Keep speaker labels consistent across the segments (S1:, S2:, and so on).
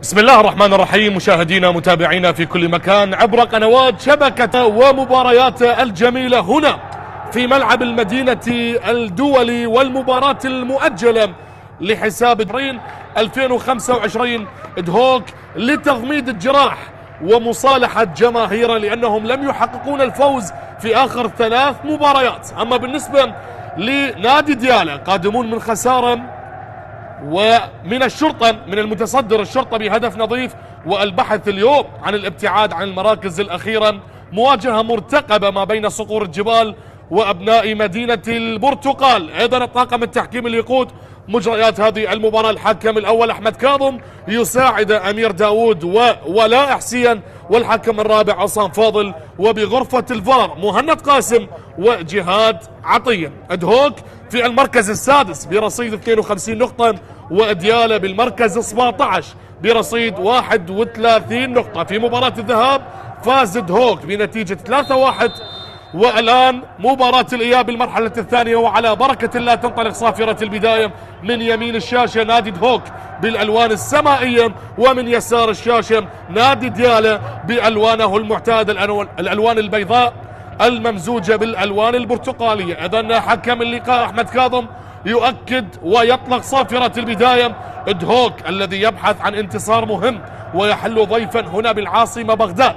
S1: بسم الله الرحمن الرحيم. مشاهدينا متابعينا في كل مكان عبر قنوات شبكة ومباريات الجميلة هنا في ملعب المدينة الدولي، والمباراة المؤجلة لحساب 2025 ادهوك لتغميد الجراح ومصالحة جماهيره لأنهم لم يحققون الفوز في آخر 3 مباريات. أما بالنسبة لنادي ديالى قادمون من خسارة ومن الشرطة، من المتصدر الشرطة بهدف نظيف، والبحث اليوم عن الابتعاد عن المراكز الأخيرة. مواجهة مرتقبة ما بين صقور الجبال وأبناء مدينة البرتقال. أيضا الطاقم التحكيم اللي يقود مجريات هذه المباراة الحكم الأول أحمد كاظم، يساعد أمير داود وولاء حسين، والحكم الرابع عصام فاضل، وبغرفة الفار مهند قاسم وجهاد عطية. ادهوك في المركز السادس برصيد 52 نقطة، وديالى بالمركز 17 برصيد 31 نقطة. في مباراة الذهاب فاز ادهوك بنتيجة 3-1، والآن مباراة الإياب المرحلة الثانية، وعلى بركة الله تنطلق صافرة البداية. من يمين الشاشة نادي ادهوك بالألوان السمائية، ومن يسار الشاشة نادي ديالى بألوانه المعتادة، الألوان البيضاء الممزوجة بالألوان البرتقالية. إذن حكم اللقاء أحمد كاظم يؤكد ويطلق صافرة البداية. ادهوك الذي يبحث عن انتصار مهم ويحل ضيفا هنا بالعاصمة بغداد.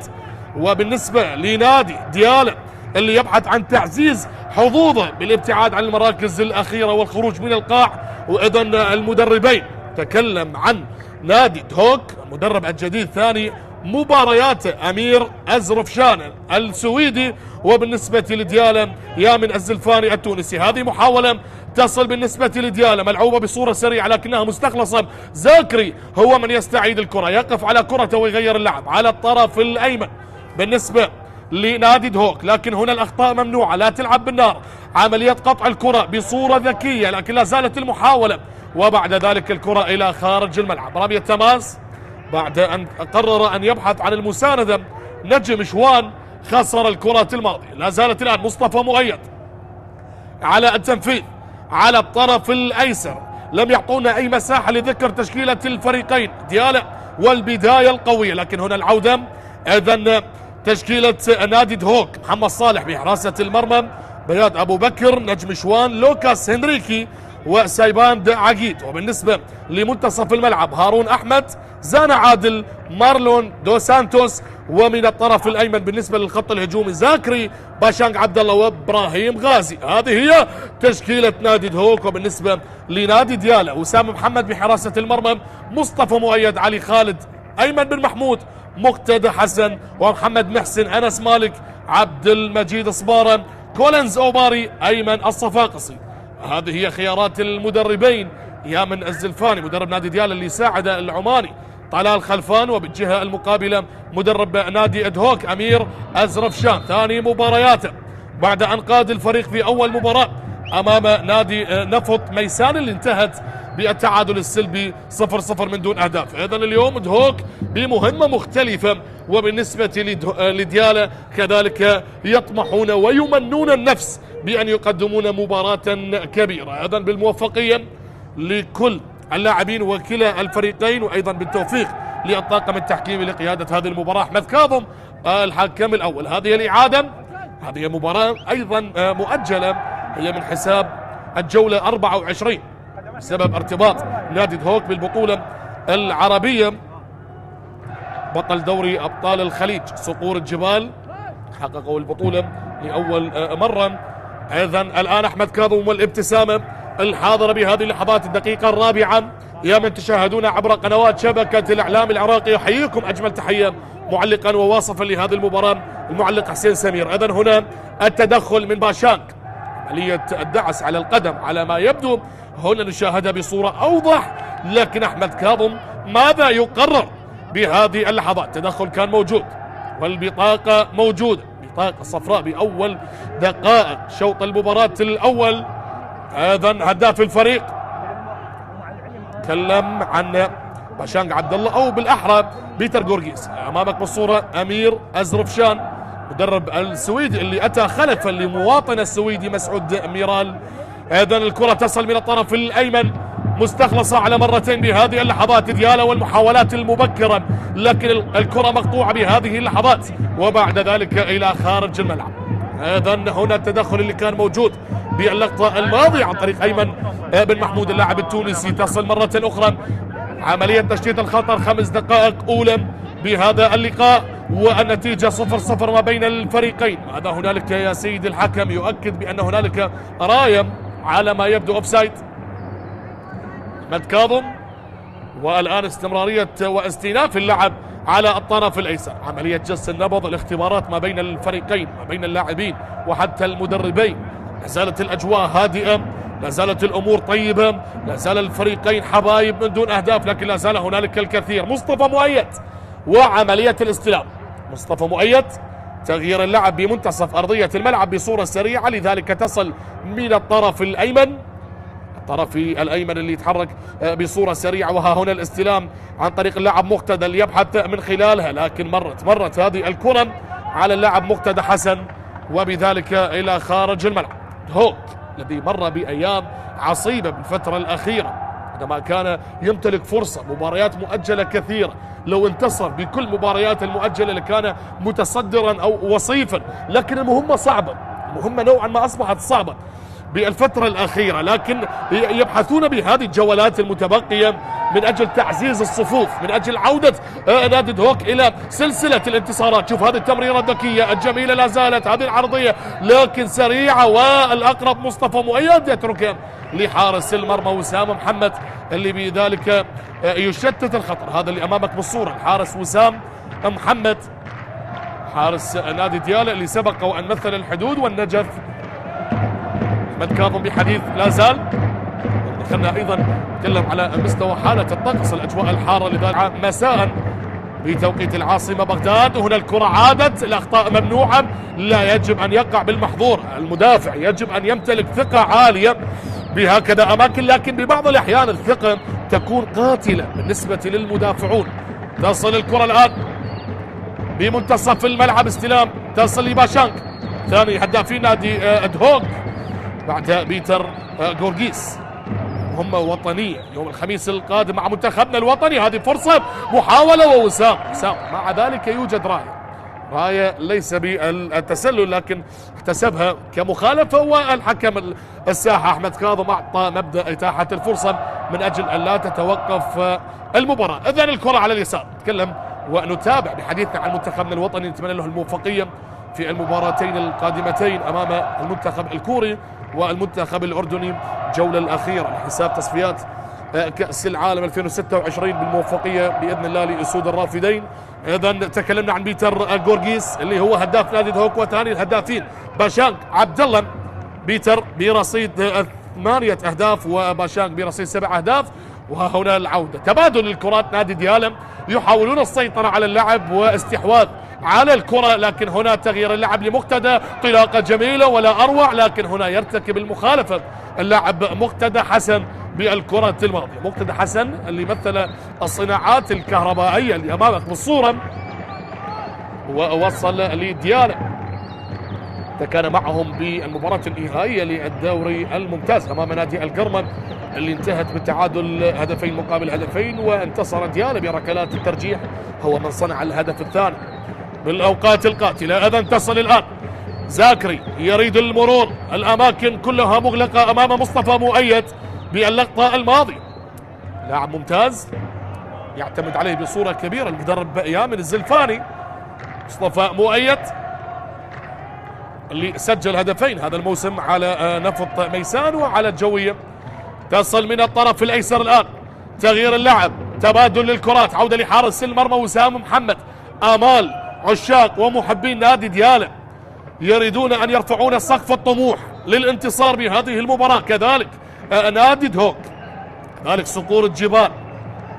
S1: وبالنسبة لنادي ديالى اللي يبحث عن تعزيز حظوظه بالابتعاد عن المراكز الأخيرة والخروج من القاع. وإذن المدربين تكلم عن نادي ادهوك المدرب الجديد ثاني مبارياته أمير أزرفشان السويدي، وبالنسبة لديالى يامن الزلفاني التونسي. هذه محاولة تصل بالنسبة لديالى ملعوبة بصورة سريعة لكنها مستخلصة. زاكري هو من يستعيد الكرة، يقف على كرته ويغير اللعب على الطرف الأيمن بالنسبة لنادي ادهوك، لكن هنا الأخطاء ممنوعة، لا تلعب بالنار. عملية قطع الكرة بصورة ذكية لكن لا زالت المحاولة، وبعد ذلك الكرة إلى خارج الملعب. رمية تماس بعد أن قرر أن يبحث عن المساندة. نجم شوان خسر الكرة الماضية. لا زالت الآن مصطفى مؤيد على التنفيذ على الطرف الأيسر، لم يعطونا أي مساحة لذكر تشكيلة الفريقين ديالى والبداية القوية. لكن هنا العودة. إذن تشكيلة نادي ادهوك: محمد صالح بحراسة المرمى، بياد أبو بكر، نجم شوان، لوكاس هنريكي، وسايبان عقيد. وبالنسبة لمنتصف الملعب هارون أحمد، زانا عادل، مارلون دو سانتوس. ومن الطرف الأيمن بالنسبة للخط الهجومي زاكري، باشانغ عبد الله، وابراهيم غازي. هذه هي تشكيلة نادي ادهوك. وبالنسبة لنادي ديالى وسام محمد بحراسة المرمى، مصطفى مؤيد، علي خالد، أيمن بن محمود، مقتدى حسن، ومحمد محسن، أنس مالك، عبد المجيد صبارة، كولينز أوباري، أيمن الصفاقسي. هذه هي خيارات المدربين. يامن الزلفاني مدرب نادي ديالى اللي ساعد العماني طلال خلفان، وبالجهة المقابلة مدرب نادي ادهوك أمير أزرفشان. ثاني مبارياته بعد أن قاد الفريق في أول مباراة أمام نادي نفط ميسان اللي انتهت بالتعادل السلبي 0-0 من دون أهداف. أيضا اليوم ادهوك بمهمة مختلفة، وبالنسبة لديالى كذلك يطمحون ويمنون النفس بأن يقدمون مباراة كبيرة. أيضا بالموفقية لكل اللاعبين وكلا الفريقين، وأيضا بالتوفيق للطاقم التحكيمي لقيادة هذه المباراة أحمد كاظم الحكم الأول. هذه الإعادة، هذه مباراة أيضا مؤجلة، هي من حساب الجولة 24 بسبب ارتباط نادي ادهوك بالبطولة العربية. بطل دوري أبطال الخليج صقور الجبال حققوا البطولة لأول مرة. أيضا الآن أحمد كاظم والابتسامة الحاضرة بهذه اللحظات، الدقيقة الرابعة. يا من تشاهدون عبر قنوات شبكة الإعلام العراقي، يحييكم أجمل تحية معلقا وواصفا لهذه المباراة المعلق حسين سمير. إذن هنا التدخل من باشانغ، عملية الدعس على القدم على ما يبدو هنا نشاهدها بصورة أوضح. لكن أحمد كاظم ماذا يقرر بهذه اللحظات؟ تدخل كان موجود والبطاقة موجودة، بطاقة صفراء بأول دقائق شوط المباراة الأول. أيضا هداف الفريق تكلم عن باشانغ عبد الله، أو بالأحرى بيتر جورجيس. أمامك بالصورة أمير أزرفشان مدرب السويدي اللي أتى خلفا لمواطن السويدي مسعود ميرال. أيضا الكرة تصل من الطرف الأيمن، مستخلصة على مرتين بهذه اللحظات. ديالا والمحاولات المبكرة، لكن الكرة مقطوعة بهذه اللحظات، وبعد ذلك إلى خارج الملعب. إذا هنا التدخل اللي كان موجود باللقطة الماضية عن طريق أيمن بن محمود اللاعب التونسي. تصل مرة أخرى عملية تشتيت الخطر. 5 دقائق أولى بهذا اللقاء والنتيجة 0-0 ما بين الفريقين. ماذا هنالك يا سيد الحكم؟ يؤكد بأن هنالك راية على ما يبدو أوفسايد. أحمد كاظم، والآن استمرارية واستئناف اللعب على الطرف الأيسر. عملية جس النبض، الاختبارات ما بين الفريقين، ما بين اللاعبين وحتى المدربين. لا زالت الأجواء هادئة، لا زالت الأمور طيبة، لا زال الفريقين حبايب من دون أهداف، لكن لا زال هنالك الكثير. مصطفى مؤيد وعملية الاستلام. مصطفى مؤيد تغيير اللعب بمنتصف أرضية الملعب بصورة سريعة، لذلك تصل من الطرف الأيمن، الطرف الأيمن اللي يتحرك بصورة سريعة. وها هنا الاستلام عن طريق اللاعب مقتدى اللي يبحث من خلالها، لكن مرت هذه الكرة على اللاعب مقتدى حسن، وبذلك إلى خارج الملعب. هوك الذي مر بأيام عصيبة بالفترة الأخيرة، عندما كان يمتلك فرصة، مباريات مؤجلة كثيرة، لو انتصر بكل مباريات المؤجلة لكان متصدرا أو وصيفا، لكن المهمة صعبة، المهمة نوعا ما أصبحت صعبة بالفترة الأخيرة، لكن يبحثون بهذه الجولات المتبقية من أجل تعزيز الصفوف، من أجل عودة نادي هوك إلى سلسلة الانتصارات. شوف هذه التمريرة الذكية الجميلة، لا زالت هذه العرضية لكن سريعة، والأقرب مصطفى مؤيد يتركها لحارس المرمى وسام محمد اللي بذلك يشتت الخطر. هذا اللي أمامك بالصورة الحارس وسام محمد، حارس نادي ديالا اللي سبق وأن مثل الحدود والنجف. أحمد كاظم بحديث لا زال. دخلنا أيضا نتكلم على مستوى حالة الطقس، الأجواء الحارة لذلك مساء بتوقيت العاصمة بغداد. هنا الكرة عادت، الأخطاء ممنوعة، لا يجب أن يقع بالمحظور. المدافع يجب أن يمتلك ثقة عالية بهكذا أماكن، لكن ببعض الأحيان الثقة تكون قاتلة بالنسبة للمدافعون. تصل الكرة الآن بمنتصف الملعب، استلام تصل لباشانك، ثاني هدافين نادي هوك بعد بيتر غورغيس. مهمة وطنية يوم الخميس القادم مع منتخبنا الوطني. هذه فرصة، محاولة ووسام مع ذلك يوجد راية ليس بالتسلل لكن احتسبها كمخالفة، والحكم الساحة أحمد كاظم أعطى مبدأ إتاحة الفرصة من أجل أن لا تتوقف المباراة. إذن الكرة على اليسار. نتكلم ونتابع بحديثنا عن منتخبنا الوطني، نتمنى له الموفقية في المباراتين القادمتين أمام المنتخب الكوري والمنتخب الأردني. الجولة الأخيرة لحساب تصفيات كأس العالم 2026 بالموفقية بإذن الله لأسود الرافدين. إذا تكلمنا عن بيتر غورغيس اللي هو هداف نادي هوك، وثاني الهدافين باشانك عبد الله. بيتر برصيد 8 أهداف وباشانك برصيد 7 أهداف. وهنا العودة، تبادل الكرات. نادي ديالا يحاولون السيطرة على اللعب واستحواذ على الكرة، لكن هنا تغيير اللعب لمقتدى، انطلاقة جميلة ولا أروع، لكن هنا يرتكب المخالفة اللاعب مقتدى حسن بالكرة الماضية. مقتدى حسن اللي مثل الصناعات الكهربائية اللي أمامك بالصورة، ووصل لديالا، كان معهم بالمباراة النهائية للدوري الممتاز أمام نادي القرمة اللي انتهت بالتعادل 2-2، وانتصر ديالا بركلات الترجيح، هو من صنع الهدف الثاني بالأوقات القاتلة. إذن تصل الآن زاكري يريد المرور، الأماكن كلها مغلقة أمام مصطفى مؤيد باللقطة الماضية. لاعب ممتاز يعتمد عليه بصورة كبيرة المدرب يامن الزلفاني. مصطفى مؤيد اللي سجل هدفين هذا الموسم على نفط ميسان وعلى الجوية. تصل من الطرف الأيسر الآن، تغيير اللعب، تبادل للكرات، عودة لحارس المرمى وسام محمد. آمال عشاق ومحبين نادي ديالا يريدون أن يرفعون سقف الطموح للانتصار بهذه المباراة، كذلك نادي هوك، كذلك صقور الجبال.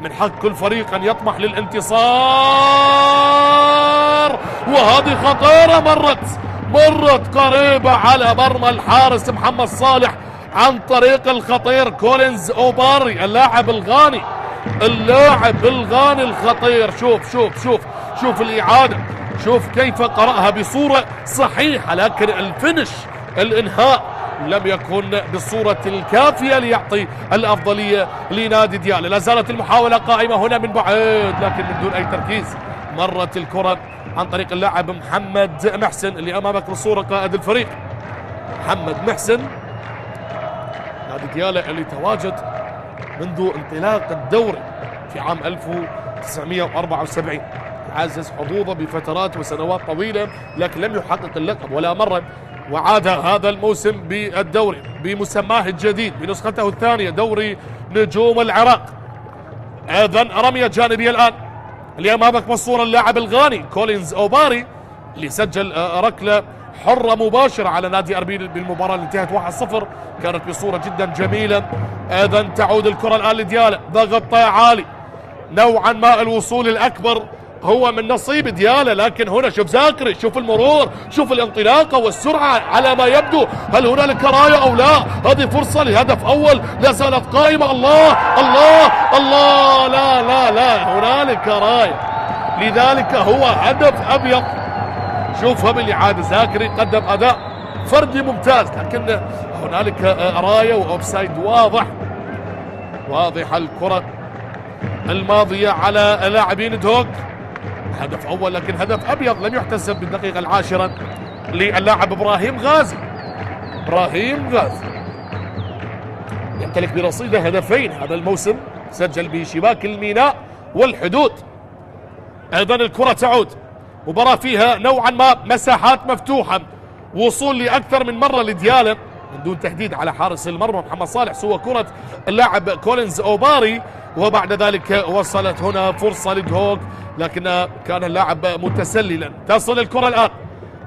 S1: من حق كل فريق أن يطمح للانتصار، وهذه خطيرة مرت قريبة على مرمى الحارس محمد صالح عن طريق الخطير كولينز أوباري، اللاعب الغاني الخطير. شوف الإعادة، شوف كيف قرأها بصورة صحيحة، لكن الفينش، الإنهاء لم يكن بالصورة الكافية ليعطي الأفضلية لنادي ديالى. لا زالت المحاولة قائمة هنا من بعيد لكن من دون أي تركيز. مرت الكرة عن طريق اللاعب محمد محسن اللي أمامك بالصورة قائد الفريق. محمد محسن نادي ديالى اللي تواجد منذ انطلاق الدوري في عام 1974، عزز حظوظه بفترات وسنوات طويلة لكن لم يحقق اللقب ولا مرة، وعاد هذا الموسم بالدوري بمسماه الجديد بنسخته الثانية دوري نجوم العراق. ايضا رمية جانبية الان اللي امامك بالصورة اللاعب الغاني كولينز اوباري اللي سجل ركلة حرة مباشرة على نادي اربيل بالمباراة اللي انتهت 1-0، كانت بصورة جدا جميلة. ايضا تعود الكرة الان لديالى، ضغط عالي نوعا ما، الوصول الاكبر هو من نصيب ديالى، لكن هنا شوف زاكري، شوف المرور، شوف الانطلاقه والسرعه على ما يبدو. هل هنالك رايه او لا؟ هذه فرصه لهدف اول، لا زالت قائمه. الله الله الله، لا لا لا، هنالك رايه، لذلك هو هدف ابيض. شوفها بالاعاده، زاكري قدم اداء فردي ممتاز لكن هنالك رايه واوفسايد واضح. واضحه الكره الماضيه على لاعبين دهوك، هدف اول لكن هدف ابيض لم يحتسب بالدقيقه العاشره للاعب ابراهيم غازي. ابراهيم غازي يمتلك برصيده هدفين هذا الموسم، سجل بشباك الميناء والحدود. ايضا الكره تعود، مباراه فيها نوعا ما مساحات مفتوحه، وصول لاكثر من مره لديالى من دون تهديد على حارس المرمى محمد صالح سوى كره اللاعب كولينز اوباري، وبعد ذلك وصلت هنا فرصه لدهوك لكن كان اللاعب متسللا. تصل الكره الان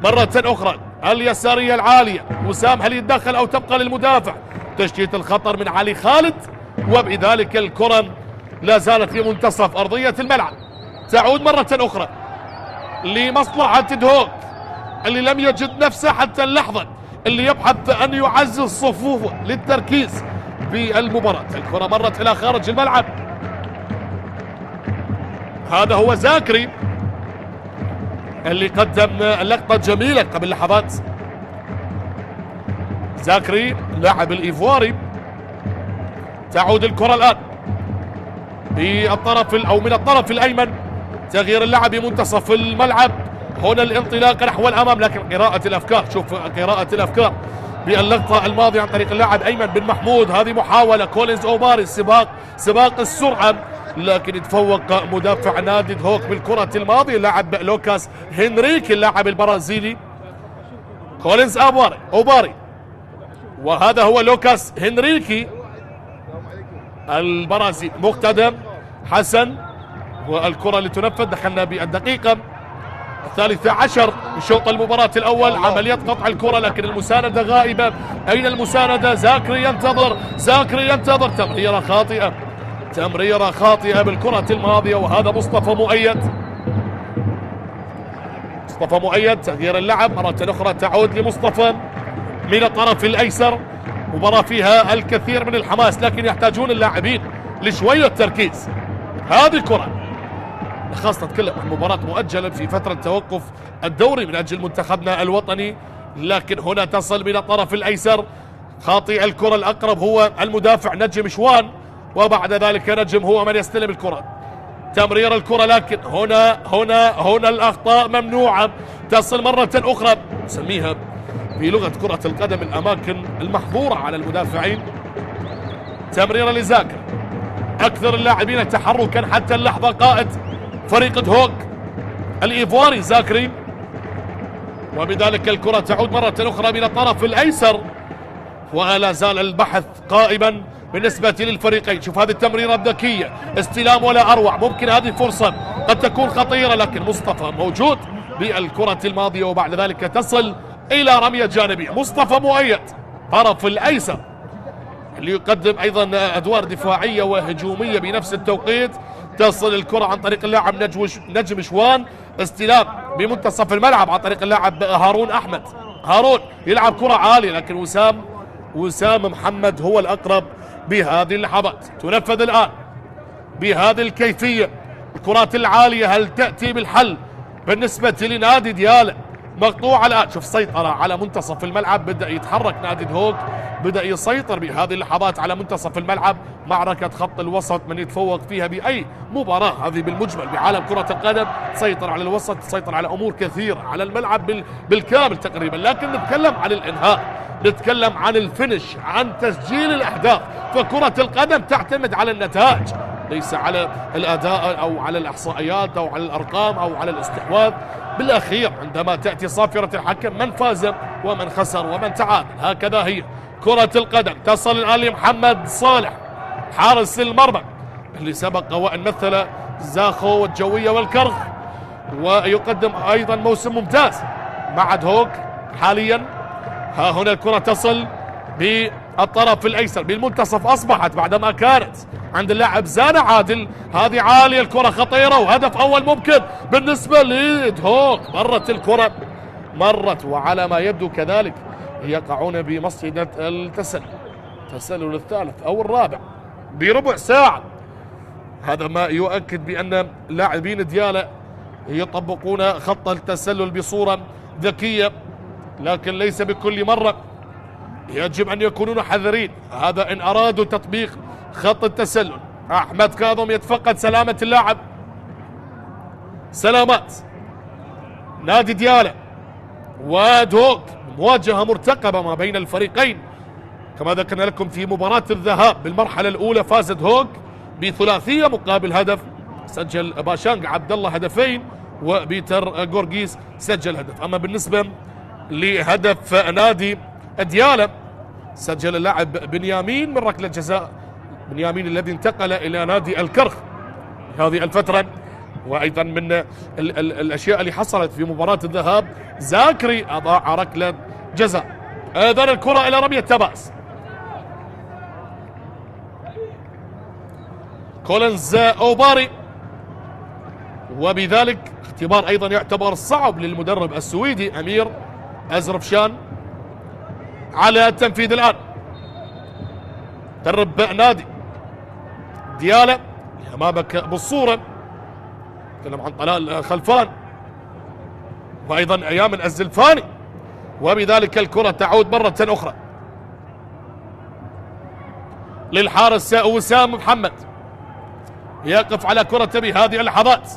S1: مره اخرى اليساريه العاليه، وسام هل يتدخل او تبقى للمدافع؟ تشتيت الخطر من علي خالد، وبذلك الكره لا زالت في منتصف ارضيه الملعب. تعود مره اخرى لمصلحه دهوك اللي لم يجد نفسه حتى اللحظه، اللي يبحث ان يعزز صفوفه للتركيز في المباراة. الكرة مرت الى خارج الملعب، هذا هو زاكري اللي قدم لقطة جميلة قبل لحظات. زاكري اللاعب الايفواري. تعود الكرة الان بالطرف او من الطرف الايمن، تغيير اللعب بمنتصف الملعب، هنا الانطلاق نحو الامام لكن قراءة الافكار. شوف قراءة الافكار باللقطة الماضية عن طريق اللاعب ايمن بن محمود. هذه محاولة كولينز اوباري، سباق السرعة لكن يتفوق مدافع نادي دهوك بالكرة الماضية اللاعب لوكاس هنريكي اللاعب البرازيلي. كولينز اوباري وهذا هو لوكاس هنريكي البرازيلي. مقتدم حسن، والكرة اللي تنفذ. دخلنا بالدقيقة 13 من شوط المباراة الأول، عملية قطع الكرة لكن المساندة غائبة. أين المساندة؟ زاكري ينتظر، تمريرة خاطئة بالكرة الماضية، وهذا مصطفى مؤيد. تغيير اللعب مرة أخرى، تعود لمصطفى من الطرف الأيسر. مباراة فيها الكثير من الحماس لكن يحتاجون اللاعبين لشوية تركيز. هذه كرة خاصة نتكلم عن مباراة مؤجلة في فترة توقف الدوري من أجل منتخبنا الوطني، لكن هنا تصل من الطرف الأيسر. خاطئ الكرة الأقرب هو المدافع نجم شوان، وبعد ذلك نجم هو من يستلم الكرة. تمرير الكرة لكن هنا الأخطاء ممنوعة. تصل مرة أخرى، نسميها في لغة كرة القدم الأماكن المحظورة على المدافعين. تمرير لزاكر، أكثر اللاعبين تحركا حتى اللحظة قائد فريق دهوك الإيفواري زاكري، وبذلك الكرة تعود مرة أخرى من الطرف الأيسر، ولا زال البحث قائما بالنسبة للفريقين. شوف هذه التمريرة الذكية، استلام ولا أروع، ممكن هذه فرصة قد تكون خطيرة لكن مصطفى موجود بالكرة الماضية، وبعد ذلك تصل إلى رمية جانبية. مصطفى مؤيد طرف الأيسر اللي يقدم أيضا أدوار دفاعية وهجومية بنفس التوقيت. تصل الكرة عن طريق اللاعب نجم شوان، استلام بمنتصف الملعب عن طريق اللاعب هارون أحمد. هارون يلعب كرة عالية لكن وسام محمد هو الأقرب بهذه اللحظات. تنفذ الآن بهذه الكيفية. الكرات العالية هل تأتي بالحل بالنسبة لنادي ديالى؟ مقطوعة الآن. شوف سيطرة على منتصف الملعب، بدأ يتحرك نادي دهوك، بدأ يسيطر بهذه اللحظات على منتصف الملعب. معركة خط الوسط من يتفوق فيها بأي مباراة هذه بالمجمل بعالم كرة القدم، تسيطر على الوسط، تسيطر على أمور كثيرة على الملعب بالكامل تقريبا. لكن نتكلم عن الإنهاء، نتكلم عن الفينش، عن تسجيل الأهداف. فكرة القدم تعتمد على النتائج، ليس على الأداء أو على الإحصائيات أو على الأرقام أو على الاستحواذ. بالأخير عندما تأتي صافرة الحكم من فاز ومن خسر ومن تعادل، هكذا هي كرة القدم. تصل الآن لمحمد صالح حارس المرمى اللي سبق وأن مثل زاخو والجوية والكرخ، ويقدم أيضا موسم ممتاز مع دهوك حاليا. ها هنا الكرة تصل بالطرف الأيسر بالمنتصف، أصبحت بعدما كانت عند اللاعب زانا عادل. هذه عالية، الكرة خطيرة وهدف أول ممكن بالنسبة لدهوك. مرت الكرة، مرت، وعلى ما يبدو كذلك يقعون بمصيدة التسلل الثالث أو الرابع بربع ساعة. هذا ما يؤكد بأن لاعبين ديالا يطبقون خط التسلل بصورة ذكية، لكن ليس بكل مرة. يجب أن يكونون حذرين، هذا إن أرادوا تطبيق خط التسلل. أحمد كاظم يتفقد سلامة اللاعب. سلامات نادي ديالا ودهوك، مواجهة مرتقبة ما بين الفريقين. كما ذكرنا لكم في مباراة الذهاب بالمرحلة الأولى فاز دهوك بثلاثية مقابل هدف، سجل باشانغ عبد الله هدفين وبيتر جورجيس سجل هدف. أما بالنسبة لهدف نادي ديالا سجل اللاعب بنيامين من ركلة جزاء، بنيامين الذي انتقل إلى نادي الكرخ هذه الفترة. وأيضا من الأشياء اللي حصلت في مباراة الذهاب زاكري أضاع ركلة جزاء. إذن الكرة إلى رمية تماس. كولينز أوباري، وبذلك اختبار أيضا يعتبر صعب للمدرب السويدي أمير أزرفشان على التنفيذ الآن. درب نادي ديالا أمامك بالصورة، نتكلم عن طلال خلفان وأيضا أيامن الزلفاني. وبذلك الكرة تعود مرة أخرى للحارس وسام محمد، يقف على كرة بهذه اللحظات.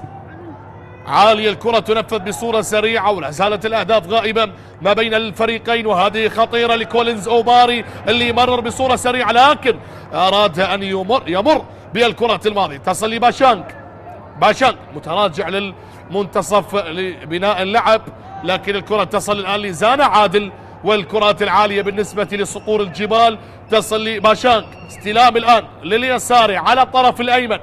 S1: عالية الكرة تنفذ بصورة سريعة، ولا زالت الأهداف غائبة ما بين الفريقين. وهذه خطيرة لكولينز أوباري اللي مرر بصورة سريعة، لكن أراد أن يمر بالكرة الماضية. تصل لباشانغ، باشانغ متراجع للمنتصف لبناء اللعب، لكن الكرة تصل الآن لزانا عادل. والكرات العالية بالنسبة لصقور الجبال تصل لباشانغ. استلام الآن لليساري على الطرف الأيمن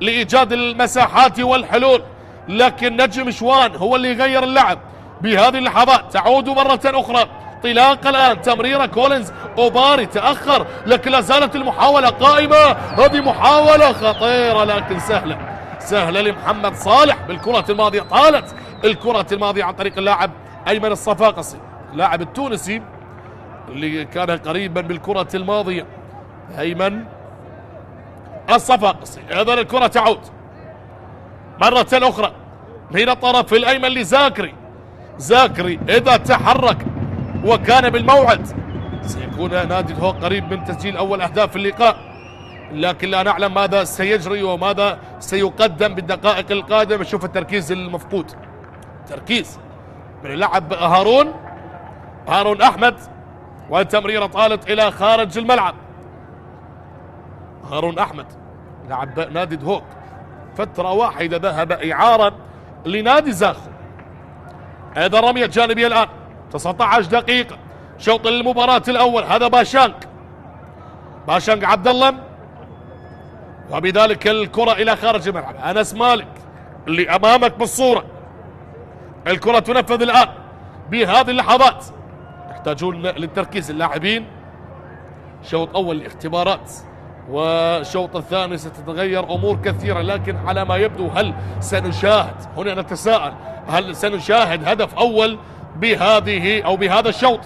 S1: لإيجاد المساحات والحلول، لكن نجم شوان هو اللي يغير اللعب بهذه اللحظات. تعود مرة أخرى انطلاق الآن، تمريرة كولينز أوباري تأخر، لكن لا زالت المحاولة قائمة. هذه محاولة خطيرة لكن سهلة لمحمد صالح بالكرة الماضية. طالت الكرة الماضية عن طريق اللاعب أيمن الصفاقسي، اللاعب التونسي اللي كان قريبا بالكرة الماضية أيمن الصفاقسي. إذن الكرة تعود مرة أخرى من الطرف الأيمن لزاكري. زاكري إذا تحرك وكان بالموعد سيكون نادي دهوك قريب من تسجيل أول أهداف اللقاء، لكن لا نعلم ماذا سيجري وماذا سيقدم بالدقائق القادمة. شوف التركيز المفقود، تركيز من اللاعب هارون أحمد، والتمريرة طالت إلى خارج الملعب. هارون أحمد لاعب نادي دهوك فترة واحدة ذهب إعارة لنادي زاخو. هذا رمية جانبية الآن 19 دقيقة شوط المباراة الأول. هذا باشانغ عبد الله، وبذلك الكرة إلى خارج الملعب. أنس مالك اللي أمامك بالصورة. الكرة تنفذ الآن بهذه اللحظات. يحتاجون للتركيز اللاعبين. شوط أول الاختبارات، والشوط الثاني ستتغير أمور كثيرة، لكن على ما يبدو هل سنشاهد، هنا نتساءل، هل سنشاهد هدف أول بهذا الشوط؟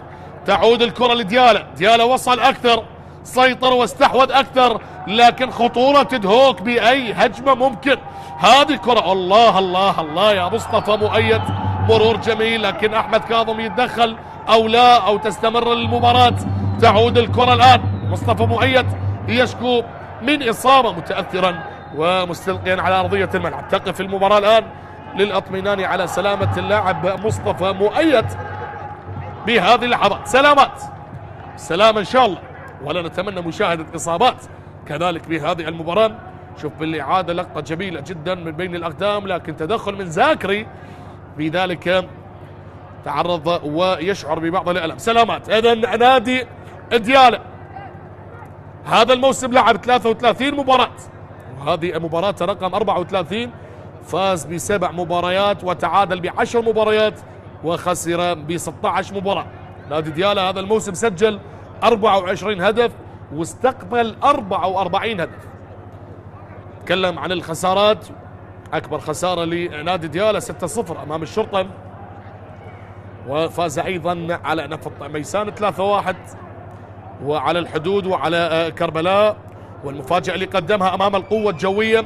S1: تعود الكرة لديالا. ديالا وصل أكثر، سيطر واستحوذ أكثر، لكن خطورة دهوك بأي هجمة ممكن. هذه الكرة، الله الله الله يا مصطفى مؤيد، مرور جميل لكن أحمد كاظم يتدخل أو لا، أو تستمر المباراة. تعود الكرة الآن، مصطفى مؤيد يشكو من إصابة متأثرا ومستلقيا على أرضية الملعب. تقف المباراة الآن للأطمئنان على سلامة اللاعب مصطفى مؤيد بهذه اللحظات. سلامات، سلام إن شاء الله، ولا نتمنى مشاهدة إصابات كذلك بهذه المباراة. شوف بالإعادة لقطة جميلة جدا من بين الأقدام، لكن تدخل من زاكري في ذلك تعرض ويشعر ببعض الألم. سلامات. إذن نادي ديالى هذا الموسم لعب 33 مباراة، وهذه مباراة رقم 34. فاز ب7 مباريات وتعادل ب10 مباريات وخسر ب16 مباراة. نادي ديالى هذا الموسم سجل 24 هدف واستقبل 44 هدف. تكلم عن الخسارات، أكبر خسارة لنادي ديالى 6-0 أمام الشرطة، وفاز أيضا على نفط ميسان 3-1، وعلى الحدود وعلى كربلاء. والمفاجأة اللي قدمها أمام القوة الجوية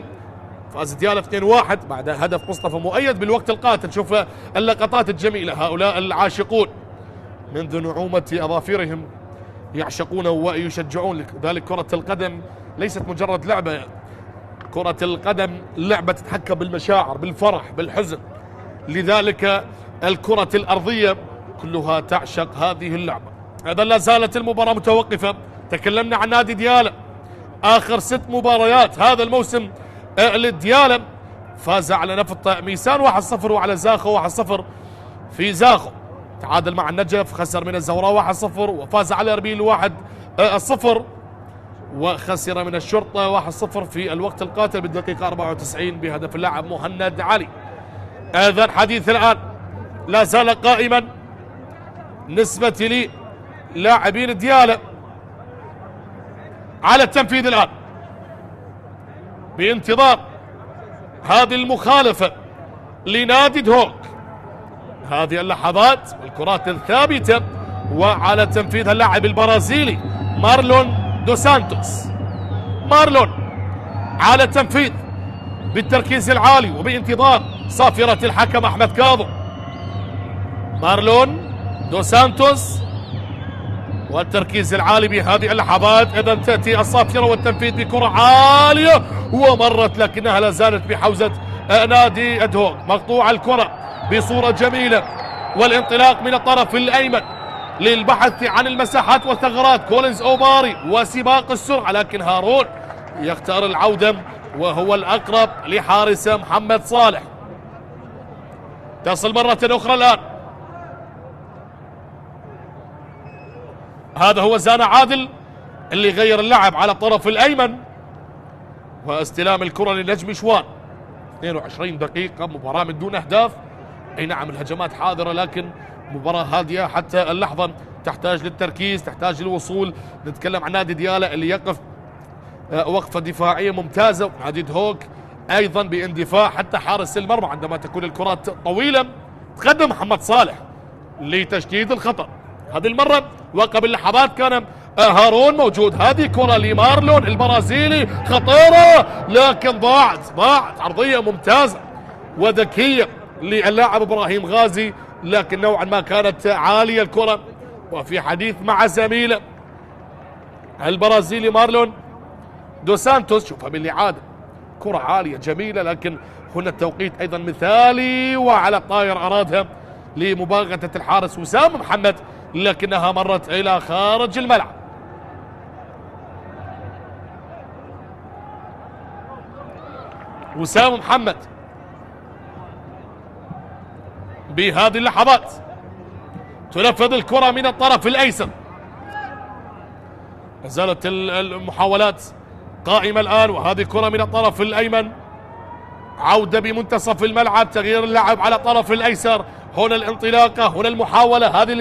S1: فاز ديالى 2-1 بعد هدف مصطفى مؤيد بالوقت القاتل. شوف اللقطات الجميلة، هؤلاء العاشقون منذ نعومة أظافرهم يعشقون ويشجعون. لذلك كرة القدم ليست مجرد لعبة، كرة القدم لعبة تتحكم بالمشاعر، بالفرح، بالحزن. لذلك الكرة الأرضية كلها تعشق هذه اللعبة. إذا لا زالت المباراة متوقفة. تكلمنا عن نادي ديالى آخر 6 مباريات هذا الموسم للديالى، فاز على نفط ميسان 1-0 وعلى زاخو 1-0 في زاخو. تعادل مع النجف، خسر من الزوراء 1-0 وفاز على اربيل 1-0 وخسر من الشرطة 1-0 في الوقت القاتل بالدقيقة 94 بهدف اللاعب مهند علي. إذن حديث الآن لا زال قائما نسبة لي لاعبين ديالى على التنفيذ الآن بانتظار هذه المخالفة لنادي دهوك. هذه اللحظات والكرات الثابتة وعلى تنفيذها اللاعب البرازيلي مارلون دو سانتوس. مارلون على التنفيذ بالتركيز العالي وبانتظار صافرة الحكم أحمد كاظم. مارلون دو سانتوس والتركيز العالي بهذه اللحظات. إذا تأتي الصافرة والتنفيذ بكرة عالية ومرت لكنها لا زالت بحوزة نادي دهوك. مقطوع الكرة بصورة جميلة والانطلاق من الطرف الأيمن للبحث عن المساحات والثغرات. كولينز أوباري وسباق السرعة، لكن هارون يختار العودة وهو الأقرب لحارس محمد صالح. تصل مرة أخرى الآن، هذا هو زانا عادل اللي غير اللعب على الطرف الأيمن، واستلام الكرة لنجم شوان. 22 دقيقة مباراة من دون أهداف. أي نعم الهجمات حاضرة لكن مباراة هادية حتى اللحظة، تحتاج للتركيز، تحتاج للوصول. نتكلم عن نادي ديالى اللي يقف وقفة دفاعية ممتازة، ونادي دهوك أيضا باندفاع حتى حارس المرمى عندما تكون الكرات طويلة. تقدم محمد صالح لتشديد الخطر. هذه المرة وقبل لحظات كان هارون موجود. هذه كرة لمارلون البرازيلي خطيرة لكن ضاعت عرضية ممتازة وذكية للاعب إبراهيم غازي، لكن نوعا ما كانت عالية الكرة. وفي حديث مع زميله البرازيلي مارلون دو سانتوس، شوفها بالإعادة، كرة عالية جميلة لكن هنا التوقيت أيضا مثالي وعلى الطاير أرادها لمباغتة الحارس وسام محمد، لكنها مرت إلى خارج الملعب. وسام محمد بهذه اللحظات تنفذ الكرة من الطرف الأيسر. زالت المحاولات قائمة الآن، وهذه كرة من الطرف الأيمن، عودة بمنتصف الملعب، تغيير اللعب على الطرف الأيسر. هنا الانطلاقة، هنا المحاولة، هذه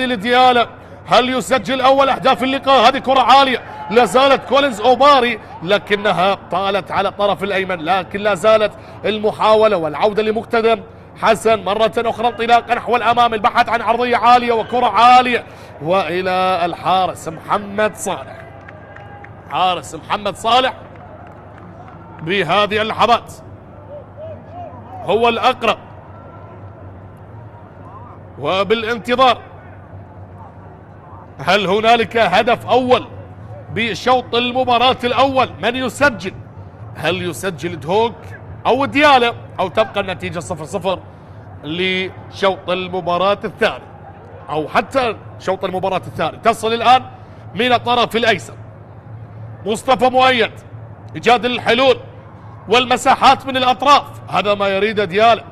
S1: لديالى، هل يسجل أول أهداف اللقاء؟ هذه كرة عالية، لا زالت كولينز أوباري لكنها طالت على الطرف الأيمن، لكن لا زالت المحاولة والعودة لمقتدم حسن مرة أخرى، انطلاقا نحو الأمام، البحث عن عرضية عالية وكرة عالية وإلى الحارس محمد صالح. حارس محمد صالح بهذه اللحظات هو الأقرب وبالانتظار. هل هنالك هدف أول بشوط المباراة الأول؟ من يسجل؟ هل يسجل دهوك أو ديالا، أو تبقى النتيجة 0-0 لشوط المباراة الثاني، أو حتى شوط المباراة الثاني؟ تصل الآن من الطرف الأيسر مصطفى مؤيد، إيجاد الحلول والمساحات من الأطراف. هذا ما يريد ديالا،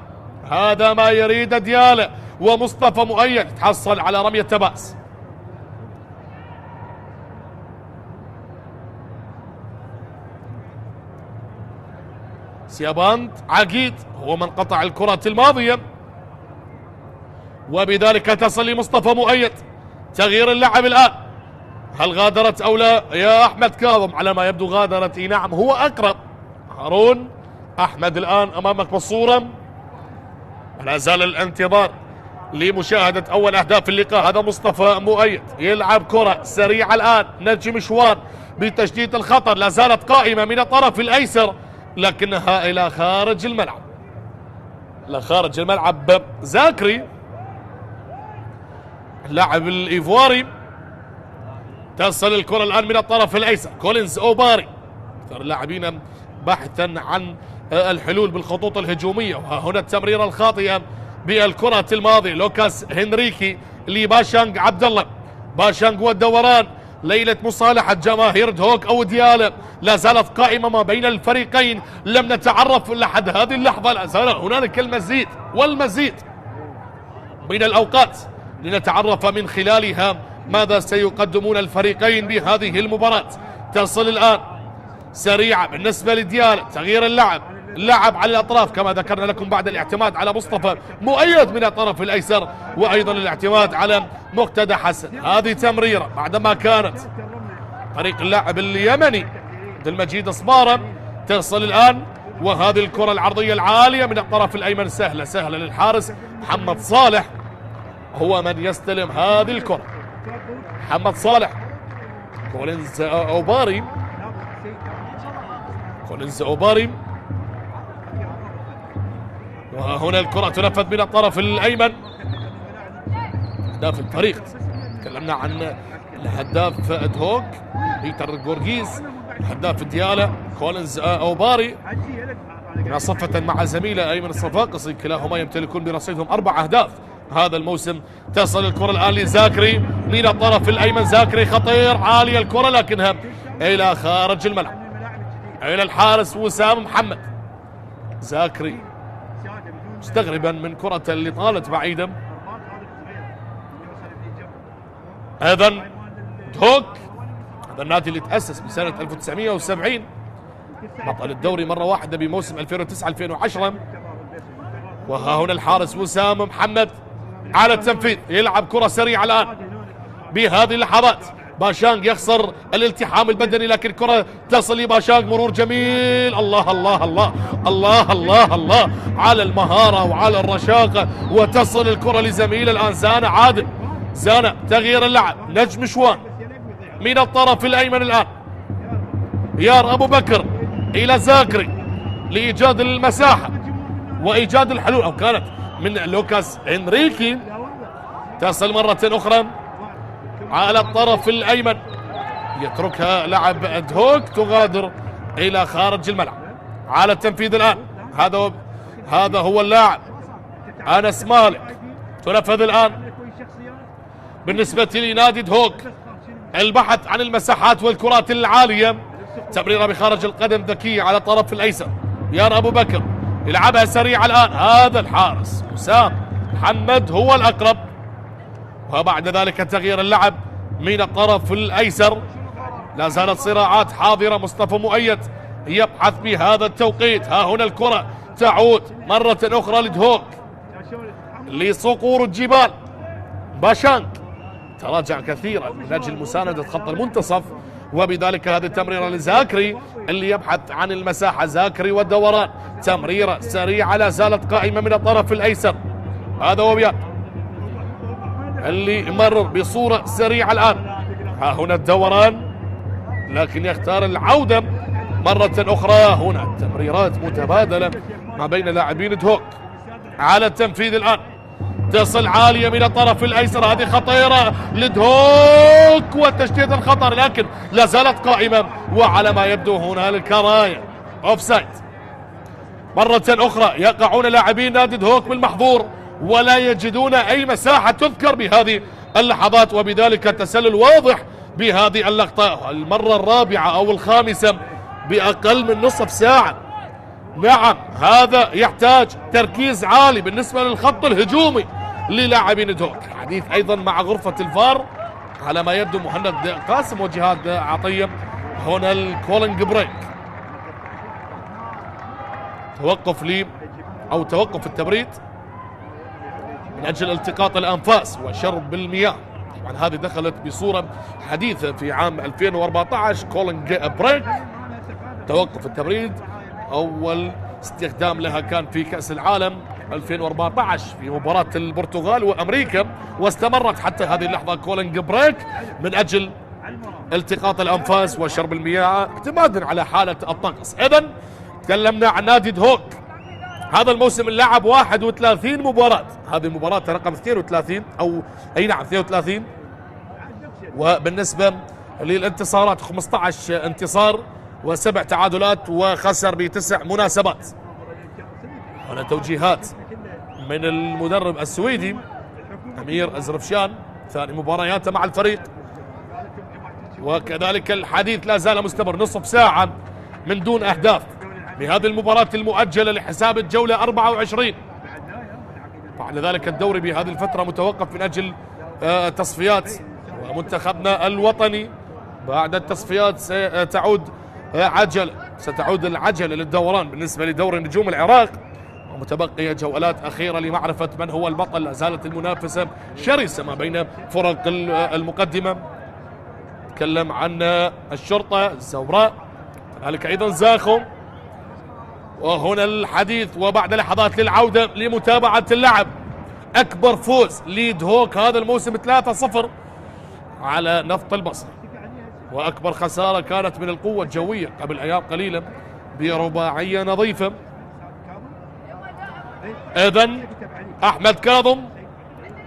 S1: هذا ما يريد ديالا. ومصطفى مؤيد تحصل على رمية تباس. سياباند عقيد هو من قطع الكرة الماضية، وبذلك تصل لمصطفى مؤيد. تغيير اللعب الآن، هل غادرت أو لا يا أحمد كاظم؟ على ما يبدو غادرت. نعم، هو أقرب. هارون أحمد الآن أمامك بالصورة. لا زال الانتظار لمشاهدة أول أهداف اللقاء. هذا مصطفى مؤيد يلعب كرة سريعة الآن. نجم شوان بتشتيت الخطر، لا زالت قائمة من الطرف الأيسر، لكنها إلى خارج الملعب. إلى خارج الملعب. زاكري اللاعب الإيفواري، تصل الكرة الآن من الطرف الأيسر. كولينز أوباري أكثر اللاعبين بحثا عن الحلول بالخطوط الهجومية. وهنا التمريرة الخاطئة بالكرة الماضية. لوكاس هنريكي لباشانج عبد الله. باشانج والدوران، ليلة مصالحة جماهير دهوك أو ديالا لا زالت قائمة ما بين الفريقين. لم نتعرف لحد هذه اللحظة، لا زال هنالك المزيد والمزيد من الأوقات لنتعرف من خلالها ماذا سيقدمون الفريقين بهذه المباراة. تصل الآن سريعة بالنسبة لديالا. تغيير اللعب على الأطراف كما ذكرنا لكم، بعد الاعتماد على مصطفى مؤيد من الطرف الأيسر، وأيضا الاعتماد على مقتدى حسن. هذه تمريرة بعدما كانت طريق اللاعب اليمني عبد المجيد صبارة. تصل الآن، وهذه الكرة العرضية العالية من الطرف الأيمن سهلة سهلة للحارس محمد صالح، هو من يستلم هذه الكرة. محمد صالح. كولينز أوباري. كولينز أوباري، وهنا الكرة تنفذ من الطرف الأيمن. أهداف الفريق تكلمنا عن الهداف دهوك بيتر جورجيز، الهداف ديالا كولينز أوباري، مناصفة مع زميله أيمن الصفاقسي، كلاهما يمتلكون برصيدهم 4 أهداف هذا الموسم. تصل الكرة الآن لزاكري من الطرف الأيمن. زاكري خطير، عالية الكرة لكنها إلى خارج الملعب، إلى الحارس وسام محمد. زاكري مستغربا من كرة اللي طالت بعيدا. أيضا دهوك، هذا النادي اللي تأسس بسنة 1970، بطل الدوري مرة واحدة بموسم 2009-2010. وها هنا الحارس وسام محمد على التنفيذ، يلعب كرة سريعة الآن بهذه اللحظات. باشانج يخسر الالتحام البدني، لكن كرة تصل لباشانج، مرور جميل. الله الله الله الله الله الله على المهارة وعلى الرشاقة، وتصل الكرة لزميل الآن زانا عادل. زانا تغيير اللعب، نجم شوان من الطرف الأيمن الآن. يار أبو بكر إلى زاكري لإيجاد المساحة وإيجاد الحلول، أو كانت من لوكاس هنريكي. تصل مرة أخرى على الطرف الأيمن، يتركها لاعب دهوك، تغادر إلى خارج الملعب. على التنفيذ الآن، هذا هو اللاعب أنس مالك. تنفذ الآن بالنسبة لنادي دهوك، البحث عن المساحات والكرات العالية. تمريرة بخارج القدم ذكية على الطرف الأيسر. يار أبو بكر يلعبها سريعة الآن. هذا الحارس وسام محمد هو الأقرب. وبعد ذلك تغيير اللعب من الطرف الأيسر. لا زالت صراعات حاضرة. مصطفى مؤيد يبحث بهذا التوقيت. ها هنا الكرة تعود مرة أخرى لدهوك، لصقور الجبال. باشانج تراجع كثيرا من أجل مساندة خط المنتصف، وبذلك هذه التمريرة لزاكري اللي يبحث عن المساحة. زاكري والدوران، تمريرة سريعة لا زالت قائمة من الطرف الأيسر. هذا وبيان اللي يمرر بصورة سريعة الآن. ها هنا الدوران، لكن يختار العودة مرة أخرى. هنا تمريرات متبادلة ما بين لاعبين دهوك. على التنفيذ الآن تصل عالية من الطرف الأيسر، هذه خطيرة لدهوك والتشتيت الخطر، لكن لا زالت قائمة وعلى ما يبدو هنالك راية أوفسايد. مرة أخرى يقعون لاعبين نادي دهوك بالمحظور ولا يجدون أي مساحة تذكر بهذه اللحظات، وبذلك التسلل واضح بهذه اللقطة المرة الرابعة أو الخامسة بأقل من نصف ساعة. نعم هذا يحتاج تركيز عالي بالنسبة للخط الهجومي للاعبين دهوك. حديث أيضا مع غرفة الفار على ما يبدو مهند قاسم وجهاد عطية. هنا الكولينج بريك، توقف التبريد من أجل التقاط الأنفاس وشرب المياه. طبعا هذه دخلت بصورة حديثة في عام 2014 كولينج بريك، توقف التبريد. أول استخدام لها كان في كأس العالم 2014 في مباراة البرتغال وأمريكا، واستمرت حتى هذه اللحظة كولينج بريك من أجل التقاط الأنفاس وشرب المياه اعتمادا على حالة الطقس. إذن تكلمنا عن نادي دهوك هذا الموسم اللعب 31 مباراة، هذه المباراة رقم 32 أو أي نعم 32، وبالنسبة للانتصارات 15 انتصار و7 تعادلات وخسر ب9 مناسبات. هنا توجيهات من المدرب السويدي أمير أزرفشان ثاني مبارياته مع الفريق، وكذلك الحديث لا زال مستمر. نصف ساعة من دون أهداف بهذه المباراة المؤجلة لحساب الجولة 24. بعد ذلك الدوري بهذه الفترة متوقف من أجل تصفيات، ومنتخبنا الوطني بعد التصفيات ستعود العجلة للدوران بالنسبة لدوري نجوم العراق، ومتبقية جولات أخيرة لمعرفة من هو البطل. لا زالت المنافسة شرسة ما بين فرق المقدمة. تكلم عن الشرطة الزوراء، كذلك أيضا زاخم. وهنا الحديث وبعد لحظات للعودة لمتابعة اللعب. أكبر فوز لدهوك هذا الموسم 3-0 على نفط البصرة، وأكبر خسارة كانت من القوة الجوية قبل أيام قليلة برباعية نظيفة. إذن أحمد كاظم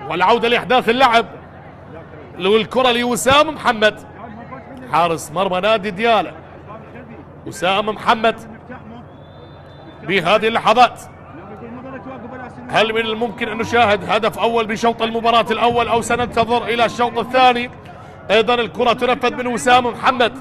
S1: والعودة لأحداث اللعب، والكرة لوسام محمد حارس مرمى نادي ديالى. وسام محمد بهذه اللحظات هل من الممكن أن نشاهد هدف أول بشوط المباراة الأول أو سننتظر إلى الشوط الثاني؟ أيضا الكرة تنفذ من وسام محمد،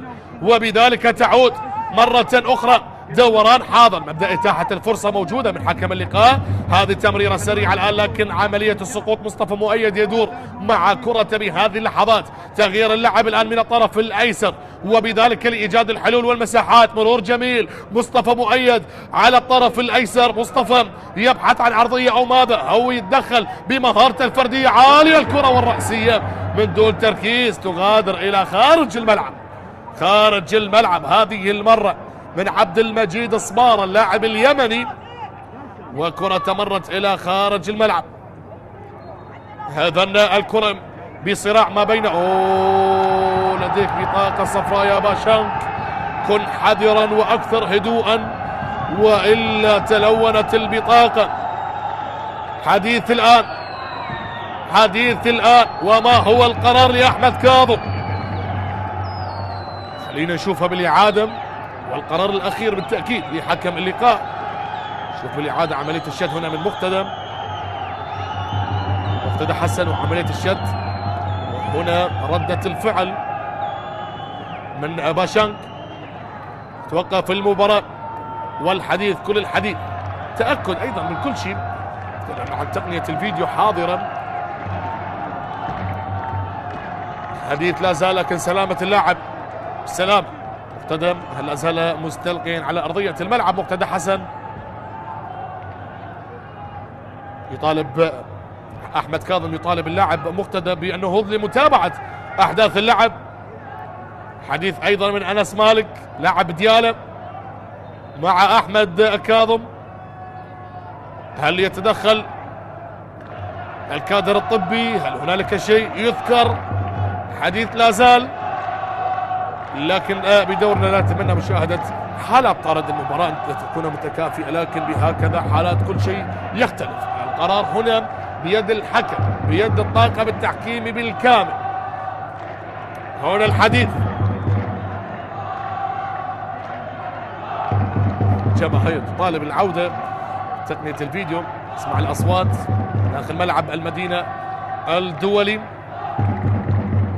S1: وبذلك تعود مرة أخرى دوران حاضر. مبدأ إتاحة الفرصة موجودة من حكم اللقاء. هذه تمريرة سريعة الآن، لكن عملية السقوط مصطفى مؤيد يدور مع كرة بهذه اللحظات. تغيير اللعب الآن من الطرف الأيسر، وبذلك لإيجاد الحلول والمساحات. مرور جميل، مصطفى مؤيد على الطرف الأيسر. مصطفى يبحث عن عرضية أو ماذا، أو يتدخل بمهارته الفردية. عالية الكرة والرأسية من دون تركيز تغادر إلى خارج الملعب هذه المرة من عبد المجيد صبارة اللاعب اليمني، وكرة مرت إلى خارج الملعب. هذا الكرة بصراع ما بين لديك بطاقة صفراء يا باشانك، كن حذرا وأكثر هدوءا وإلا تلونت البطاقة. حديث الآن وما هو القرار لأحمد كاظم؟ خلينا نشوفها بالإعادة، والقرار الأخير بالتأكيد لحكم اللقاء. شوف بالإعادة عملية الشد هنا من مقتدى حسن وعملية الشد، وهنا ردة الفعل من باشانك. توقف المباراة والحديث كل الحديث، تأكد أيضا من كل شيء عن تقنية الفيديو حاضرا. حديث لا زال، لكن سلامة اللاعب السلام. مقتدى هل زال مستلقيا على أرضية الملعب. مقتدى حسن يطالب أحمد كاظم، يطالب اللاعب مقتدى بالنهوض لمتابعة أحداث اللعب. حديث أيضا من أنس مالك لاعب ديالى مع أحمد كاظم. هل يتدخل الكادر الطبي؟ هل هنالك شيء يذكر؟ حديث لا زال، لكن بدورنا نتمنى مشاهدة حالات طارد المباراة أن تكون متكافئة، لكن بهكذا حالات كل شيء يختلف. القرار هنا بيد الحكم، بيد الطاقم التحكيمي بالكامل. هنا الحديث، جماهير تطالب العودة، تقنية الفيديو، اسمع الأصوات داخل ملعب المدينة الدولي.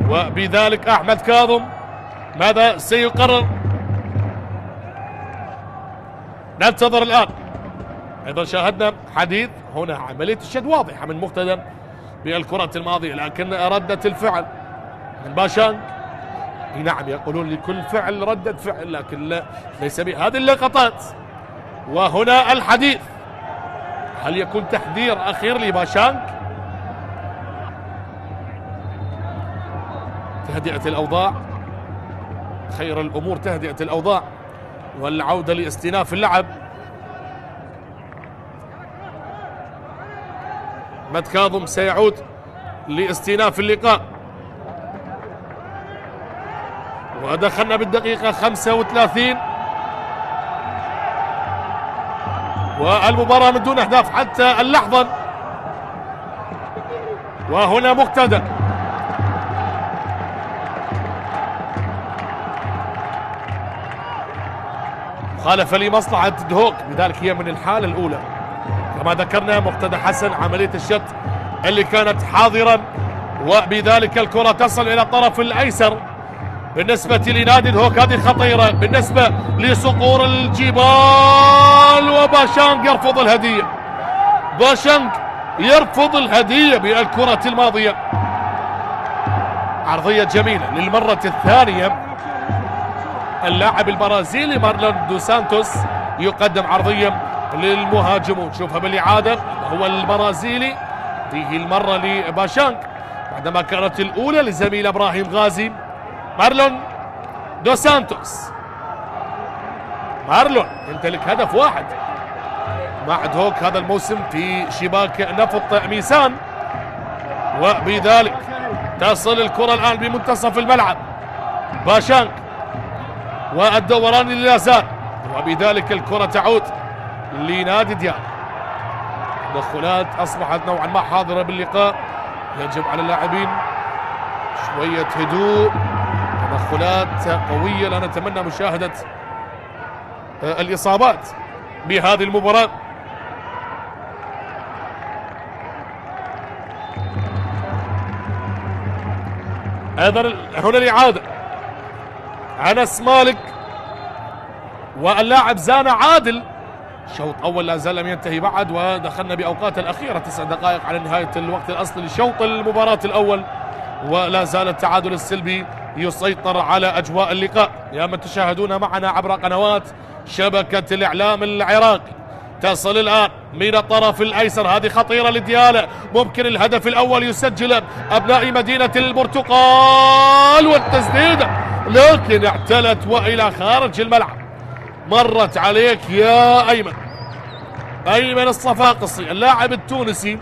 S1: وبذلك أحمد كاظم ماذا سيقرر؟ ننتظر الآن. أيضا شاهدنا حديث، هنا عملية الشد واضحة من مقتدى بالكرة الماضية، لكن ردة الفعل من باشانغ. نعم، يقولون لكل فعل ردة فعل، لكن لا، ليس بهذه اللقطات. وهنا الحديث، هل يكون تحذير أخير لباشانغ؟ تهدئة الأوضاع، خير الأمور تهدئة الأوضاع والعودة لاستئناف اللعب. أحمد كاظم سيعود لاستئناف اللقاء، ودخلنا بالدقيقة 35 والمباراة من دون أهداف حتى اللحظة. وهنا مقتدى، مخالفة لمصلحة دهوك، لذلك هي من الحالة الأولى كما ذكرنا. مقتدى حسن عملية الشت اللي كانت حاضرة، وبذلك الكرة تصل إلى الطرف الأيسر بالنسبة لنادي دهوك. هذه خطيرة بالنسبة لصقور الجبال، وباشانغ يرفض الهدية. باشانغ يرفض الهدية بالكرة الماضية. عرضية جميلة للمرة الثانية، اللاعب البرازيلي مارلون دو سانتوس يقدم عرضية للمهاجمون. شوفها بالإعادة، هو البرازيلي، هذه المرة لباشانغ بعدما كانت الأولى لزميل إبراهيم غازي. مارلون دو سانتوس، مارلون يمتلك هدف واحد مع دهوك هذا الموسم في شباك نفط ميسان، وبذلك تصل الكرة الآن بمنتصف الملعب. باشانغ والدوران اللي لا زال، وبذلك الكرة تعود لنادي ديالا. تدخلات أصبحت نوعا ما حاضرة باللقاء، يجب على اللاعبين شوية هدوء. تدخلات قوية، لا نتمنى مشاهدة الإصابات بهذه المباراة. أيضا هنا الإعادة، أنس مالك واللاعب زانا عادل. شوط أول لا زال لم ينتهي بعد، ودخلنا بأوقات الأخيرة 9 دقائق على نهاية الوقت الأصلي لشوط المباراة الأول، ولا زال التعادل السلبي يسيطر على أجواء اللقاء. يا من تشاهدون معنا عبر قنوات شبكة الإعلام العراقي، تصل الآن من الطرف الأيسر، هذه خطيرة لديالا، ممكن الهدف الأول يسجل أبناء مدينة البرتقال، والتسديدة لكن اعتلت وإلى خارج الملعب. مرت عليك يا أيمن، أيمن الصفاقسي اللاعب التونسي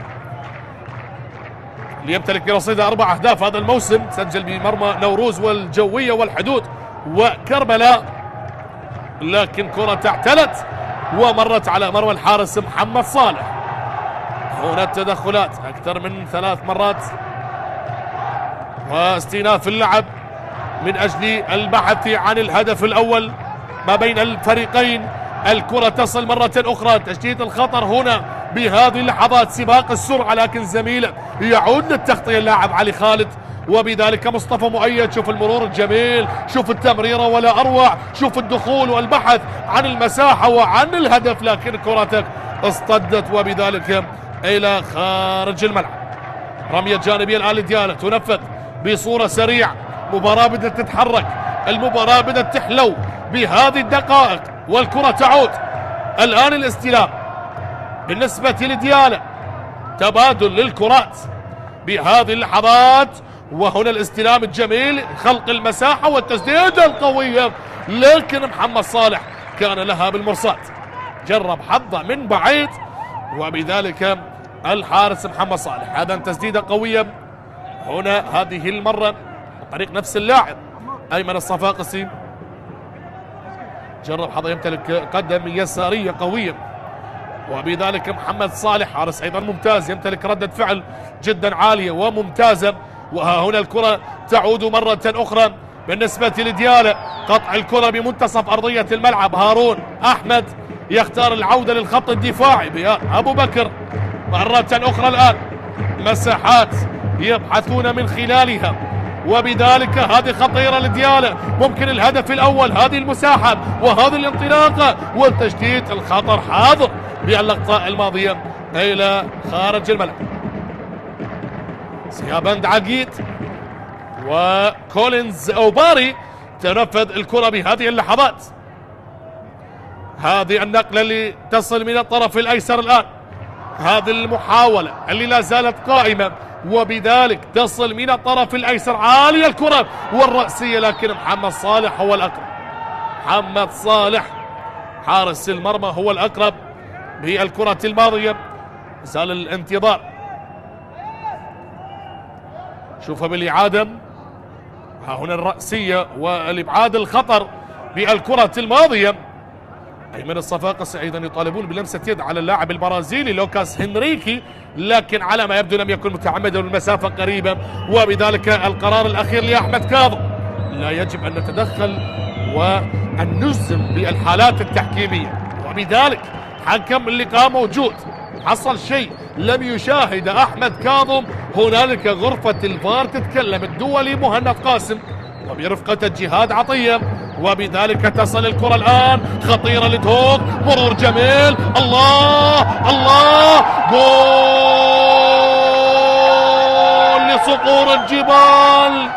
S1: اللي يمتلك برصيده 4 أهداف هذا الموسم، سجل بمرمى نوروز والجوية والحدود وكربلاء، لكن كرة اعتلت ومرت على مرمى الحارس محمد صالح. هنا التدخلات أكثر من 3 مرات، واستئناف اللعب من أجل البحث عن الهدف الأول ما بين الفريقين. الكرة تصل مرة أخرى، تشتيت الخطر هنا بهذه اللحظات، سباق السرعة، لكن زميله يعود للتغطية اللاعب علي خالد، وبذلك مصطفى مؤيد. شوف المرور الجميل، شوف التمريرة ولا أروع، شوف الدخول والبحث عن المساحة وعن الهدف، لكن كرتك اصطدت وبذلك إلى خارج الملعب. رمية جانبية الآن لديالا، تنفذ بصورة سريعة. مباراة بدأت تتحرك، المباراة بدأت تحلو بهذه الدقائق، والكرة تعود الآن. الاستلام بالنسبة لديالا، تبادل للكرات بهذه اللحظات، وهنا الاستلام الجميل، خلق المساحة والتسديدة القوية، لكن محمد صالح كان لها بالمرصاد، جرب حظه من بعيد، وبذلك الحارس محمد صالح. هذا تسديدة قوية هنا هذه المرة عن طريق نفس اللاعب أيمن الصفاقسي، جرب حظه، يمتلك قدم يسارية قوية، وبذلك محمد صالح حارس ايضا ممتاز، يمتلك ردة فعل جدا عالية وممتازة. وها هنا الكرة تعود مرة اخرى بالنسبة لديالة، قطع الكرة بمنتصف ارضية الملعب. هارون احمد يختار العودة للخط الدفاعي بيان ابو بكر مرة اخرى. الان مساحات يبحثون من خلالها، وبذلك هذه خطيرة لديالة، ممكن الهدف الأول. هذه المساحة وهذه الانطلاقة والتشتيت، الخطر حاضر باللقطة الماضية إلى خارج الملعب. سيابند عقيد وكولينز أوباري تنفذ الكرة بهذه اللحظات. هذه النقلة اللي تصل من الطرف الأيسر الآن، هذه المحاولة اللي لا زالت قائمة، وبذلك تصل من الطرف الأيسر عالية الكرة والرأسية، لكن محمد صالح هو الأقرب. محمد صالح حارس المرمى هو الأقرب بالكرة الماضية. زال الانتظار، شوفها بالإعادة. ها هنا الرأسية والإبعاد الخطر بالكرة الماضية. أيمن الصفاقس أيضا يطالبون بلمسة يد على اللاعب البرازيلي لوكاس هنريكي، لكن على ما يبدو لم يكن متعمدا والمسافة قريبة. وبذلك القرار الأخير لأحمد كاظم. لا يجب أن نتدخل وأن نجزم بالحالات التحكيمية، وبذلك حكم اللقاء موجود. حصل شيء لم يشاهد أحمد كاظم. هنالك غرفة الفار تتكلم، الدولي مهند قاسم وبرفقة جهاد عطية، وبذلك تصل الكرة الآن خطيرة لدهوك، مرور جميل، الله الله، جول لصقور الجبال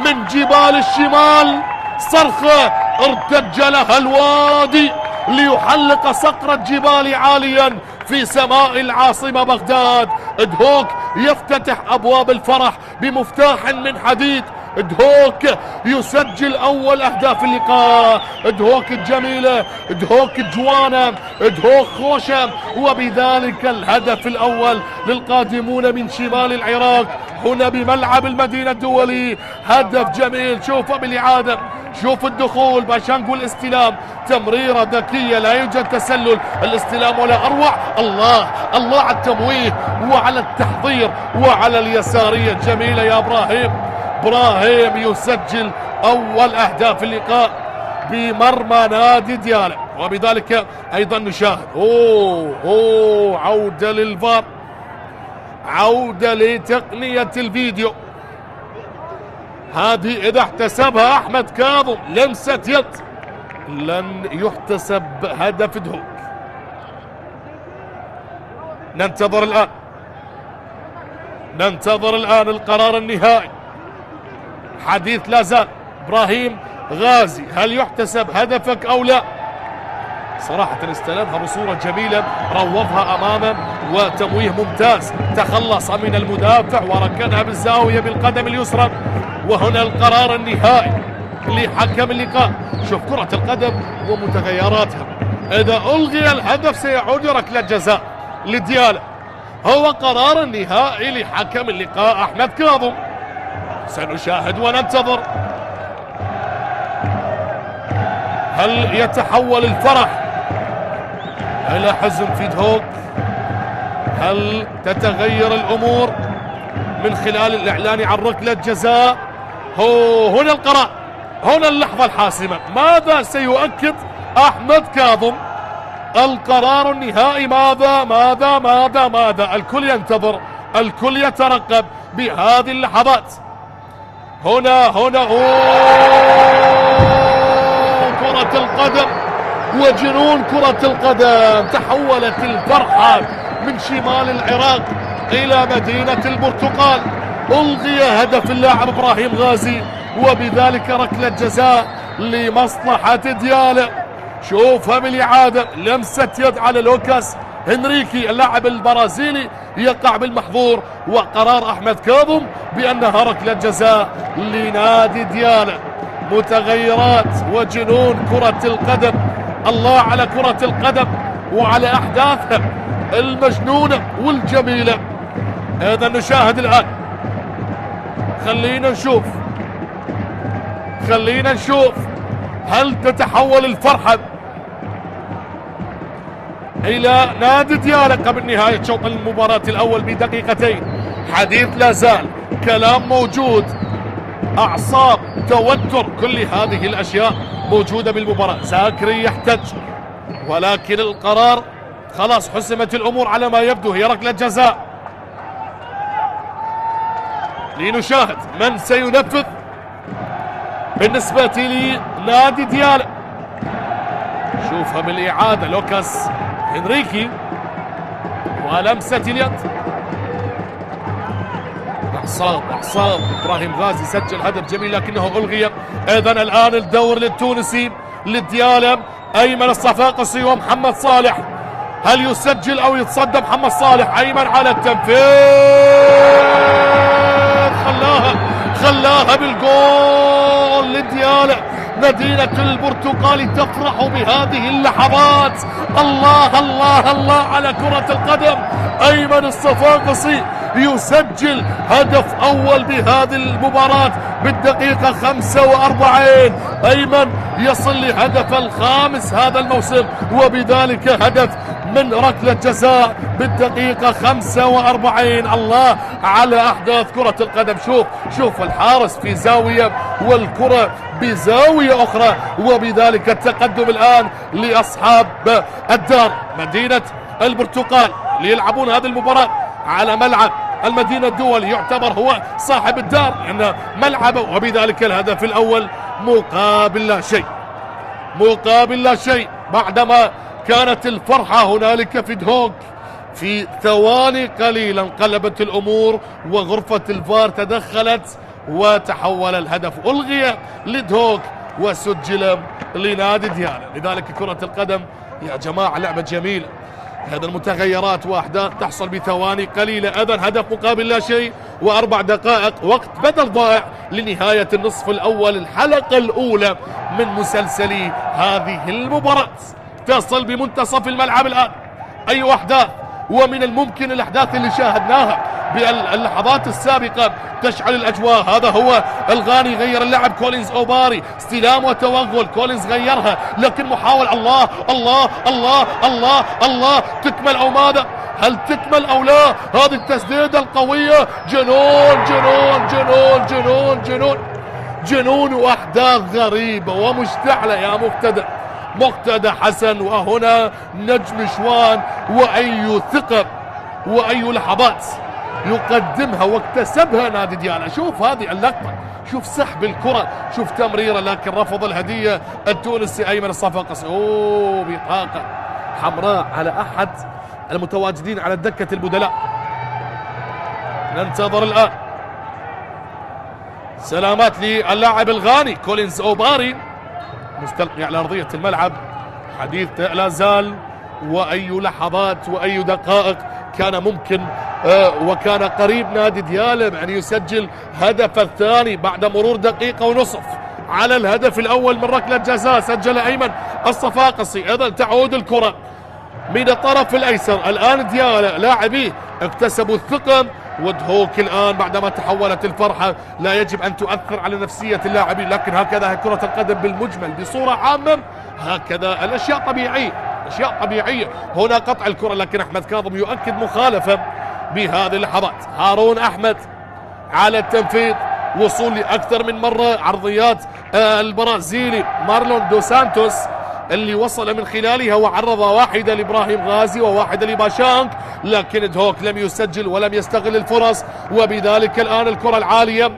S1: من جبال الشمال. صرخة ارتج لها الوادي ليحلق صقر الجبال عاليا في سماء العاصمة بغداد. دهوك يفتتح أبواب الفرح بمفتاح من حديد. دهوك يسجل أول أهداف اللقاء. دهوك الجميلة، دهوك الجوانة، دهوك خوشة، وبذلك الهدف الأول للقادمون من شمال العراق هنا بملعب المدينة الدولي. هدف جميل، شوفه بالإعادة، شوف الدخول باشانج والاستلام، تمريرة ذكية لا يوجد تسلل، الاستلام ولا أروع. الله الله على التمويه وعلى التحضير وعلى اليسارية الجميلة يا إبراهيم. إبراهيم يسجل أول أهداف اللقاء بمرمى نادي ديالة، وبذلك أيضا نشاهد عودة للفار، عودة لتقنية الفيديو. هذه إذا احتسبها أحمد كاظم لمسة يد لن يحتسب هدف دهوك. ننتظر الآن القرار النهائي. حديث لا زال. إبراهيم غازي، هل يحتسب هدفك أو لا؟ صراحة استلمها بصورة جميلة، روضها أمامه وتمويه ممتاز، تخلص من المدافع وركنها بالزاوية بالقدم اليسرى. وهنا القرار النهائي لحكم اللقاء. شوف كرة القدم ومتغيراتها، إذا ألغي الهدف سيعود ركلة جزاء لديالة. هو قرار النهائي لحكم اللقاء أحمد كاظم. سنشاهد وننتظر. هل يتحول الفرح إلى حزن في دهوك؟ هل تتغير الأمور من خلال الإعلان عن ركلة جزاء؟ هنا القرار، هنا اللحظة الحاسمة. ماذا سيؤكد أحمد كاظم؟ القرار النهائي ماذا ماذا ماذا ماذا؟ الكل ينتظر، الكل يترقب بهذه اللحظات. هنا كرة القدم وجنون كرة القدم. تحولت الفرحة من شمال العراق إلى مدينة البرتقال. ألغي هدف اللاعب إبراهيم غازي، وبذلك ركلة جزاء لمصلحة ديالة. شوفها بالإعادة، لمسة يد على لوكاس هنريكي اللاعب البرازيلي، يقع بالمحظور، وقرار أحمد كاظم بأنها ركلة جزاء لنادي ديالة. متغيرات وجنون كرة القدم. الله على كرة القدم وعلى أحداثها المجنونة والجميلة. إذا نشاهد الآن، خلينا نشوف هل تتحول الفرحة إلى نادي ديالى قبل نهاية شوط المباراة الأول بدقيقتين. حديث لا زال، كلام موجود، أعصاب، توتر، كل هذه الأشياء موجودة بالمباراة. زاكري يحتج، ولكن القرار خلاص، حسمت الأمور على ما يبدو، هي ركلة جزاء. لنشاهد من سينفذ بالنسبة لنادي ديالى. شوفها بالإعادة، لوكاس هنريكي ولمسة اليد. اعصاب ابراهيم غازي سجل هدف جميل لكنه الغي. اذا الان الدور للتونسي للديالى، ايمن الصفاقسي ومحمد صالح. هل يسجل او يتصدى محمد صالح؟ ايمن على التنفيذ، خلاها بالجول للديالى. مدينة البرتقال تفرح بهذه اللحظات. الله الله الله على كرة القدم. ايمن الصفاقسي يسجل هدف اول بهذه المباراة بالدقيقة 45. ايمن يصل لهدف الخامس هذا الموسم، وبذلك هدف من ركلة جزاء بالدقيقة 45. الله على احداث كرة القدم. شوف الحارس في زاوية والكرة بزاوية اخرى، وبذلك التقدم الان لاصحاب الدار مدينة البرتقال ليلعبون هذه المباراة على ملعب المدينة الدولي. يعتبر هو صاحب الدار لأن ملعبه، وبذلك الهدف الأول مقابل لا شيء. بعدما كانت الفرحة هنالك في دهوك، في ثواني قليلة انقلبت الأمور وغرفة الفار تدخلت وتحول الهدف، ألغي لدهوك وسجل لنادي ديالى. لذلك كرة القدم يا جماعة لعبة جميلة، هذا المتغيرات واحداث تحصل بثواني قليلة. اذا هدف مقابل لا شيء، و4 دقائق وقت بدل ضائع لنهاية النصف الاول، الحلقة الاولى من مسلسل هذه المباراة. تصل بمنتصف الملعب الان اي احداث، ومن الممكن الاحداث اللي شاهدناها باللحظات السابقة تشعل الاجواء. هذا هو الغاني، غير اللاعب كولينز اوباري، استلام وتوغل، كولينز غيرها لكن محاول. الله الله الله الله الله، تكمل او ماذا؟ هل تكمل او لا؟ هذه التسديدة القوية، جنون جنون جنون جنون جنون جنون، واحداث غريبة ومشتعلة يا مقتدى حسن. وهنا نجم شوان، واي ثقة واي لحظات يقدمها واكتسبها نادي ديالى. شوف هذه اللقطة، شوف سحب الكرة، شوف تمريرة لكن رفض الهدية التونسي ايمن الصفاقسي. بطاقة حمراء على احد المتواجدين على دكة البدلاء. ننتظر الان سلامات للاعب الغاني كولينز اوباري، مستلقي على ارضية الملعب. حديث لا زال، واي لحظات واي دقائق كان ممكن وكان قريب نادي ديالى ان يسجل هدف الثاني بعد مرور دقيقة ونصف على الهدف الاول من ركلة جزاء سجل ايمن الصفاقسي. اذا تعود الكرة من الطرف الايسر. الان ديالى لاعبيه اكتسبوا الثقة، ودهوك الان بعدما تحولت الفرحة لا يجب ان تؤثر على نفسية اللاعبين، لكن هكذا كرة القدم بالمجمل بصورة عامة، هكذا الاشياء طبيعية. هنا قطع الكرة لكن احمد كاظم يؤكد مخالفة بهذه اللحظات. هارون احمد على التنفيذ، وصول لاكثر من مرة عرضيات البرازيلي مارلون دو سانتوس اللي وصل من خلالها وعرض واحدة لإبراهيم غازي وواحدة لباشانك، لكن دهوك لم يسجل ولم يستغل الفرص. وبذلك الآن الكرة العالية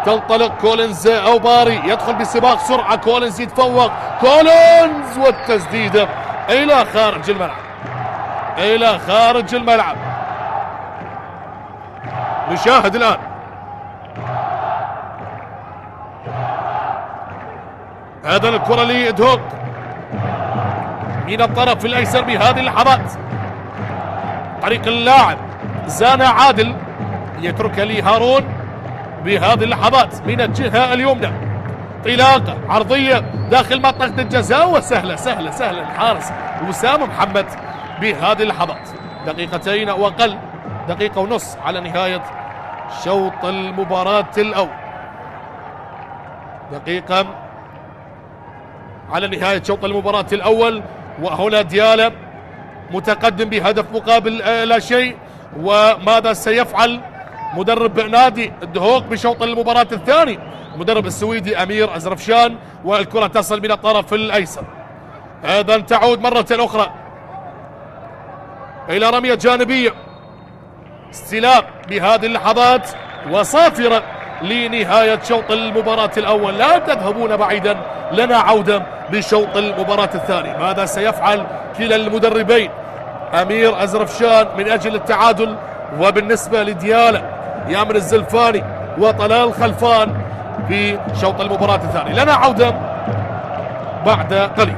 S1: تنطلق، كولينز اوباري يدخل بسباق سرعة، كولينز يتفوق، كولينز والتسديدة إلى خارج الملعب. نشاهد الآن هذا الكرة لدهوك من الطرف الايسر بهذه اللحظات، طريق اللاعب زانا عادل يتركها لهارون بهذه اللحظات من الجهة اليمنى. انطلاقة عرضية داخل منطقة الجزاء، وسهلة الحارس وسام محمد بهذه اللحظات. دقيقتين او اقل، دقيقة ونص على نهاية شوط المباراة الاول، دقيقة على نهاية شوط المباراة الأول. وهنا ديالى متقدم بهدف مقابل لا شيء. وماذا سيفعل مدرب نادي الدهوك بشوط المباراة الثاني؟ المدرب السويدي أمير أزرفشان، والكرة تصل من الطرف الأيسر. إذا تعود مرة أخرى إلى رمية جانبية، استلام بهذه اللحظات وصافرة لنهاية شوط المباراة الأول. لا تذهبون بعيدا، لنا عودة بشوط المباراة الثاني. ماذا سيفعل كلا المدربين؟ أمير أزرفشان من أجل التعادل، وبالنسبة لديالا يامر الزلفاني وطلال خلفان في شوط المباراة الثاني. لنا عودة بعد قليل.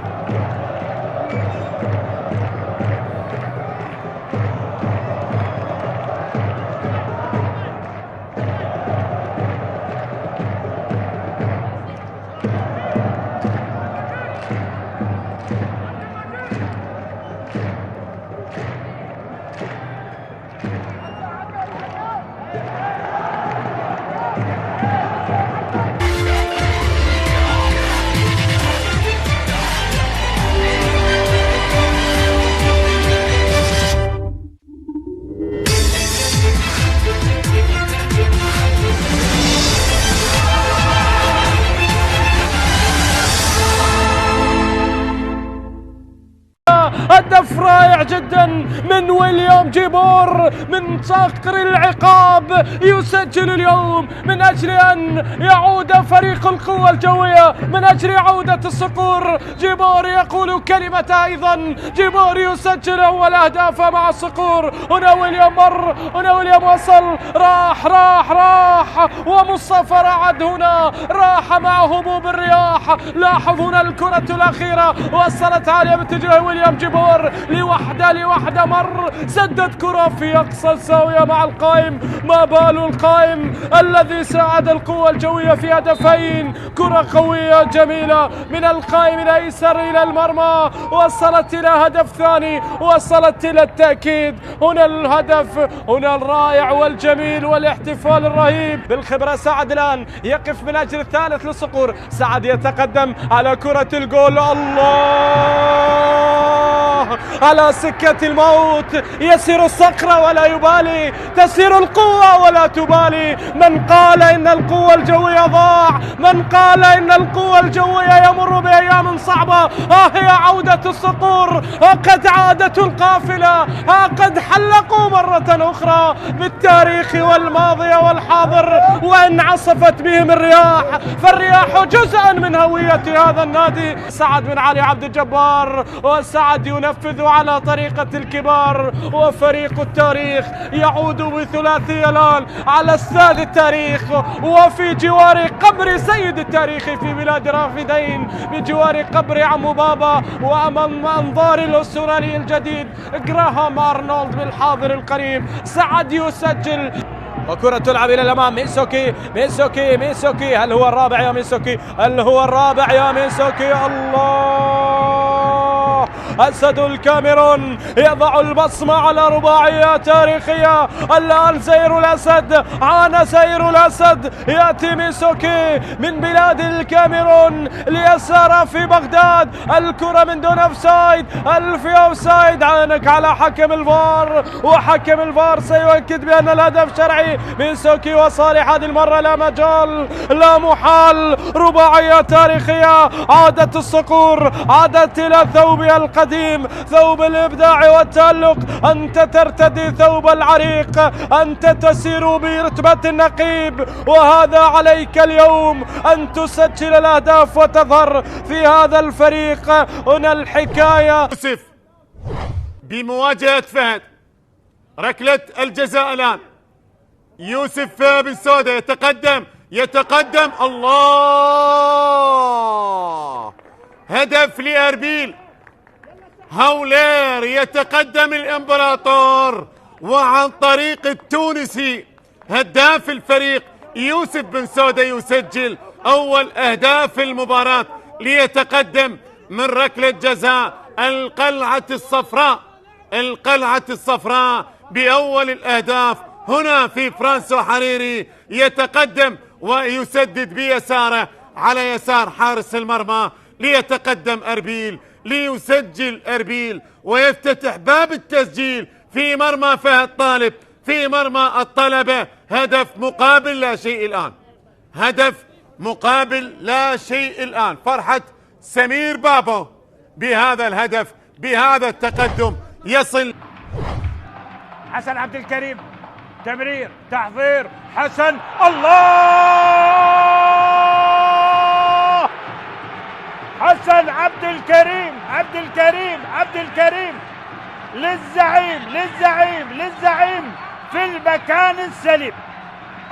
S2: هدف رائع جدا من ويليام جيبور من صقر العقاب، يسجل اليوم من أجل أن يعود فريق القوة الجوية، من أجل عودة الصقور. جيبور يقول كلمة أيضا، جيبور يسجل أول أهدافه مع الصقور. هنا ويليام مر، هنا ويليام وصل، راح راح راح، ومصطفى رعد هنا راح مع هبوب الرياح. لاحظ هنا الكرة الأخيرة وصلت عالية باتجاه ويليام جيبور، لوحده مر، سدد كرة في أقصى الزاوية مع القائم. ما بال القائم الذي ساعد القوة الجوية في هدفين. كرة قوية جميلة من القائم الأيسر إلى المرمى، وصلت إلى هدف ثاني، وصلت إلى التأكيد. هنا الهدف، هنا الرائع والجميل والاحتفال الرهيب بالخبرة. سعد الآن يقف من أجل الثالث للصقور. سعد يتقدم على كرة الجول. الله على سكة الموت، يسير الصقر ولا يبالي، تسير القوة ولا تبالي. من قال إن القوة الجوية ضاع، من قال إن القوة الجوية يمر بأيام صعبة، هي عودة الصقور، قد عادت القافلة، قد حلقوا مرة أخرى بالتاريخ والماضي والحاضر. وإن عصفت بهم الرياح، فالرياح جزء من هوية هذا النادي. سعد بن علي عبد الجبار، وسعد ينفذ على طريقة الكبار. وفريق التاريخ يعود بثلاثي الآن على استاد التاريخ، وفي جوار قبر سيد التاريخ في بلاد رافدين، بجوار قبر عمو بابا، وأمام أنظار الأسترالي الجديد جراهام أرنولد بالحاضر القريب. سعد يسجل، وكرة تلعب إلى الأمام. ميسوكي ميسوكي ميسوكي، هل هو الرابع يا ميسوكي؟ هل هو الرابع يا ميسوكي؟ الله، أسد الكاميرون يضع البصمة على رباعية تاريخية. الآن سير الأسد، عانى سير الأسد. يأتي ميسوكي من بلاد الكاميرون ليسار في بغداد. الكرة من دون أوفسايد، في أوفسايد. عانك على حكم الفار، وحكم الفار سيؤكد بأن الهدف شرعي. ميسوكي وصالح هذه المرة لا مجال، لا محال. رباعية تاريخية، عادت الصقور، عادت إلى ثوبها القديم، ثوب الإبداع والتألق. أنت ترتدي ثوب العريق، أنت تسير برتبة النقيب، وهذا عليك اليوم أن تسجل الأهداف وتظهر في هذا الفريق. هنا الحكاية.
S3: يوسف بمواجهة فهد، ركلة الجزاء الآن. يوسف بن سودة يتقدم الله، هدف لأربيل. هولير يتقدم الإمبراطور، وعن طريق التونسي هداف الفريق يوسف بن سودة يسجل أول أهداف المباراة، ليتقدم من ركلة جزاء القلعة الصفراء بأول الأهداف. هنا في فرانسو حريري يتقدم ويسدد بيساره على يسار حارس المرمى، ليتقدم أربيل، ليسجل أربيل ويفتتح باب التسجيل في مرمى فهد طالب، في مرمى الطلبة. هدف مقابل لا شيء الآن، هدف مقابل لا شيء الآن. فرحة سمير بابو بهذا الهدف، بهذا التقدم يصل.
S2: حسن عبد الكريم، تمرير، تحضير، حسن، الله! حسن عبد الكريم، عبد الكريم، عبد الكريم للزعيم، للزعيم، للزعيم في المكان السليم.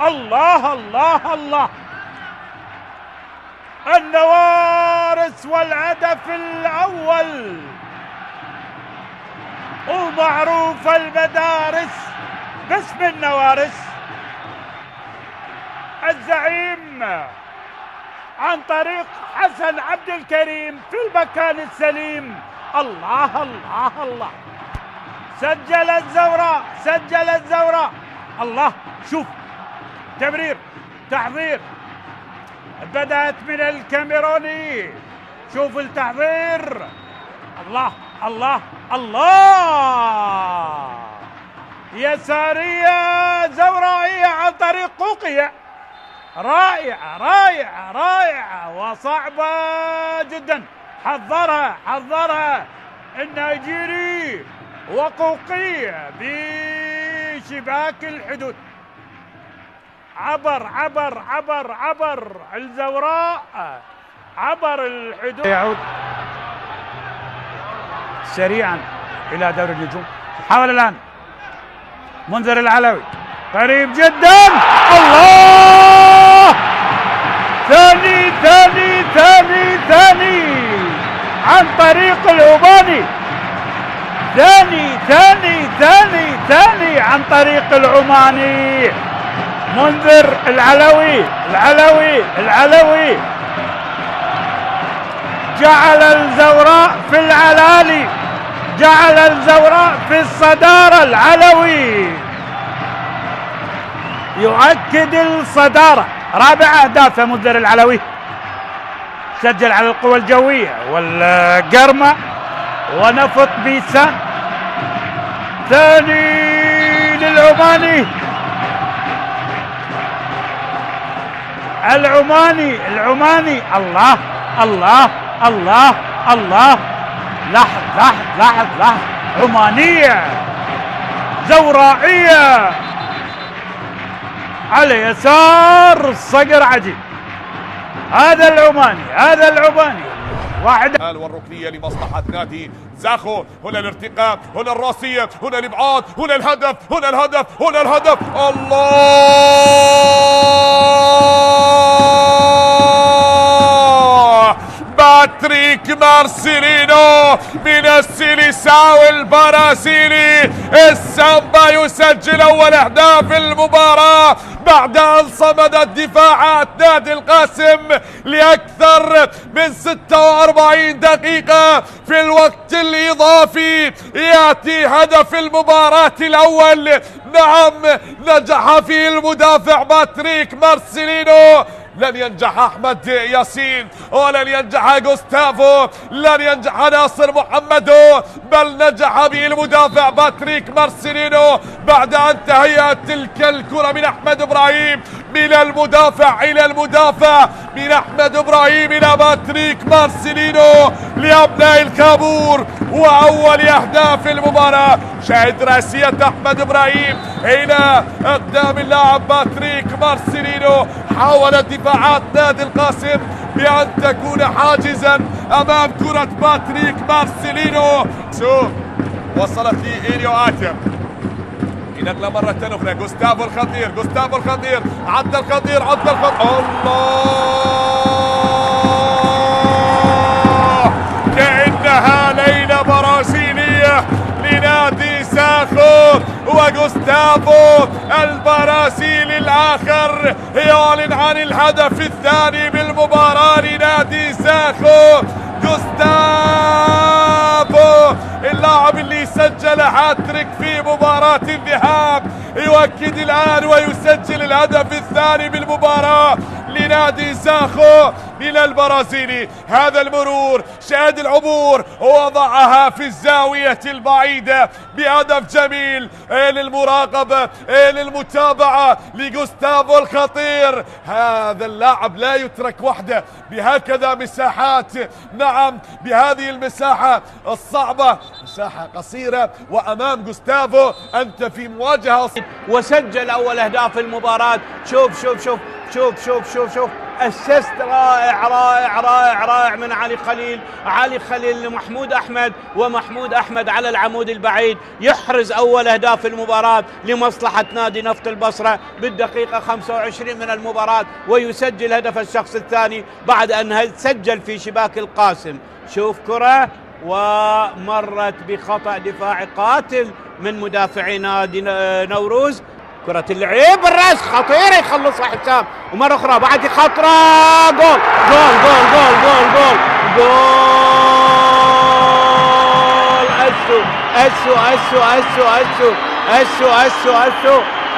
S2: الله الله الله! النوارس والهدف الأول، ومعروف المدارس باسم النوارس. الزعيم عن طريق حسن عبد الكريم في المكان السليم. الله الله الله! سجل الزوراء، سجل الزوراء. الله، شوف تمرير، تحضير، بدأت من الكاميروني. شوف التحضير. الله الله الله! يسارية زورائية عن طريق قوقية. رائعة رائعة رائعة وصعبة جدا. حضرها حضرها النيجيري وقوقية بشباك الحدود. عبر عبر عبر عبر الزوراء، عبر الحدود. يعود سريعا إلى دوري النجوم. حاول الآن منذر العلوي، قريب جدا. الله! ثاني ثاني ثاني ثاني عن طريق العماني. ثاني ثاني ثاني ثاني عن طريق العماني. منذر العلوي، العلوي، العلوي جعل الزوراء في العلالي، جعل الزوراء في الصدارة. العلوي يؤكد الصدارة. رابع أهدافه منذر العلوي. سجل على القوى الجوية والقرمة ونفط بيسان. ثاني للعماني، العماني، العماني. الله الله الله الله! لاحظ لاحظ لاحظ لاحظ، عمانية زورائية على يسار الصقر. عجيب، هذا العماني، هذا العماني. واحد
S1: والركنية لمصلحة نادي زاخو. هنا الارتقاء، هنا الراسية، هنا الابعاد، هنا الهدف، هنا الهدف، هنا الهدف. الله! باتريك مارسيلينو من السيليساو البرازيلي. السامبا يسجل أول أهداف المباراة بعد أن صمدت دفاعات نادي القاسم لأكثر من 46 دقيقة. في الوقت الإضافي يأتي هدف المباراة الأول. نعم، نجح فيه المدافع باتريك مارسيلينو. لن ينجح أحمد ياسين ولن ينجح جوستافو، لن ينجح ناصر محمدو، بل نجح به المدافع باتريك مارسيلينو بعد أن تهيأت تلك الكرة من أحمد إبراهيم، من المدافع إلى المدافع، من أحمد إبراهيم إلى باتريك مارسيلينو لأبناء الكابور. وأول أهداف المباراة. شاهد راسية أحمد إبراهيم إلى أقدام اللاعب باتريك مارسيلينو. حاولت دفاعات نادي القاسم بأن تكون حاجزا أمام كرة باتريك مارسيلينو. وصلت لإيليو آتم، نقلة مرة أخرى. جوستافو الخطير، جوستافو الخطير، عدى الخطير، عدى الخطير. الله! كأنها ليلة برازيلية لنادي زاخو. وجوستافو البرازيلي الآخر يعلن عن الهدف الثاني بالمباراة لنادي زاخو. جوستافو اللاعب اللي سجل هاتريك في مباراة الذهاب يؤكد الآن ويسجل الهدف الثاني بالمباراة
S4: لنادي زاخو من البرازيلي. هذا المرور شاد العبور ووضعها في الزاوية البعيدة بهدف جميل للمراقبة للمتابعة لجوستافو الخطير. هذا اللاعب لا يترك وحده بهكذا مساحات، نعم بهذه المساحة الصعبة، مساحة قصيرة وأمام جوستافو أنت في مواجهة.
S5: وسجل أول أهداف المباراة. شوف شوف شوف شوف شوف شوف شوف اسيست رائع رائع رائع رائع من علي خليل. علي خليل لمحمود أحمد، ومحمود أحمد على العمود البعيد يحرز أول أهداف المباراة لمصلحة نادي نفط البصرة بالدقيقة 25 من المباراة، ويسجل هدف الشخص الثاني بعد أن سجل في شباك القاسم. شوف كرة ومرت بخطأ دفاعي قاتل من مدافعي نادي نوروز. كرة اللعيب بالراس خطيرة يخلصها حسام، ومرة أخرى بعد خطرة جول جول جول جول جول جول جول.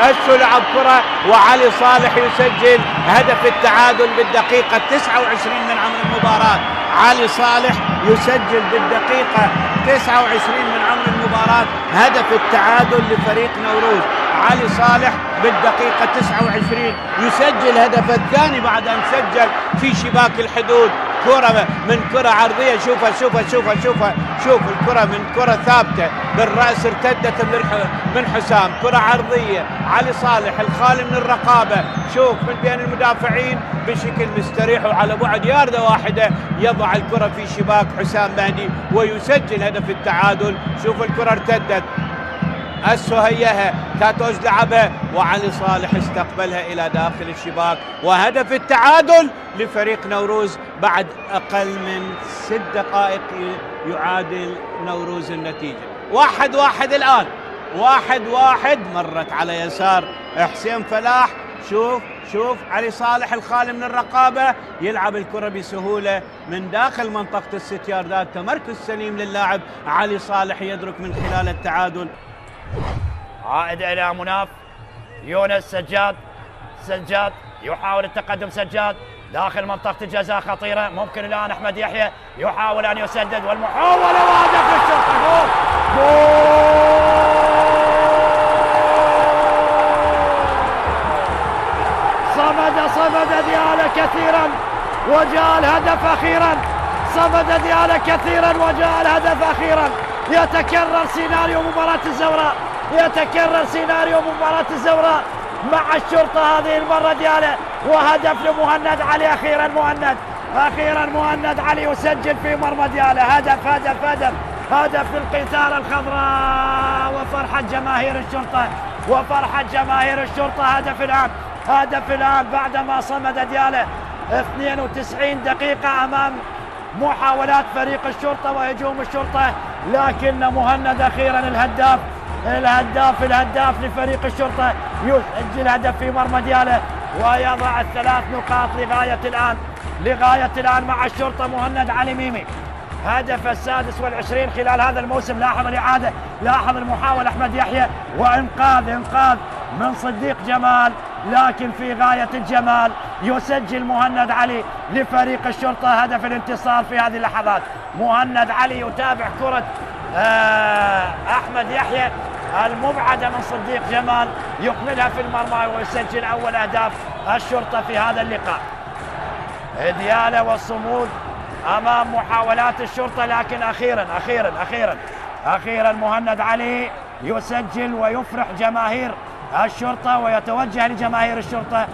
S5: أسو لعب كرة وعلي صالح يسجل هدف التعادل بالدقيقة 29 من عمر المباراة. علي صالح يسجل بالدقيقة 29 من عمر المباراة هدف التعادل لفريق نوروز. علي صالح بالدقيقة 29 يسجل هدف الثاني بعد أن سجل في شباك الحدود. كرة من كرة عرضية، شوفها شوفها شوفها شوفها شوف الكرة من كرة ثابتة بالرأس ارتدت من حسام. كرة عرضية علي صالح الخالي من الرقابة، شوف من بين المدافعين بشكل مستريح وعلى بعد ياردة واحدة يضع الكرة في شباك حسام مهدي ويسجل هدف التعادل. شوف الكرة ارتدت، أسو هيها كاتوز لعبها وعلي صالح استقبلها إلى داخل الشباك، وهدف التعادل لفريق نوروز بعد أقل من 6 دقائق يعادل نوروز النتيجة. 1-1 الآن، 1-1. مرت على يسار حسين فلاح، شوف علي صالح الخالي من الرقابة يلعب الكرة بسهولة من داخل منطقة الست ياردات. تمركز سليم للاعب علي صالح يدرك من خلال التعادل.
S6: عائد إلى مناف يونس. سجاد يحاول التقدم، سجاد داخل منطقة الجزاء خطيرة، ممكن الآن أحمد يحيى يحاول أن يسدد والمحاولة وهدف الشرطة. جول صمد ديالا كثيرا وجاء الهدف أخيرا. صمد ديالا كثيرا وجاء الهدف أخيرا. يتكرر سيناريو مباراة الزوراء مع الشرطة هذه المرة ديالا، وهدف لمهند علي. أخيرا مهند علي يسجل في مرمى ديالا. هدف للقيثارة الخضراء وفرحة جماهير الشرطة. هدف الآن بعدما صمد ديالا 92 دقيقة أمام محاولات فريق الشرطة وهجوم الشرطة، لكن مهند أخيرا الهداف لفريق الشرطة يسجل هدف في مرمى ديالا ويضع 3 نقاط لغاية الآن مع الشرطة. مهند علي ميمي هدف 26 خلال هذا الموسم. لاحظ الإعادة، لاحظ المحاولة أحمد يحيى وإنقاذ من صديق جمال، لكن في غاية الجمال يسجل مهند علي لفريق الشرطة هدف الانتصار في هذه اللحظات. مهند علي يتابع كرة أحمد يحيى المبعدة من صديق جمال يكملها في المرمى ويسجل أول أهداف الشرطة في هذا اللقاء. ديالا والصمود أمام محاولات الشرطة، لكن أخيرا مهند علي يسجل ويفرح جماهير الشرطة ويتوجه لجماهير الشرطة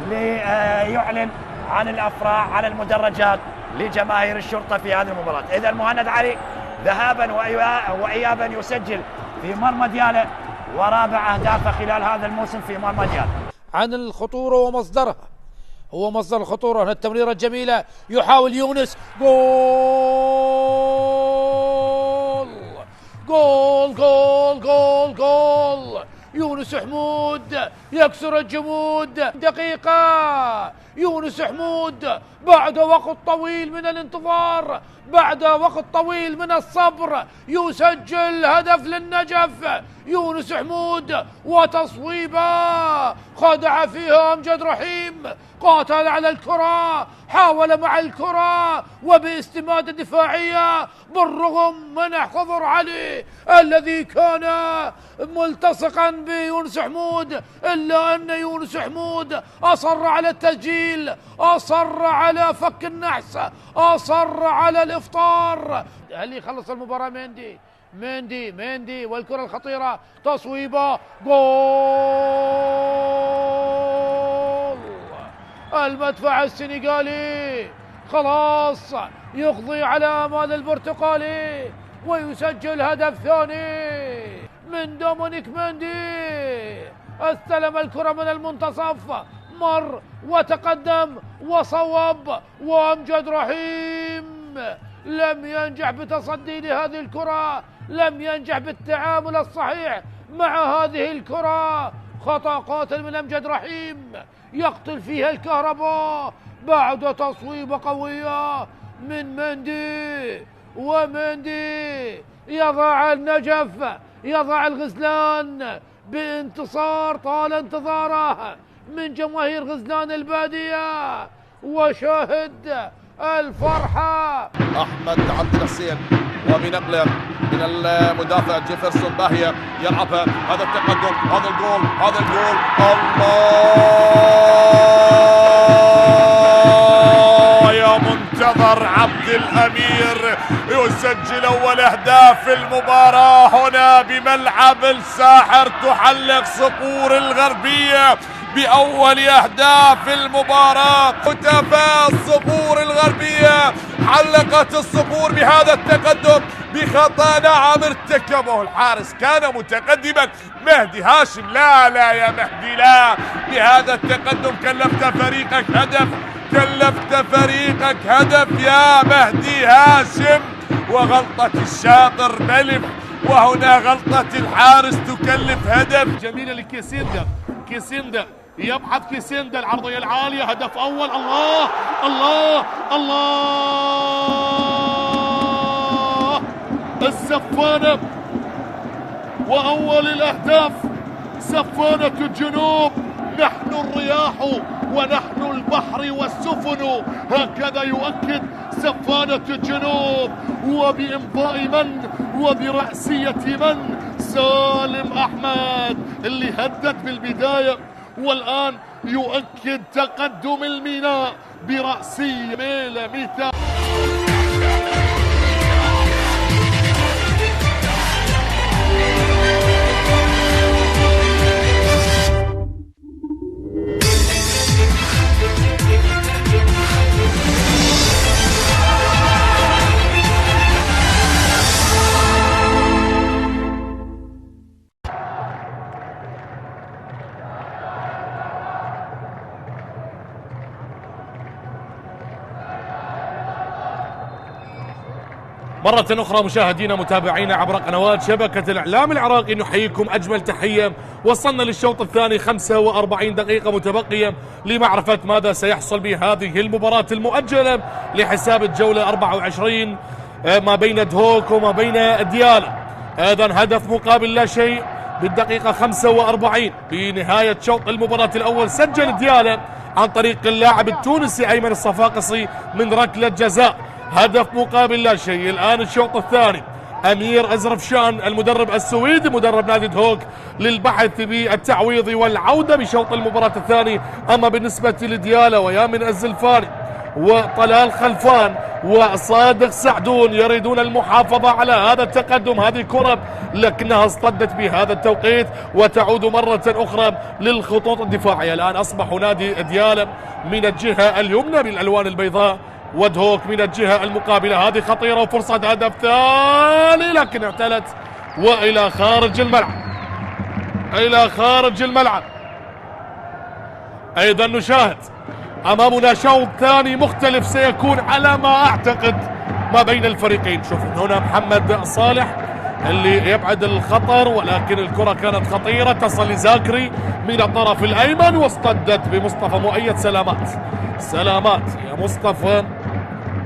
S6: ليعلن عن الأفراح على المدرجات لجماهير الشرطة في هذه المباراة. إذا مهند علي ذهابا وإيابا يسجل في مرمى ديالا ورابع أهدافه خلال هذا الموسم في مرمى ديالا.
S2: عن الخطورة ومصدرها، هو مصدر الخطورة. هنا التمريرة الجميلة يحاول يونس. جول يونس حمود يكسر الجمود. دقيقة يونس حمود بعد وقت طويل من الانتظار، بعد وقت طويل من الصبر يسجل هدف للنجف. يونس حمود وتصويبه خدع فيها أمجد رحيم، قاتل على الكرة، حاول مع الكرة وباستماتة دفاعية بالرغم من حضور علي الذي كان ملتصقا بيونس حمود، إلا أن يونس حمود أصر على التسجيل، أصر على فك النحس، أصر على الإفطار. هل يخلص المباراة مندي والكرة الخطيرة، تصويبة، جول. المدفع السنغالي خلاص يقضي على آمال البرتقالي ويسجل هدف ثاني من دومينيك مندي. استلم الكرة من المنتصف، مر وتقدم وصوب، وأمجد رحيم لم ينجح بتصدي لهذه الكرة، لم ينجح بالتعامل الصحيح مع هذه الكرة. خطأ قاتل من أمجد رحيم يقتل فيها الكهرباء بعد تصويبة قوية من مندي، ومندي يضع النجف، يضع الغزلان بانتصار طال انتظاره من جماهير غزلان البادية. وشاهد الفرحة
S4: أحمد عبد الحسين وبنقله من المدافع جيفرسون باهية يلعبها، هذا التقدم، هذا الجول، هذا الجول، الله يا منتظر عبد الأمير يسجل أول أهداف المباراة هنا بملعب الساحر. تحلق صقور الغربية بأول أهداف المباراة. هتافات الصقور الغربية، حلقت الصقور بهذا التقدم بخطأ نعم ارتكبه الحارس، كان متقدما مهدي هاشم. لا يا مهدي لا، بهذا التقدم كلفت فريقك هدف، كلفت فريقك هدف يا مهدي هاشم. وغلطة الشاطر ملف، وهنا غلطة الحارس تكلف هدف.
S1: جميلة لكيسيندا، كيسيندا يبحث كيسيندا، العرضية العالية، هدف أول. الله الله الله، السفانة وأول الأهداف سفانة الجنوب. نحن الرياح ونحن البحر والسفن، هكذا يؤكد سفانة الجنوب. وبإمضاء من وبرأسية من؟ سالم أحمد اللي هدد بالبداية، والآن يؤكد تقدم الميناء برأسية ميلاميتا. مرة أخرى مشاهدينا متابعينا عبر قنوات شبكة الإعلام العراقي، نحييكم أجمل تحية. وصلنا للشوط الثاني، 45 دقيقة متبقية لمعرفة ماذا سيحصل بهذه المباراة المؤجلة لحساب الجولة 24 ما بين دهوك وما بين ديالا. أيضا هدف مقابل لا شيء بالدقيقة 45 بنهاية شوط المباراة الأول، سجل ديالا عن طريق اللاعب التونسي أيمن الصفاقسي من ركلة جزاء. هدف مقابل لا شيء. الآن الشوط الثاني، أمير أزرفشان المدرب السويدي مدرب نادي دهوك للبحث بالتعويض والعودة بشوط المباراة الثاني. أما بالنسبة لديالا ويامن الزلفاني وطلال خلفان وصادق سعدون يريدون المحافظة على هذا التقدم. هذه كرة لكنها اصطدت بهذا التوقيت وتعود مرة أخرى للخطوط الدفاعية. الآن أصبح نادي ديالا من الجهة اليمنى بالألوان البيضاء ودهوك من الجهة المقابلة. هذه خطيرة وفرصة هدف ثاني لكن اعتلت وإلى خارج الملعب، إلى خارج الملعب. أيضا نشاهد أمامنا شوط ثاني مختلف سيكون على ما أعتقد ما بين الفريقين. شوف هنا محمد صالح اللي يبعد الخطر، ولكن الكرة كانت خطيرة، تصل لزاكري من الطرف الأيمن واصطدت بمصطفى مؤيد. سلامات يا مصطفى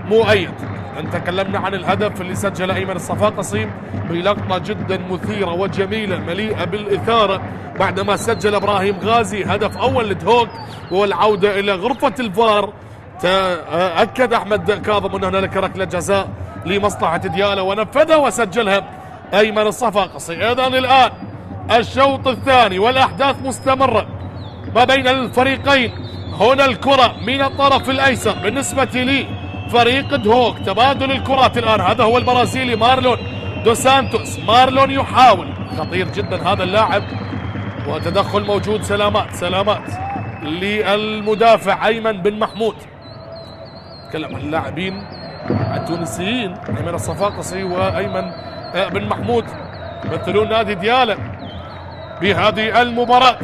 S1: مؤيد. ان تكلمنا عن الهدف اللي سجل ايمن الصفاقسي بلقطه جدا مثيره وجميله مليئه بالاثاره بعدما سجل ابراهيم غازي هدف اول لدهوك، والعوده الى غرفه الفار تاكد احمد كاظم ان هنالك ركله جزاء لمصلحه ديالا ونفذها وسجلها ايمن الصفاقسي. اذا الان الشوط الثاني والاحداث مستمره ما بين الفريقين. هنا الكره من الطرف الايسر بالنسبه لي فريق دهوك، تبادل الكرات الان. هذا هو البرازيلي مارلون دو سانتوس. مارلون يحاول، خطير جدا هذا اللاعب، وتدخل موجود. سلامات للمدافع ايمن بن محمود. تكلم عن اللاعبين التونسيين ايمن الصفاقسي وايمن بن محمود يمثلون نادي ديالا بهذه المباراة.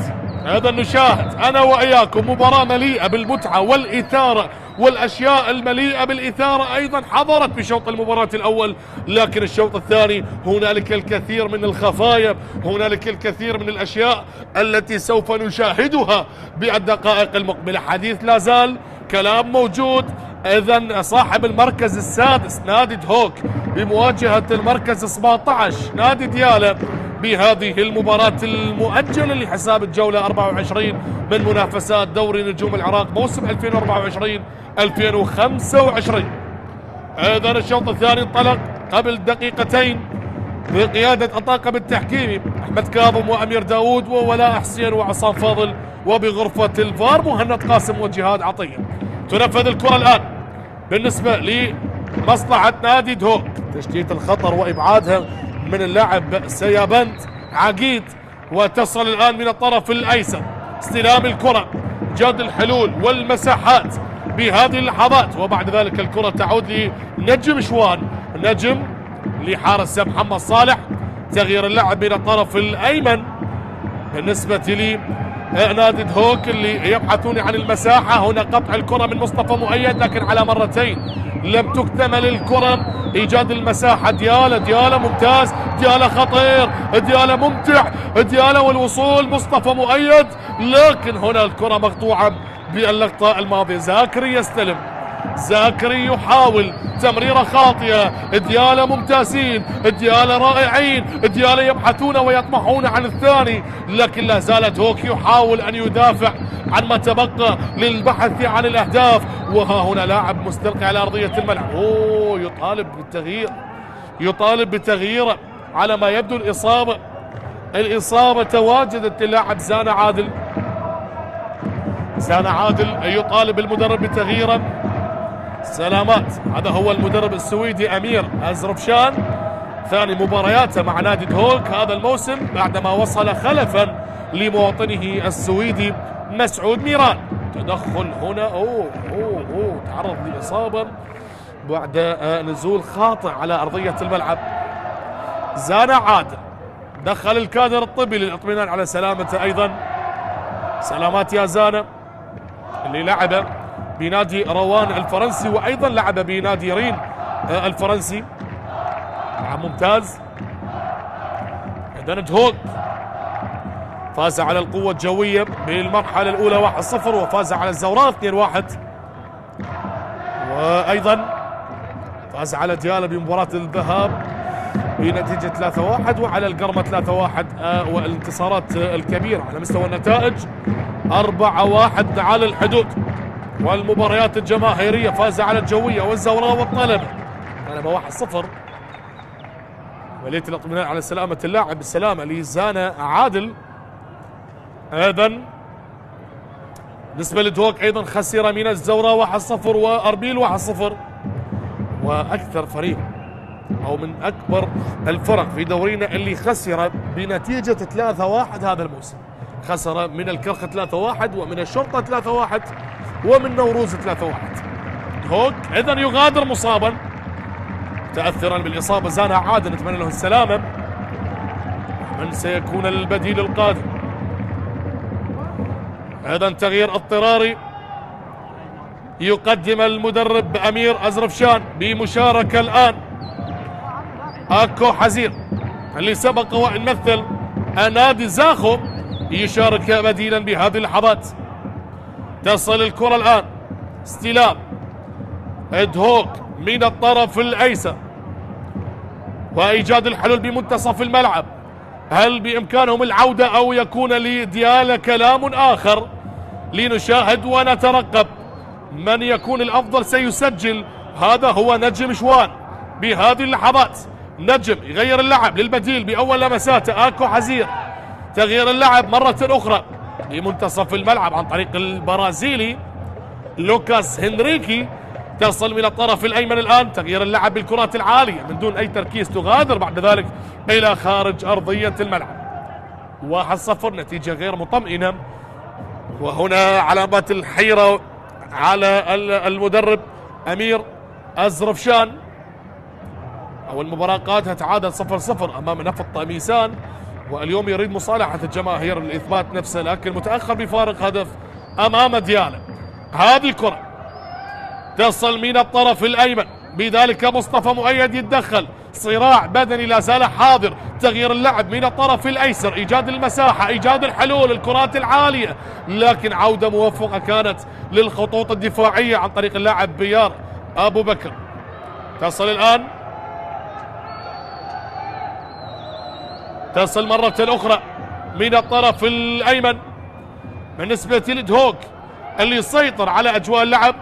S1: هذا نشاهد انا واياكم مباراة مليئة بالمتعة والاثارة والاشياء المليئة بالاثارة ايضا حضرت بشوط المباراة الاول، لكن الشوط الثاني هنالك الكثير من الخفايا، هنالك الكثير من الاشياء التي سوف نشاهدها بالدقائق المقبلة. حديث لا زال، كلام موجود. اذا صاحب المركز السادس نادي دهوك بمواجهة المركز 17 نادي ديالا بهذه المباراة المؤجلة لحساب الجولة 24 من منافسات دوري نجوم العراق موسم 2024-2025. ايضا الشوط الثاني انطلق قبل دقيقتين بقيادة الطاقم التحكيمي احمد كاظم وامير داود وولاء حسين وعصام فاضل، وبغرفة الفار مهند قاسم وجهاد عطية. تنفذ الكرة الان بالنسبة لمصلحة نادي دهوك، تشتيت الخطر وابعادها من اللاعب سيابنت عقيد، وتصل الان من الطرف الايسر. استلام الكرة، جد الحلول والمساحات بهذه اللحظات، وبعد ذلك الكرة تعود لنجم شوان، نجم لحارس محمد صالح. تغيير اللعب من الطرف الايمن بالنسبة لي نادي دهوك اللي يبحثون عن المساحة. هنا قطع الكرة من مصطفى مؤيد لكن على مرتين لم تكتمل الكرة، ايجاد المساحة. ديالا ممتاز، ديالا خطير، ديالا ممتع، ديالا والوصول مصطفى مؤيد، لكن هنا الكرة مقطوعة باللقطة الماضية. زاكري يستلم، زاكري يحاول تمريرة خاطئة. ديالا ممتازين، ديالا رائعين، ديالا يبحثون ويطمحون عن الثاني، لكن لا زال دهوك يحاول ان يدافع عن ما تبقى للبحث عن الاهداف. وها هنا لاعب مستلقي على ارضية الملعب، يطالب بالتغيير على ما يبدو. الإصابة تواجدت للاعب زانا عادل يطالب المدرب بتغييره. سلامات، هذا هو المدرب السويدي أمير أزربشان، ثاني مبارياته مع نادي دهوك هذا الموسم بعدما وصل خلفا لمواطنه السويدي مسعود ميران. تدخل هنا، تعرض لإصابة بعد نزول خاطئ على أرضية الملعب. زانا عادل دخل الكادر الطبي للاطمئنان على سلامته ايضا. سلامات يا زانا اللي لعب بنادي روان الفرنسي وايضا لعب بنادي رين الفرنسي، ممتاز. اذا دهوك فاز على القوة الجوية بالمرحلة الأولى 1-0، وفاز على الزوراء 2-1، وأيضا فاز على ديالا بمباراة الذهاب بنتيجة 3-1، وعلى القرمة 3-1، والانتصارات الكبيرة على مستوى النتائج 4-1 على الحدود. والمباريات الجماهيرية فاز على الجوية والزوراء والطلبة 1-0. ولية الاطمئنان على سلامة اللاعب بالسلامة لزانا عادل. ايضا بالنسبة لدهوك ايضا خسر من الزوراء 1-0 واربيل 1-0. واكثر فريق او من اكبر الفرق في دورينا اللي خسر بنتيجة 3-1 هذا الموسم. خسر من الكرخة 3-1 ومن الشرطة 3-1 ومن نوروز 3-1. دهوك اذا يغادر مصابا تأثرا بالإصابة زانا عادل، نتمنى له السلامة. من سيكون البديل القادم؟ ايضا تغيير اضطراري يقدم المدرب امير ازرفشان بمشاركة الان اكو حزير اللي سبق وان مثل نادي زاخو يشارك بديلا بهذه اللحظات. تصل الكرة الان، استلام دهوك من الطرف الأيسر وإيجاد الحلول بمنتصف الملعب. هل بإمكانهم العودة أو يكون لديالا كلام آخر؟ لنشاهد ونترقب من يكون الأفضل سيسجل. هذا هو نجم شوان بهذه اللحظات. نجم يغير اللعب للبديل بأول لمساته آكو حزير. تغيير اللعب مرة أخرى لمنتصف الملعب عن طريق البرازيلي لوكاس هنريكي. تصل من الطرف الأيمن الآن. تغيير اللعب بالكرات العالية من دون أي تركيز، تغادر بعد ذلك إلى خارج أرضية الملعب. 1-0 نتيجة غير مطمئنة، وهنا علامات الحيرة على المدرب أمير أزرفشان. أول مباراة قادها تعادل 0-0 أمام نفط ميسان، واليوم يريد مصالحة الجماهير لإثبات نفسه، لكن متأخر بفارق هدف أمام ديالا. هذه الكرة تصل من الطرف الأيمن، بذلك مصطفى مؤيد يتدخل. صراع بدني لا زال حاضر. تغيير اللعب من الطرف الأيسر، إيجاد المساحة، إيجاد الحلول، الكرات العالية، لكن عودة موفقة كانت للخطوط الدفاعية عن طريق اللاعب بيار أبو بكر. تصل الآن، تصل مرة أخرى من الطرف الأيمن بالنسبة لدهوك اللي يسيطر على أجواء اللعب،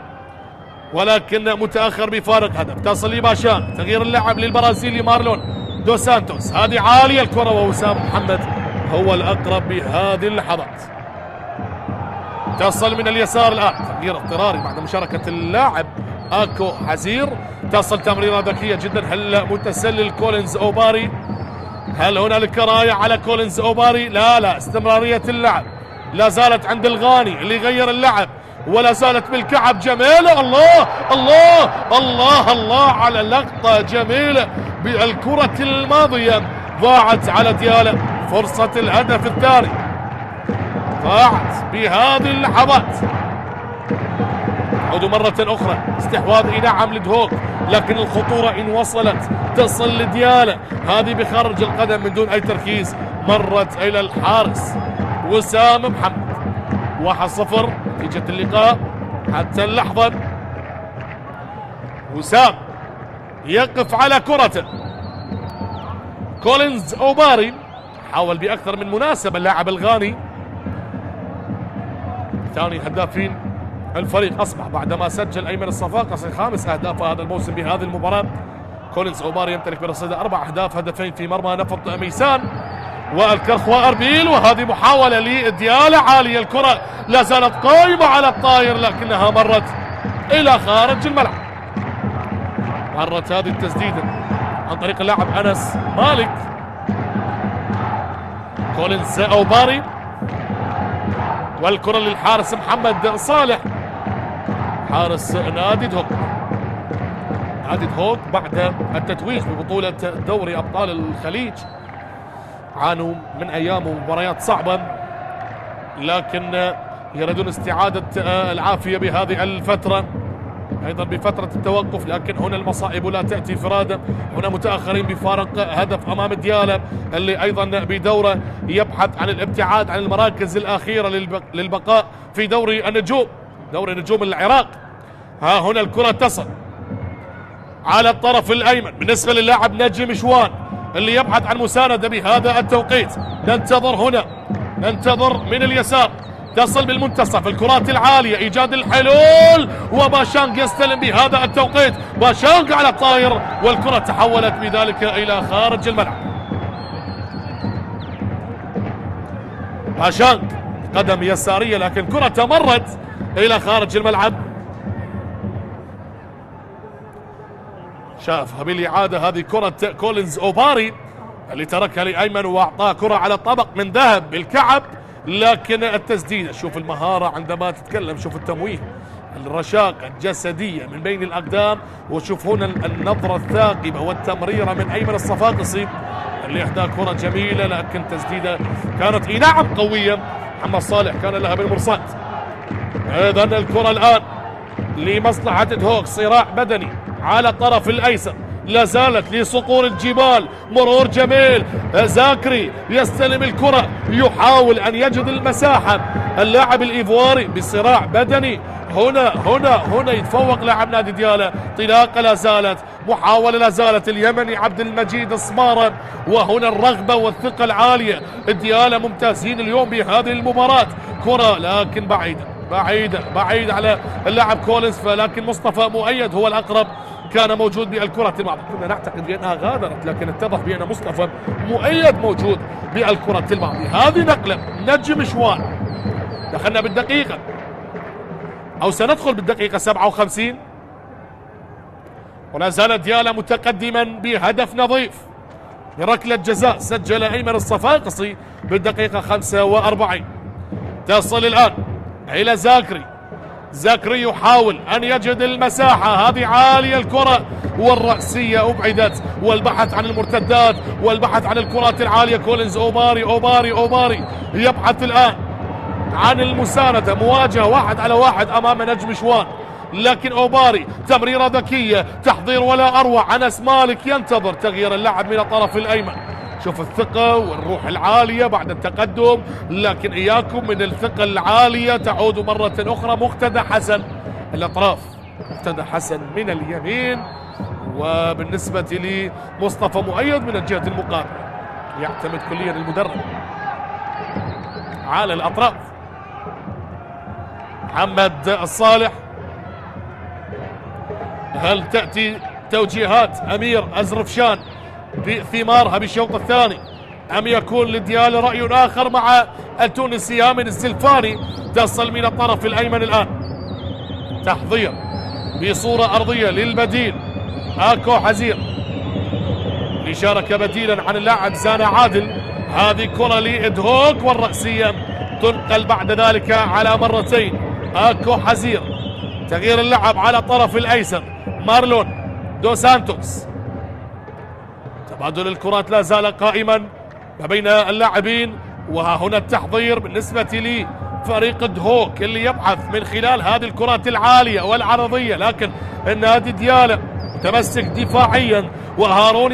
S1: ولكن متأخر بفارق هدف. تصل لباشان، تغيير اللعب للبرازيلي مارلون دو سانتوس. هذه عالية الكرة، ووسام محمد هو الأقرب بهذه اللحظات. تصل من اليسار الآن، تغيير اضطراري بعد مشاركة اللاعب آكو حزير. تصل تمريرة ذكية جدا. هل متسلل كولينز أوباري؟ هل هنالك راية على كولينز أوباري؟ لا، استمرارية اللعب لا زالت عند الغاني اللي غير اللعب، ولا زالت بالكعب جميلة. الله الله الله الله على لقطة جميلة بالكرة الماضية، ضاعت على ديالا فرصة الهدف الثاني، ضاعت بهذه اللحظات. عودوا مرة أخرى، استحواذ نعم لدهوك، لكن الخطورة إن وصلت تصل لديالا. هذه بخارج القدم من دون أي تركيز، مرت إلى الحارس وسام محمد. 1-0 نتيجة اللقاء حتى اللحظة. وسام يقف على كرته. كولينز أوباري حاول بأكثر من مناسبة اللاعب الغاني، ثاني هدافين الفريق أصبح بعدما سجل أيمن الصفاقسي 5 أهداف هذا الموسم بهذه المباراة. كولينز أوباري يمتلك برصيده 4 أهداف، هدفين في مرمى نفط ميسان والكرخوة أربيل. وهذه محاولة لديالا عالية، الكرة لا زالت قائمة على الطاير لكنها مرت إلى خارج الملعب. مرت هذه التسديدة عن طريق اللاعب أنس مالك. كولينز أوباري والكرة للحارس محمد صالح، حارس نادي دهوك. نادي دهوك بعد التتويج ببطولة دوري أبطال الخليج عانوا من أيام ومباريات صعبة، لكن يريدون استعادة العافية بهذه الفترة، أيضا بفترة التوقف. لكن هنا المصائب لا تأتي فرادى، هنا متأخرين بفارق هدف أمام ديالا اللي أيضا بدوره يبحث عن الابتعاد عن المراكز الأخيرة للبقاء في دوري النجوم، دوري نجوم العراق. ها هنا الكرة تصل على الطرف الأيمن بالنسبة للاعب نجم شوان اللي يبحث عن مساندة بهذا التوقيت. ننتظر هنا، ننتظر من اليسار، تصل بالمنتصف، الكرات العالية، إيجاد الحلول، وباشانغ يستلم بهذا التوقيت. باشانغ على الطاير والكرة تحولت بذلك إلى خارج الملعب. باشانغ قدم يسارية لكن كرة تمرت إلى خارج الملعب. شافها بالإعادة هذه كرة كولينز أوباري اللي تركها لأيمن وأعطاه كرة على طبق من ذهب بالكعب، لكن التسديدة، شوف المهارة عندما تتكلم، شوف التمويه، الرشاقة الجسدية من بين الأقدام، وشوف هنا النظرة الثاقبة والتمريرة من أيمن الصفاقسي اللي إحدى كرة جميلة، لكن تسديدة كانت نعم قوية. محمد صالح كان لها بالمرصاد. إذن الكرة الآن لمصلحة دهوك، صراع بدني على الطرف الأيسر، لا زالت لصقور الجبال، مرور جميل، زاكري يستلم الكرة، يحاول أن يجد المساحة، اللاعب الإيفواري بصراع بدني. هنا يتفوق لاعب نادي ديالى. طلاقه لا زالت، محاوله لا زالت، اليمني عبد المجيد الصماره، وهنا الرغبه والثقه العاليه. ديالى ممتازين اليوم بهذه المباراه. كره لكن بعيده على اللاعب كولينز، فلكن مصطفى مؤيد هو الاقرب، كان موجود بالكرة الماضية. كنا نعتقد بأنها غادرت، لكن اتضح بأن مصطفى مؤيد موجود بالكرة الماضية. هذه نقلة نجم شوان. دخلنا بالدقيقة أو سندخل بالدقيقة 57، ولا زال ديالى متقدما بهدف نظيف بركلة جزاء سجل أيمن الصفاقسي بالدقيقة 45. تصل الآن إلى زاكري يحاول أن يجد المساحة، هذه عالية الكرة والرأسية أبعدت، والبحث عن المرتدات والبحث عن الكرات العالية. كولينز أوباري يبحث الآن عن المساندة، مواجهة 1 على 1 أمام نجم شوان، لكن أوباري تمريرة ذكية، تحضير ولا أروع. أنس مالك ينتظر تغيير اللعب من الطرف الأيمن. شوف الثقة والروح العالية بعد التقدم، لكن إياكم من الثقة العالية. تعود مرة أخرى مقتدى حسن الأطراف، مقتدى حسن من اليمين، وبالنسبة لمصطفى مؤيد من الجهة المقابلة. يعتمد كليا المدرب على الأطراف. محمد الصالح، هل تأتي توجيهات أمير أزرفشان بثمارها بالشوط الثاني أم يكون لديالى رأي آخر مع التونسي يامن السلفاني؟ تصل من الطرف الأيمن الآن، تحضير بصورة أرضية للبديل آكو حزير اللي شارك بديلا عن اللاعب زانا عادل. هذه كرة لإدهوك والرأسية تنقل بعد ذلك على مرتين. آكو حزير تغيير اللعب على الطرف الأيسر، مارلون دو سانتوس. تبادل الكرات لا زال قائما ما بين اللاعبين، وها هنا التحضير بالنسبة لفريق دهوك اللي يبحث من خلال هذه الكرات العالية والعرضية، لكن النادي ديالى متمسك دفاعيا، وهارون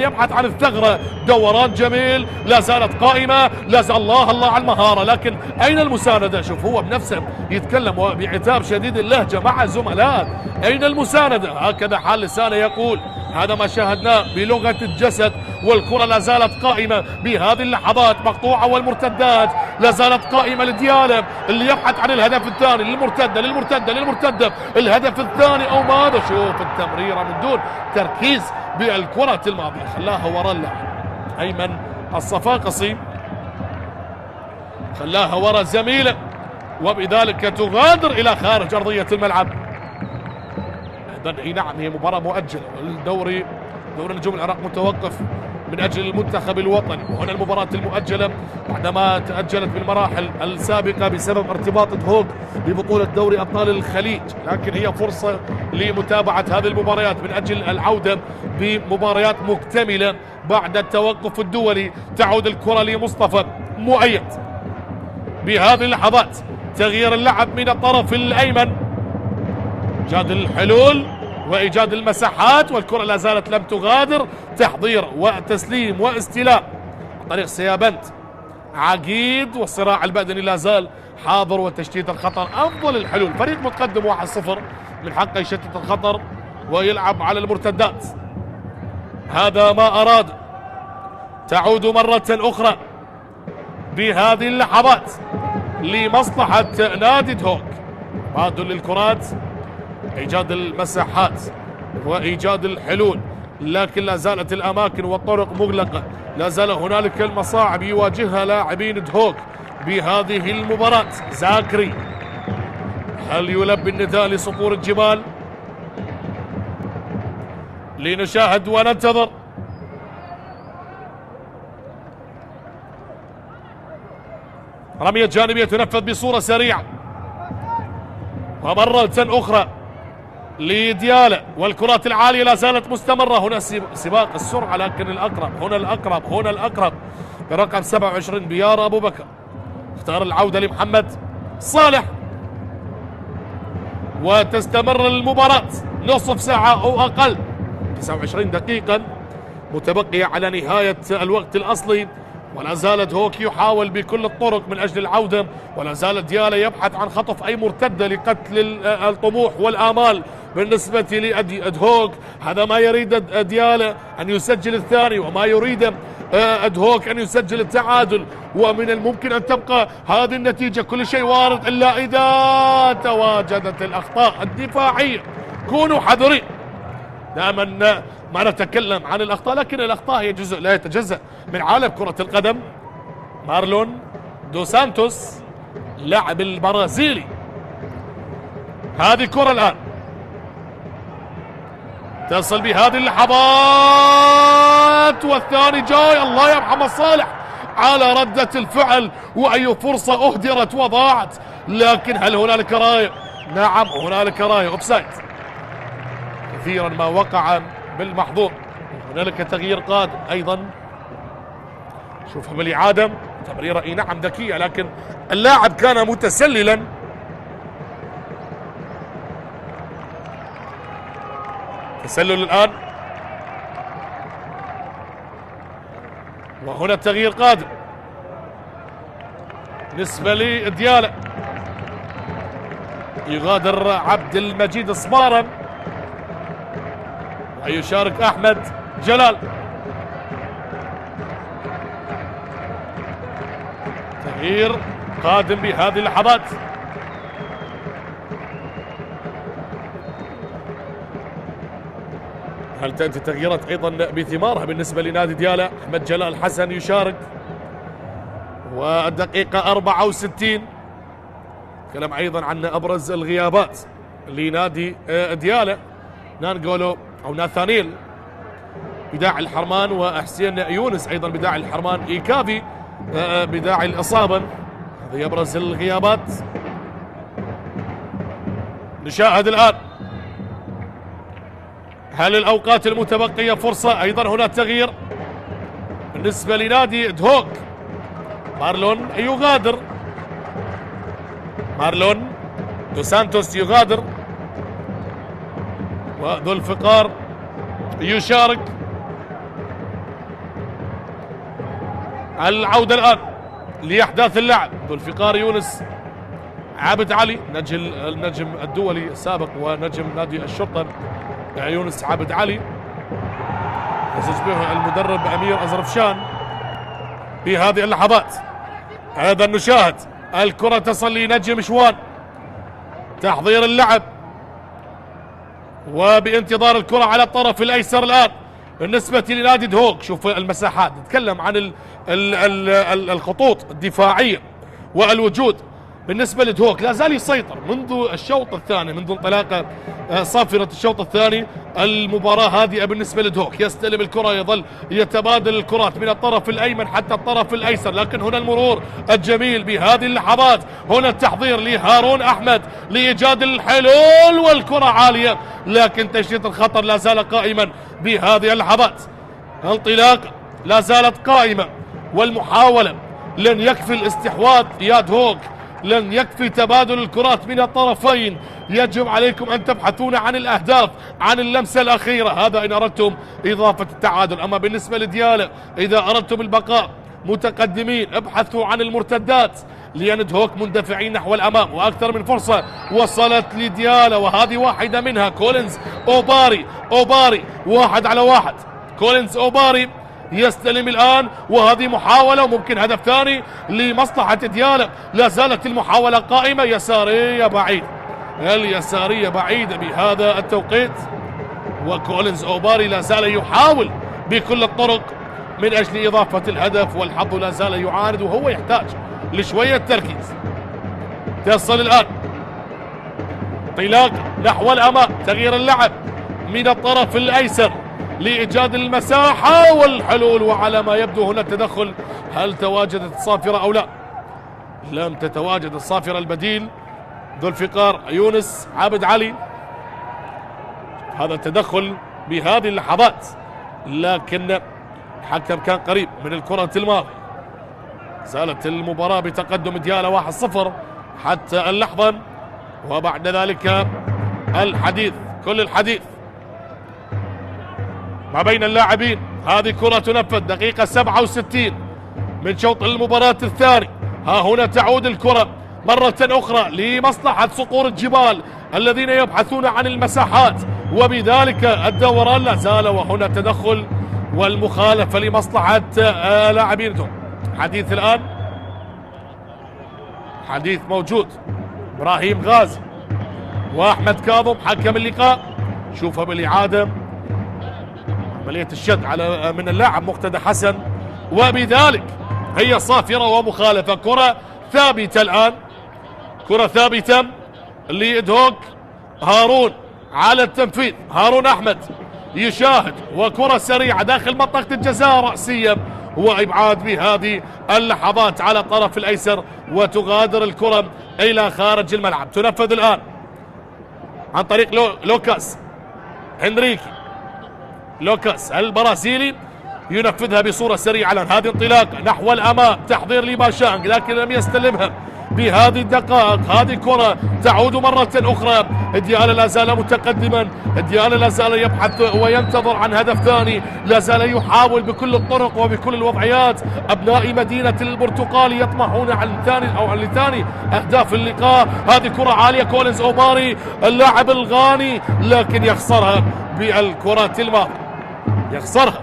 S1: يبحث عن الثغرة. دوران جميل لا زالت قائمة، لا زال الله على المهارة، لكن أين المساندة؟ شوف هو بنفسه يتكلم بعتاب شديد اللهجة مع الزملاء، أين المساندة؟ هكذا حال لسانه يقول. هذا ما شاهدناه بلغة الجسد، والكرة لا زالت قائمة بهذه اللحظات، مقطوعة والمرتدات لا زالت قائمة لديالى اللي يبحث عن الهدف الثاني، للمرتدة الهدف الثاني أو ماذا؟ شوف التمريرة من دون تركيز بالكرة الماضية، خلاها وراء اللاعب أيمن الصفاقسي، خلاها وراء زميله، وبذلك تغادر إلى خارج أرضية الملعب. نعم هي مباراة مؤجلة، والدوري دوري نجوم العراق متوقف من أجل المنتخب الوطني، وهنا المباراة المؤجلة بعدما تأجلت بالمراحل السابقة بسبب ارتباط دهوك ببطولة دوري أبطال الخليج، لكن هي فرصة لمتابعة هذه المباريات من أجل العودة بمباريات مكتملة بعد التوقف الدولي. تعود الكرة لمصطفى مؤيد بهذه اللحظات، تغيير اللعب من الطرف الأيمن، إيجاد الحلول وإيجاد المساحات، والكرة لا زالت لم تغادر. تحضير وتسليم واستلام عن طريق سيابنت عقيد، والصراع البدني لا زال حاضر وتشتيت الخطر أفضل الحلول. فريق متقدم 1-0 من حقه يشتت الخطر ويلعب على المرتدات، هذا ما أراد. تعود مرة أخرى بهذه اللحظات لمصلحة نادي دهوك، تبادل للكرات، إيجاد المساحات وإيجاد الحلول، لكن لا زالت الأماكن والطرق مغلقة، لا زال هنالك المصاعب يواجهها لاعبين دهوك بهذه المباراة. زاكري هل يلبي النداء لصقور الجبال؟ لنشاهد وننتظر. رمية جانبية تنفذ بصورة سريعة، ومرة أخرى لديالى، والكرات العالية لا زالت مستمرة. هنا سباق السرعة، لكن هنا الأقرب برقم 27 بيار أبو بكر، اختار العودة لمحمد صالح، وتستمر المباراة نصف ساعة أو أقل، 29 دقيقة متبقية على نهاية الوقت الأصلي ولا زال دهوك يحاول بكل الطرق من أجل العودة، ولا زال ديالا يبحث عن خطف أي مرتدة لقتل الطموح والآمال بالنسبة لدهوك. هذا ما يريد ديالا أن يسجل الثاني، وما يريد دهوك أن يسجل التعادل، ومن الممكن أن تبقى هذه النتيجة. كل شيء وارد إلا إذا تواجدت الأخطاء الدفاعية. كونوا حذرين. دائما ما نتكلم عن الأخطاء، لكن الأخطاء هي جزء لا يتجزأ من عالم كرة القدم. مارلون دو سانتوس لاعب البرازيلي، هذه كرة الآن تصل بهذه اللحظات، والثاني جاي. الله يا محمد صالح على ردة الفعل، وأي فرصة أهدرت وضاعت. لكن هل هنالك راية؟ نعم هنالك راية أوفسايد. كثيرا ما وقع بالمحظور. هنالك تغيير قادم أيضا، شوفها بالإعادة، تمريرة اي نعم ذكية، لكن اللاعب كان متسللا. تسلل الآن، وهنا التغيير قادم بالنسبة لديالا. يغادر عبد المجيد صبارا ويشارك أحمد جلال. تغيير قادم بهذه اللحظات. هل تأتي تغييرات أيضا بثمارها بالنسبة لنادي ديالا؟ أحمد جلال حسن يشارك، والدقيقة 64. كلام أيضا عن أبرز الغيابات لنادي ديالا، نانجولو أو ناثانيل بداعي الحرمان، وحسين يونس أيضا بداعي الحرمان، إيكافي بداعي الإصابة. هذه أبرز الغيابات. نشاهد الآن هل الأوقات المتبقية فرصة؟ أيضا هنا تغيير بالنسبة لنادي دهوك. مارلون يغادر، مارلون دو سانتوس يغادر، وذو الفقار يشارك. العودة الآن لأحداث اللعب. ذو الفقار يونس عابد علي، النجم الدولي السابق ونجم نادي الشرطة يونس عابد علي، يزج به المدرب أمير أزرفشان في هذه اللحظات. هذا نشاهد الكرة تصل لنجم شوان، تحضير اللعب وبانتظار الكرة على الطرف الأيسر الآن بالنسبة لنادي دهوك. شوف المساحات، نتكلم عن الخطوط الدفاعية والوجود بالنسبة لدهوك. لا زال يسيطر منذ الشوط الثاني، منذ انطلاقة صافرة الشوط الثاني. المباراة هادئة بالنسبة لدهوك، يستلم الكرة، يظل يتبادل الكرات من الطرف الأيمن حتى الطرف الأيسر، لكن هنا المرور الجميل بهذه اللحظات. هنا التحضير لهارون أحمد لإيجاد الحلول، والكرة عالية، لكن تشتيت الخطر لا زال قائما بهذه اللحظات. الانطلاقة لا زالت قائمة، والمحاولة لن يكفي الاستحواذ يا دهوك، لن يكفي تبادل الكرات من الطرفين. يجب عليكم أن تبحثون عن الأهداف، عن اللمسة الأخيرة، هذا إن أردتم إضافة التعادل. أما بالنسبة لديالا، إذا أردتم البقاء متقدمين ابحثوا عن المرتدات، لأن دهوك مندفعين نحو الأمام. وأكثر من فرصة وصلت لديالا، وهذه واحدة منها. كولينز أوباري 1 على 1. كولينز أوباري يستلم الآن، وهذه محاولة وممكن هدف ثاني لمصلحة ديالا. لا زالت المحاولة قائمة، يسارية بعيد، اليسارية بعيدة بهذا التوقيت، وكولينز أوباري لا زال يحاول بكل الطرق من أجل إضافة الهدف، والحظ لا زال يعاند، وهو يحتاج لشوية تركيز. تصل الآن انطلاق نحو الأمام، تغيير اللعب من الطرف الأيسر لإيجاد المساحة والحلول، وعلى ما يبدو هنا التدخل. هل تواجدت الصافرة أو لا؟ لم تتواجد الصافرة. البديل ذو الفقار يونس عابد علي. هذا التدخل بهذه اللحظات، لكن الحكم كان قريب من الكرة الماضية. زالت المباراة بتقدم ديالا 1-0 حتى اللحظة، وبعد ذلك الحديث، كل الحديث ما بين اللاعبين. هذه كرة تنفذ، دقيقة 67 من شوط المباراة الثاني. ها هنا تعود الكرة مرة أخرى لمصلحة صقور الجبال الذين يبحثون عن المساحات، وبذلك الدوران لا زال، وهنا تدخل والمخالفة لمصلحة لاعبينهم. حديث الآن، حديث موجود. إبراهيم غازي وأحمد كاظم حكم اللقاء. شوفها بالإعادة عملية الشد على من اللاعب مقتدى حسن، وبذلك هي صافرة ومخالفة. كرة ثابتة الآن، كرة ثابتة لإدهوك. هارون على التنفيذ، هارون أحمد يشاهد، وكرة سريعة داخل منطقة الجزاء رأسية، وإبعاد بهذه اللحظات على الطرف الأيسر، وتغادر الكرة إلى خارج الملعب. تنفذ الآن عن طريق لوكاس هنريكي. لوكاس البرازيلي ينفذها بصورة سريعة الآن. هذه انطلاقة نحو الأمام، تحضير لباشانغ لكن لم يستلمها بهذه الدقائق. هذه كرة تعود مرة أخرى. ديالا لا زال متقدما، ديالا لا زال يبحث وينتظر عن هدف ثاني، لا زال يحاول بكل الطرق وبكل الوضعيات. أبناء مدينة البرتقال يطمحون عن ثاني أو عن ثاني أهداف اللقاء. هذه كرة عالية، كولينز أوباري اللاعب الغاني، لكن يخسرها بالكرة الماضية، يخسرها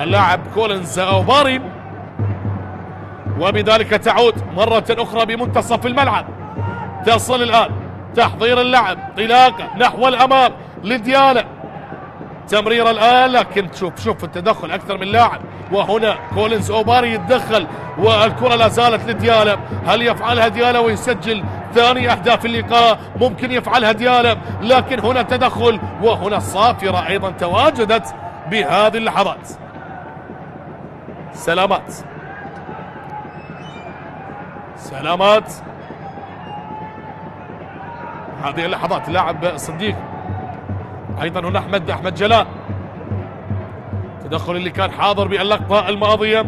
S1: اللاعب كولينز أوباري، وبذلك تعود مرة أخرى بمنتصف الملعب. تصل الآن تحضير اللعب، انطلاقة نحو الأمام لديالا، تمرير الآن، لكن شوف التدخل أكثر من لاعب، وهنا كولينز أوباري يتدخل، والكرة لا زالت لديالا. هل يفعلها ديالا ويسجل ثاني أهداف اللقاء؟ ممكن يفعلها ديالا، لكن هنا تدخل، وهنا الصافرة أيضا تواجدت بهذه اللحظات. سلامات، سلامات. هذه اللحظات اللاعب صديق، ايضا هنا احمد جلال، تدخل اللي كان حاضر باللقطة الماضية.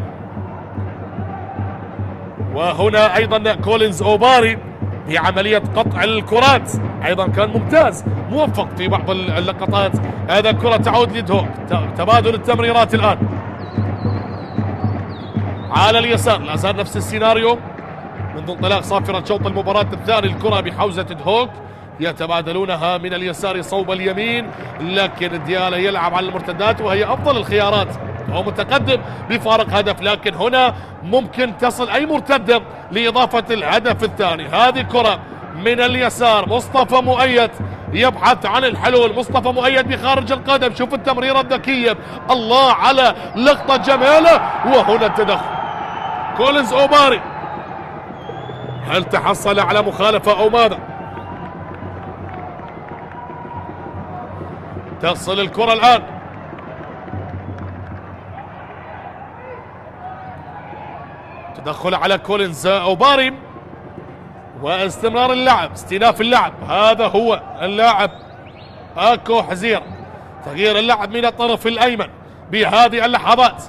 S1: وهنا ايضا كولينز أوباري بعملية قطع الكرات، ايضا كان ممتاز موفق في بعض اللقطات. هذا كرة تعود لدهوك، تبادل التمريرات الان على اليسار، لا زال نفس السيناريو منذ انطلاق صافرة شوط المباراة الثاني. الكرة بحوزة دهوك، يتبادلونها من اليسار صوب اليمين، لكن ديالا يلعب على المرتدات وهي افضل الخيارات، هو متقدم بفارق هدف، لكن هنا ممكن تصل اي مرتدة لاضافة الهدف الثاني. هذه كرة من اليسار، مصطفى مؤيد يبحث عن الحلول، مصطفى مؤيد بخارج القدم، شوف التمريرة الذكية، الله على لقطة جميلة، وهنا التدخل كولينز أوباري. هل تحصل على مخالفة أو ماذا؟ تصل الكرة الآن، تدخل على كولينز أوباري واستمرار اللعب، استئناف اللعب. هذا هو اللاعب أكو حزير، تغيير اللعب من الطرف الأيمن بهذه اللحظات،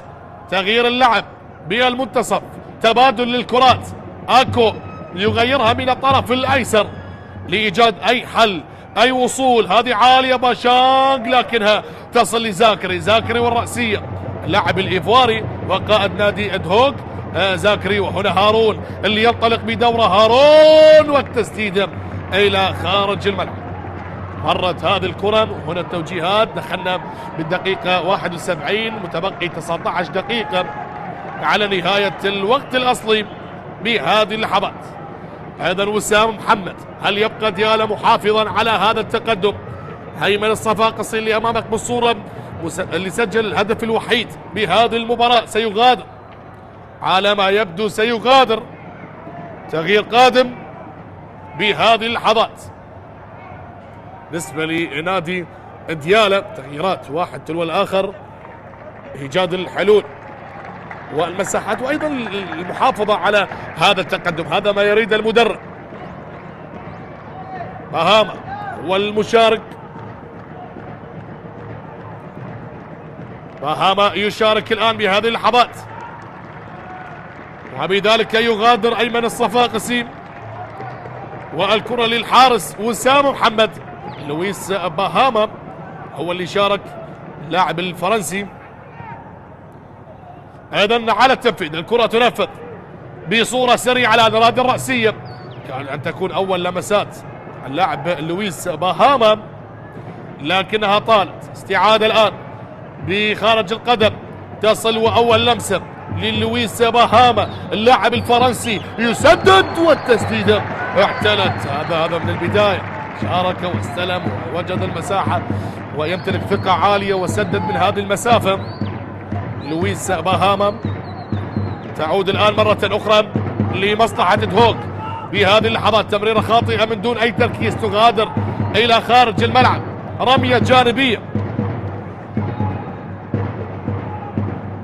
S1: تغيير اللعب بالمنتصف، تبادل للكرات، أكو يغيرها من الطرف الأيسر لإيجاد أي حل، أي وصول. هذه عالية باشانغ، لكنها تصل لزاكري، زاكري والرأسية، اللاعب الإيفواري وقائد نادي إدهوك زاكري. وهنا هارون اللي ينطلق بدوره، هارون والتسديدة إلى خارج الملعب. مرت هذه الكرة، وهنا التوجيهات. دخلنا بالدقيقة 71، متبقي 19 دقيقة على نهاية الوقت الأصلي بهذه اللحظات. أيضا وسام محمد، هل يبقى ديالا محافظا على هذا التقدم؟ هيمن الصفاقسي اللي أمامك بالصورة، اللي سجل الهدف الوحيد بهذه المباراة، سيغادر على ما يبدو، سيغادر. تغيير قادم بهذه اللحظات بالنسبة لنادي ديالا، تغييرات واحد تلو الآخر، إيجاد الحلول والمساحات، وأيضا المحافظة على هذا التقدم. هذا ما يريد المدرب. باهاما والمشارك، باهاما يشارك الآن بهذه اللحظات، وبذلك يغادر أيمن الصفاقسي، والكرة للحارس وسام محمد. لويس باهاما هو اللي شارك، اللاعب الفرنسي. ايضا على التنفيذ، الكرة تنفذ بصورة سريعة على الأراضي الرأسية، كان أن تكون أول لمسات اللاعب لويس باهاما لكنها طالت. استعادة الآن بخارج القدم، تصل وأول لمسة للويس باهاما اللاعب الفرنسي، يسدد والتسديدة اعتلت. هذا من البداية، شارك واستلم ووجد المساحة ويمتلك ثقة عالية وسدد من هذه المسافة. لويس باهاما تعود الآن مرة أخرى لمصلحة دهوك بهذه اللحظات، تمريرة خاطئة من دون أي تركيز تغادر إلى خارج الملعب، رمية جانبية،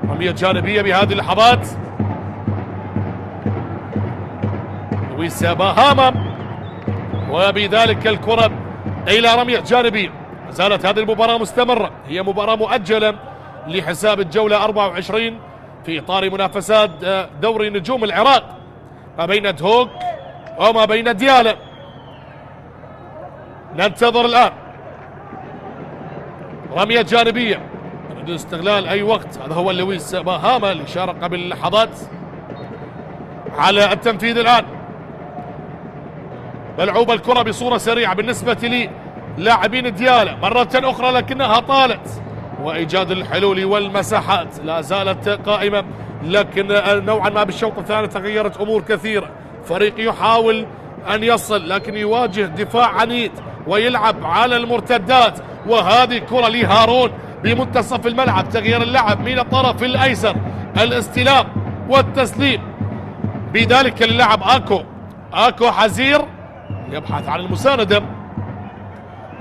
S1: رمية جانبية بهذه اللحظات. لويس باهاما وبذلك الكرة إلى رمية جانبية. ما زالت هذه المباراة مستمرة، هي مباراة مؤجلة لحساب الجولة 24 في إطار منافسات دوري نجوم العراق ما بين دهوك وما بين ديالى. ننتظر الآن رمية جانبية من استغلال أي وقت. هذا هو لويس باهاما اللي شارك قبل لحظات على التنفيذ الآن. ملعوبة الكرة بصورة سريعة بالنسبة لي لاعبين ديالى مرة أخرى لكنها طالت، وإيجاد الحلول والمساحات لا زالت قائمة، لكن نوعا ما بالشوط الثاني تغيرت أمور كثيرة. فريق يحاول أن يصل لكن يواجه دفاع عنيد ويلعب على المرتدات، وهذه كرة لهارون بمنتصف الملعب، تغيير اللعب من الطرف الأيسر، الاستلام والتسليم بذلك اللاعب آكو حزير يبحث عن المساندة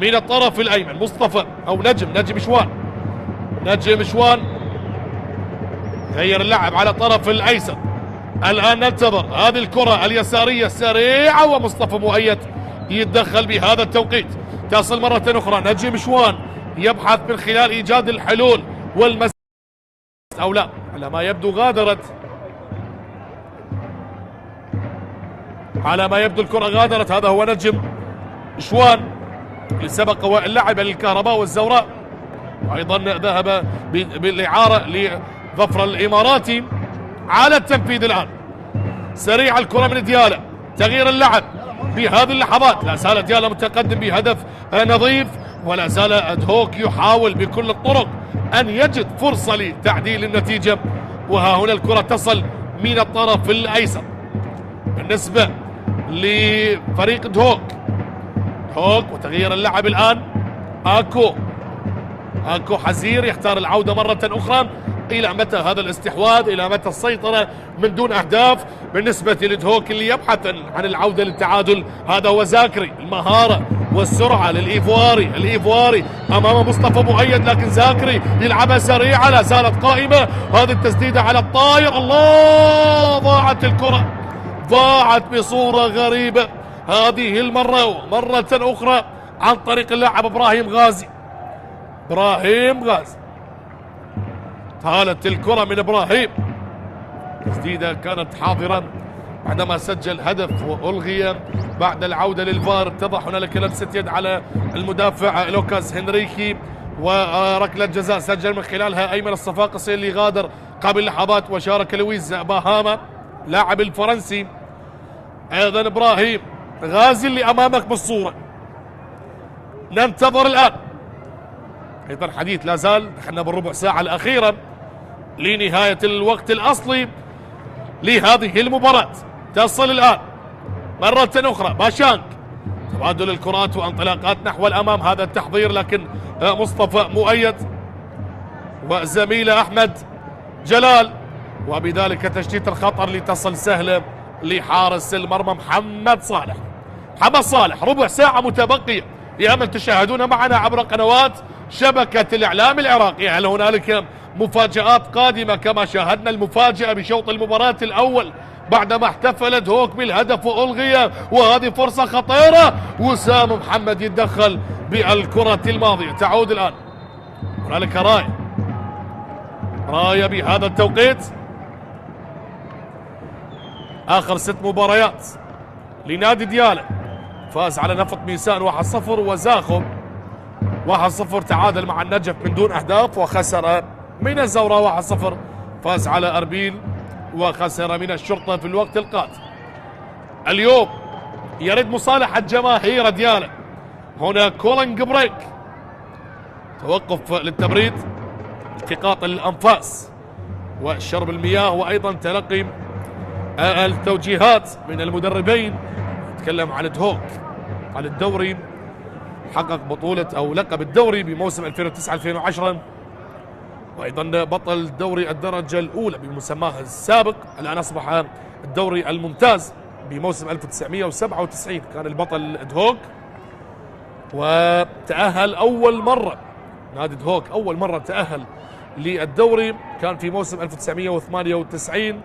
S1: من الطرف الأيمن. مصطفى أو نجم شوان غير اللعب على الطرف الأيسر. الآن ننتظر هذه الكرة اليسارية السريعة ومصطفى مؤيد يتدخل بهذا التوقيت. تصل مرة أخرى نجم شوان يبحث من خلال إيجاد الحلول أو لا، على ما يبدو غادرت، على ما يبدو الكرة غادرت. هذا هو نجم شوان اللي سبق اللعب للكهرباء والزوراء، وأيضا ذهب بالإعارة لظفر الإماراتي. على التنفيذ الآن سريع الكرة من ديالى، تغيير اللعب بهذه اللحظات. لا زال ديالى متقدم بهدف نظيف، ولا زال دهوك يحاول بكل الطرق أن يجد فرصة لتعديل النتيجة. وها هنا الكرة تصل من الطرف الأيسر بالنسبة لفريق دهوك وتغيير اللعب الآن. آكو حزير يختار العودة مرة أخرى. إلى متى هذا الاستحواذ؟ إلى متى السيطرة من دون أهداف بالنسبة لدهوك اللي يبحث عن العودة للتعادل؟ هذا هو زاكري، المهارة والسرعة الإيفواري أمام مصطفى مؤيد، لكن زاكري يلعبها سريعة لا زالت قائمة. هذه التسديدة على الطاير، الله، ضاعت الكرة، ضاعت بصورة غريبة هذه المرة مرة أخرى عن طريق اللاعب إبراهيم غازي. طالت الكرة من إبراهيم، تسديدة كانت حاضرة بعدما سجل هدف وألغي بعد العودة للفار. اتضح هنالك لمسة يد على المدافع لوكاس هنريكي، وركلة جزاء سجل من خلالها أيمن الصفاقسي اللي غادر قبل لحظات، وشارك لويس باهاما لاعب الفرنسي. أيضا إبراهيم غازي اللي أمامك بالصورة. ننتظر الآن أيضا حديث لا زال، دخلنا بالربع ساعة الأخيرة لنهاية الوقت الأصلي لهذه المباراة. تصل الآن مرة أخرى باشانك، تبادل الكرات وانطلاقات نحو الأمام، هذا التحضير، لكن مصطفى مؤيد وزميله أحمد جلال، وبذلك تشتيت الخطر لتصل سهلة لحارس المرمى محمد صالح. ربع ساعة متبقية لأمل تشاهدون معنا عبر قنوات شبكة الإعلام العراقي. هل هنالك مفاجآت قادمة كما شاهدنا المفاجأة بشوط المباراة الأول بعدما احتفل دهوك بالهدف وألغي، وهذه فرصة خطيرة، وسام محمد يتدخل بالكرة الماضية. تعود الآن هنالك راية بهذا التوقيت، آخر 6 مباريات لنادي ديالى، فاز على نفط ميسان 1-0 وزاخم 1-0، تعادل مع النجف من دون أهداف، وخسر من الزوراء 1-0 فاز على أربيل وخسر من الشرطة في الوقت القادم. اليوم يرد مصالحة جماهير دياله. هنا كولينج بريك، توقف للتبريد، التقاط الأنفاس وشرب المياه، وأيضا تلقي التوجيهات من المدربين. نتكلم عن دهوك، عن الدوري، حقق بطولة أو لقب الدوري بموسم 2009-2010، وأيضا بطل دوري الدرجة الأولى بمسماه السابق. الآن أصبح الدوري الممتاز بموسم 1997 كان البطل دهوك، وتأهل أول مرة نادي دهوك، أول مرة تأهل للدوري كان في موسم 1998،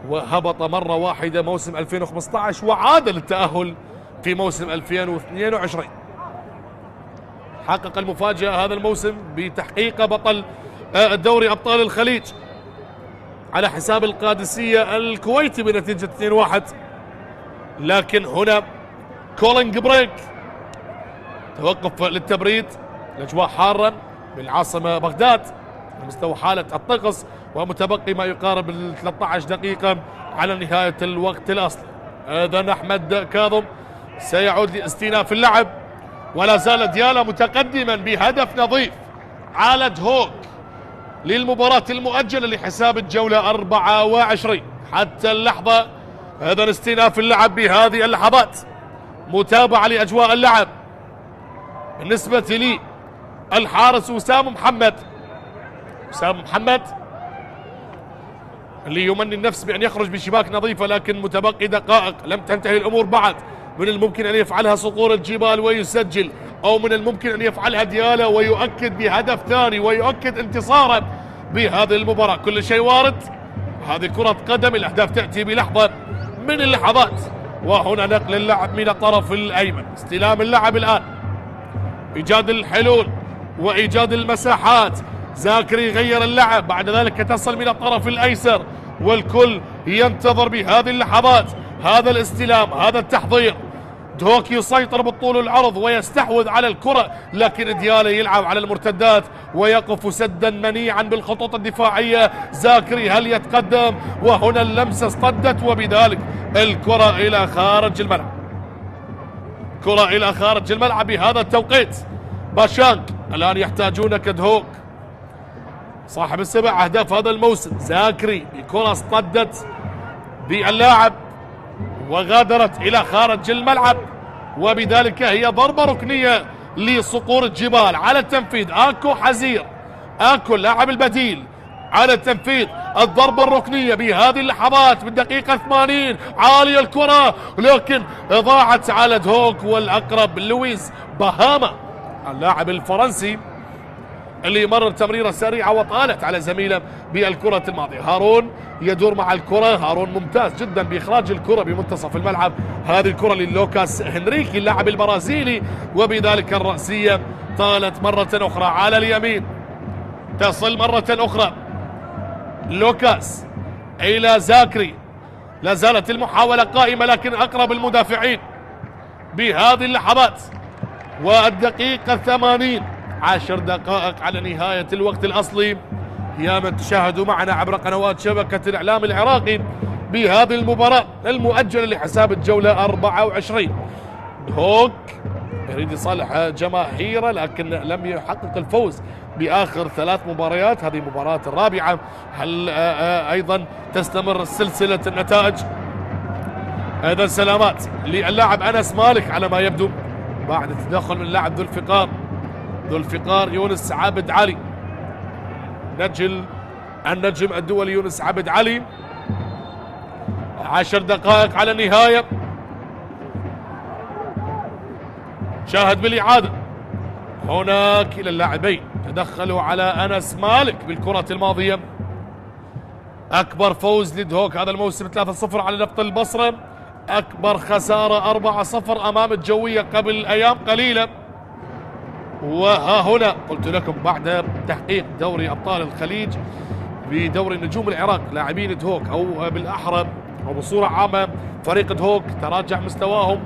S1: وهبط مرة واحدة موسم 2015، وعاد للتأهل في موسم 2022. حقق المفاجأة هذا الموسم بتحقيق بطل الدوري أبطال الخليج على حساب القادسية الكويتي بنتيجة 2-1. لكن هنا كولينج بريك، توقف للتبريد، الأجواء حارة بالعاصمة بغداد مستوى حالة الطقس، ومتبقي ما يقارب ال 13 دقيقة على نهاية الوقت الأصلي. إذن أحمد كاظم سيعود لاستئناف اللعب، ولا زال ديالا متقدما بهدف نظيف على دهوك للمباراة المؤجلة لحساب الجولة 24 حتى اللحظة. إذن استئناف اللعب بهذه اللحظات، متابعة لأجواء اللعب. بالنسبة لي الحارس وسام محمد اللي يمني النفس بأن يخرج بشباك نظيفة، لكن متبقي دقائق، لم تنتهي الأمور بعد. من الممكن أن يفعلها صقور الجبال ويسجل، أو من الممكن أن يفعلها ديالا ويؤكد بهدف ثاني ويؤكد انتصاره بهذه المباراة. كل شيء وارد، هذه كرة قدم، الأهداف تأتي بلحظة من اللحظات. وهنا نقل اللعب من الطرف الأيمن، استلام اللعب الآن، إيجاد الحلول وإيجاد المساحات. زاكري غير اللعب، بعد ذلك تصل من الطرف الأيسر، والكل ينتظر بهذه اللحظات هذا الاستلام، هذا التحضير. دهوك يسيطر بالطول والعرض ويستحوذ على الكرة، لكن ديالا يلعب على المرتدات ويقف سدا منيعا بالخطوط الدفاعية. زاكري هل يتقدم؟ وهنا اللمسة اصطدت، وبذلك الكرة إلى خارج الملعب. كرة إلى خارج الملعب بهذا التوقيت. باشانك الآن يحتاجونك دهوك صاحب السبع أهداف هذا الموسم. زاكري بكرة اصطدت باللاعب وغادرت إلى خارج الملعب، وبذلك هي ضربة ركنية لصقور الجبال. على التنفيذ آكو حزير، آكو اللاعب البديل على التنفيذ الضربة الركنية بهذه اللحظات بالدقيقة 80. عالية الكرة لكن ضاعت على دهوك، والأقرب لويس باهاما اللاعب الفرنسي اللي مرر تمريرة سريعة وطالت على زميله بالكرة الماضية. هارون يدور مع الكرة، هارون ممتاز جدا بإخراج الكرة بمنتصف الملعب. هذه الكرة للوكاس هنريكي اللاعب البرازيلي، وبذلك الرأسية طالت مرة أخرى على اليمين، تصل مرة أخرى لوكاس إلى زاكري. لا زالت المحاولة قائمة، لكن أقرب المدافعين بهذه اللحظات. والدقيقة 80، 10 دقائق على نهاية الوقت الأصلي. يا من تشاهدوا معنا عبر قنوات شبكة الإعلام العراقي بهذه المباراة المؤجلة لحساب الجولة 24. دهوك يريد يصالح جماهيره، لكن لم يحقق الفوز بآخر 3 مباريات، هذه المباراة الرابعة. هل أيضا تستمر سلسلة النتائج؟ أيضا سلامات للاعب أنس مالك على ما يبدو بعد تدخل من اللاعب ذو الفقار يونس عابد علي، النجم الدولي يونس عابد علي. 10 دقائق على النهاية. شاهد بالإعادة، هناك كلا اللاعبين تدخلوا على أنس مالك بالكرة الماضية. أكبر فوز لدهوك هذا الموسم 3-0 على نفط البصرة، أكبر خسارة 4-0 أمام الجوية قبل أيام قليلة. وها هنا قلت لكم بعد تحقيق دوري أبطال الخليج بدوري نجوم العراق لاعبين دهوك، أو بالأحرى أو بصورة عامة فريق دهوك تراجع مستواهم.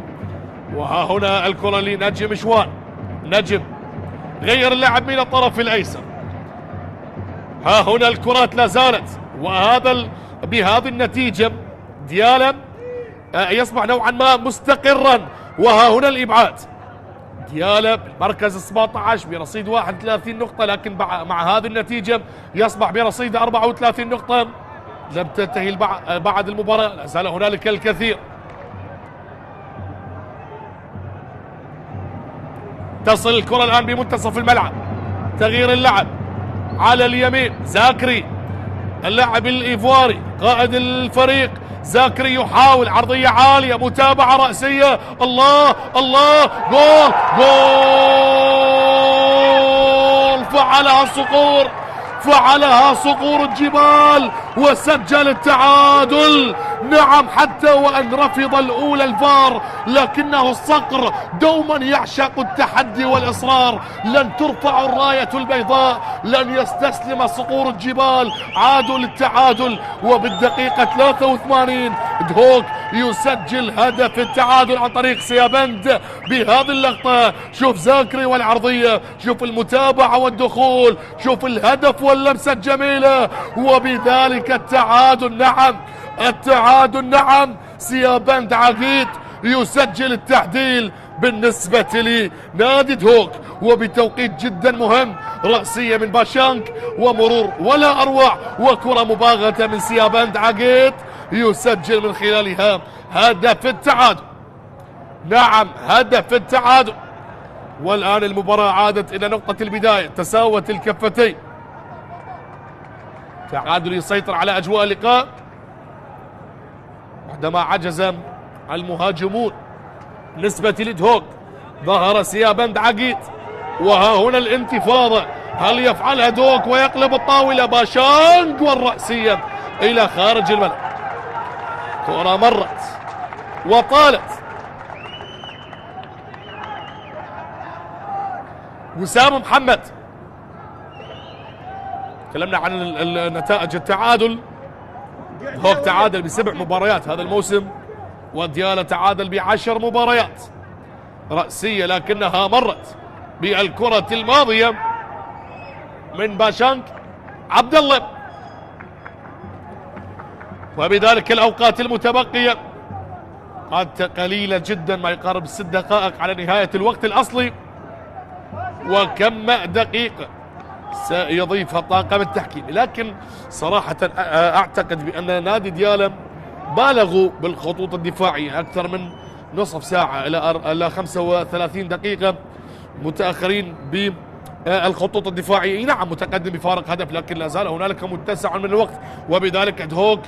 S1: وها هنا الكرة لنجم شوان، نجم غير اللعب من الطرف الأيسر. ها هنا الكرات لا زالت بهذه النتيجة ديالا يصبح نوعا ما مستقرا. وها هنا الإبعاد، ديالا بالمركز 17 برصيد 31 نقطة، لكن مع هذه النتيجة يصبح برصيد 34 نقطة. لم تنتهي بعد المباراة، لا زال هنالك الكثير. تصل الكرة الآن بمنتصف الملعب، تغيير اللعب على اليمين، زاكري اللاعب الإيفواري قائد الفريق. زاكري يحاول عرضية عالية، متابعة رأسية، الله الله، جول جول، فعلها صقور الجبال وسجل التعادل. نعم، حتى وأن رفض الأولى الفار، لكنه الصقر دوما يعشق التحدي والإصرار. لن ترفع الراية البيضاء، لن يستسلم صقور الجبال. عادوا للتعادل، وبالدقيقة 83 دهوك يسجل هدف التعادل عن طريق سيابند. بهذه اللقطة شوف زاكري والعرضية، شوف المتابعة والدخول، شوف الهدف واللمسة الجميلة، وبذلك التعادل. نعم التعادل، نعم، سيابند عقيد يسجل التعديل بالنسبة لنادي دهوك، وبتوقيت جدا مهم. رأسية من باشانك ومرور ولا أروع، وكرة مباغتة من سيابند عقيد يسجل من خلالها هدف التعادل. نعم هدف التعادل. والآن المباراة عادت إلى نقطة البداية، تساوت الكفتين. تعادل يسيطر على أجواء اللقاء عندما عجز المهاجمون بالنسبة لدهوك. ظهر سيابند عقيد، وها هنا الانتفاضة. هل يفعلها دوك ويقلب الطاولة؟ باشانج والرأسية إلى خارج الملعب. كرة مرت وطالت. وسام محمد، تكلمنا عن نتائج التعادل. هوك تعادل ب7 مباريات هذا الموسم، وديالا تعادل ب10 مباريات. رأسية لكنها مرت بالكرة الماضية من باشانك عبد الله. وبذلك الأوقات المتبقية قد قليلة جدا، ما يقارب 6 دقائق على نهاية الوقت الأصلي. وكم دقيقة سيضيفها طاقم التحكيم. لكن صراحة أعتقد بأن نادي ديالا بالغوا بالخطوط الدفاعية، أكثر من نصف ساعة إلى 35 دقيقة متأخرين بالخطوط الدفاعية. نعم متقدم بفارق هدف، لكن لا زال هنالك متسع من الوقت، وبذلك دهوك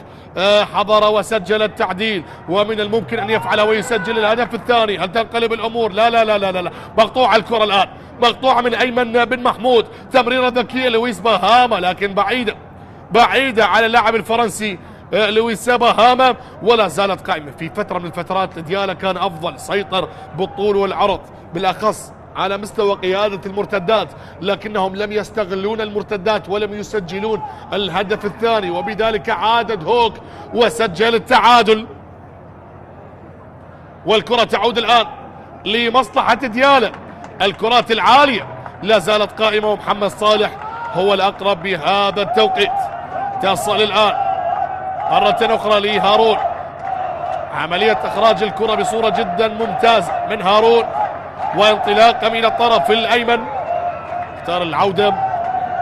S1: حضر وسجل التعديل، ومن الممكن أن يفعل ويسجل الهدف الثاني. هل تنقلب الأمور؟ لا لا لا لا لا, لا. مقطوعة الكرة الآن، مقطوعة من أيمن بن محمود، تمريرة ذكية لويس باهاما، لكن بعيدة على اللاعب الفرنسي لويس باهاما، ولا زالت قائمة. في فترة من الفترات ديالا كان أفضل، سيطر بالطول والعرض بالأخص على مستوى قيادة المرتدات، لكنهم لم يستغلون المرتدات ولم يسجلون الهدف الثاني، وبذلك عاد دهوك وسجل التعادل. والكرة تعود الآن لمصلحة ديالا. الكرات العالية لا زالت قائمة، ومحمد صالح هو الأقرب بهذا التوقيت. تصل الآن مرة أخرى لهارون، عملية إخراج الكرة بصورة جدا ممتازة من هارون، وانطلاقا من الطرف الأيمن اختار العودة،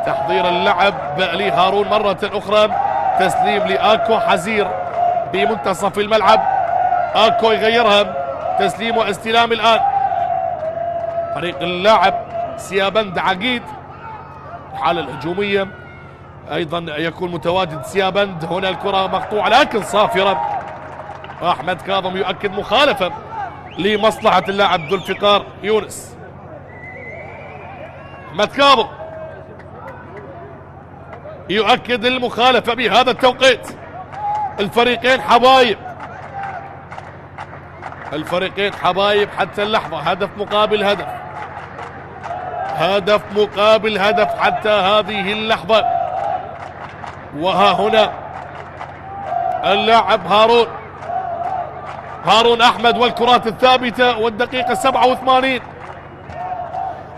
S1: تحضير اللعب لهارون مرة أخرى، تسليم لآكو حزير بمنتصف الملعب. آكو يغيرها، تسليم واستلام الآن فريق اللاعب سيابند عقيد. الحالة الهجومية أيضا يكون متواجد سيابند. هنا الكرة مقطوعة لكن صافرة. أحمد كاظم يؤكد مخالفة لمصلحة اللاعب ذو الفقار يونس. أحمد كاظم يؤكد المخالفة بهذا التوقيت. الفريقين حبايب، الفريقين حبايب حتى اللحظة. هدف مقابل هدف، هدف مقابل هدف حتى هذه اللحظة. وها هنا اللاعب هارون أحمد والكرات الثابتة، والدقيقة 87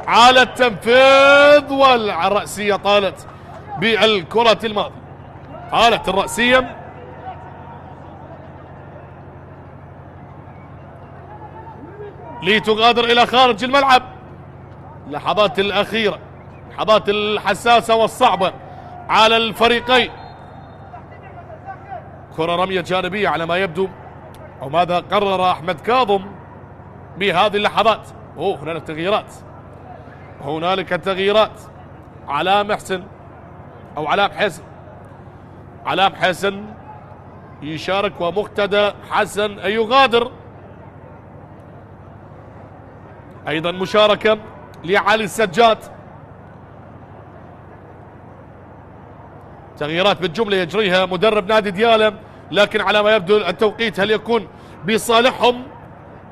S1: على التنفيذ، والرأسية طالت بالكرة الماضية. طالت الرأسية لتغادر إلى خارج الملعب. اللحظات الأخيرة، اللحظات الحساسة والصعبة على الفريقين. كرة رمية جانبية على ما يبدو، أو ماذا قرر أحمد كاظم بهذه اللحظات. هنالك تغييرات، هنالك تغييرات. علام حسن أو علام حسن، علام حسن يشارك ومقتدى حسن يغادر. أيضا مشاركة لعلي السجاد. تغييرات بالجملة يجريها مدرب نادي ديالى، لكن على ما يبدو التوقيت هل يكون بصالحهم.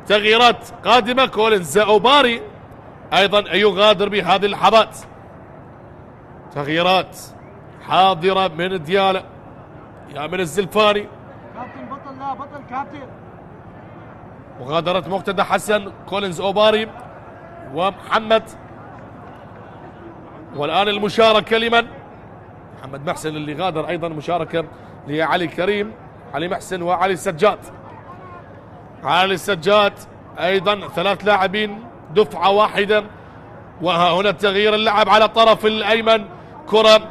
S1: تغييرات قادمة، كولينز أوباري أيضا يغادر بهذه اللحظات. تغييرات حاضرة من ديالى. يامن الزلفاني،
S2: كابتن بطل، لا بطل كابتن.
S1: مغادرة مقتدى حسن، كولينز أوباري ومحمد. والآن المشاركة لمن؟ محمد محسن اللي غادر. أيضا مشاركة لعلي كريم، علي محسن وعلي السجاد. علي السجاد أيضا 3 لاعبين دفعة واحدة. وها هنا تغيير اللعب على الطرف الأيمن. كرة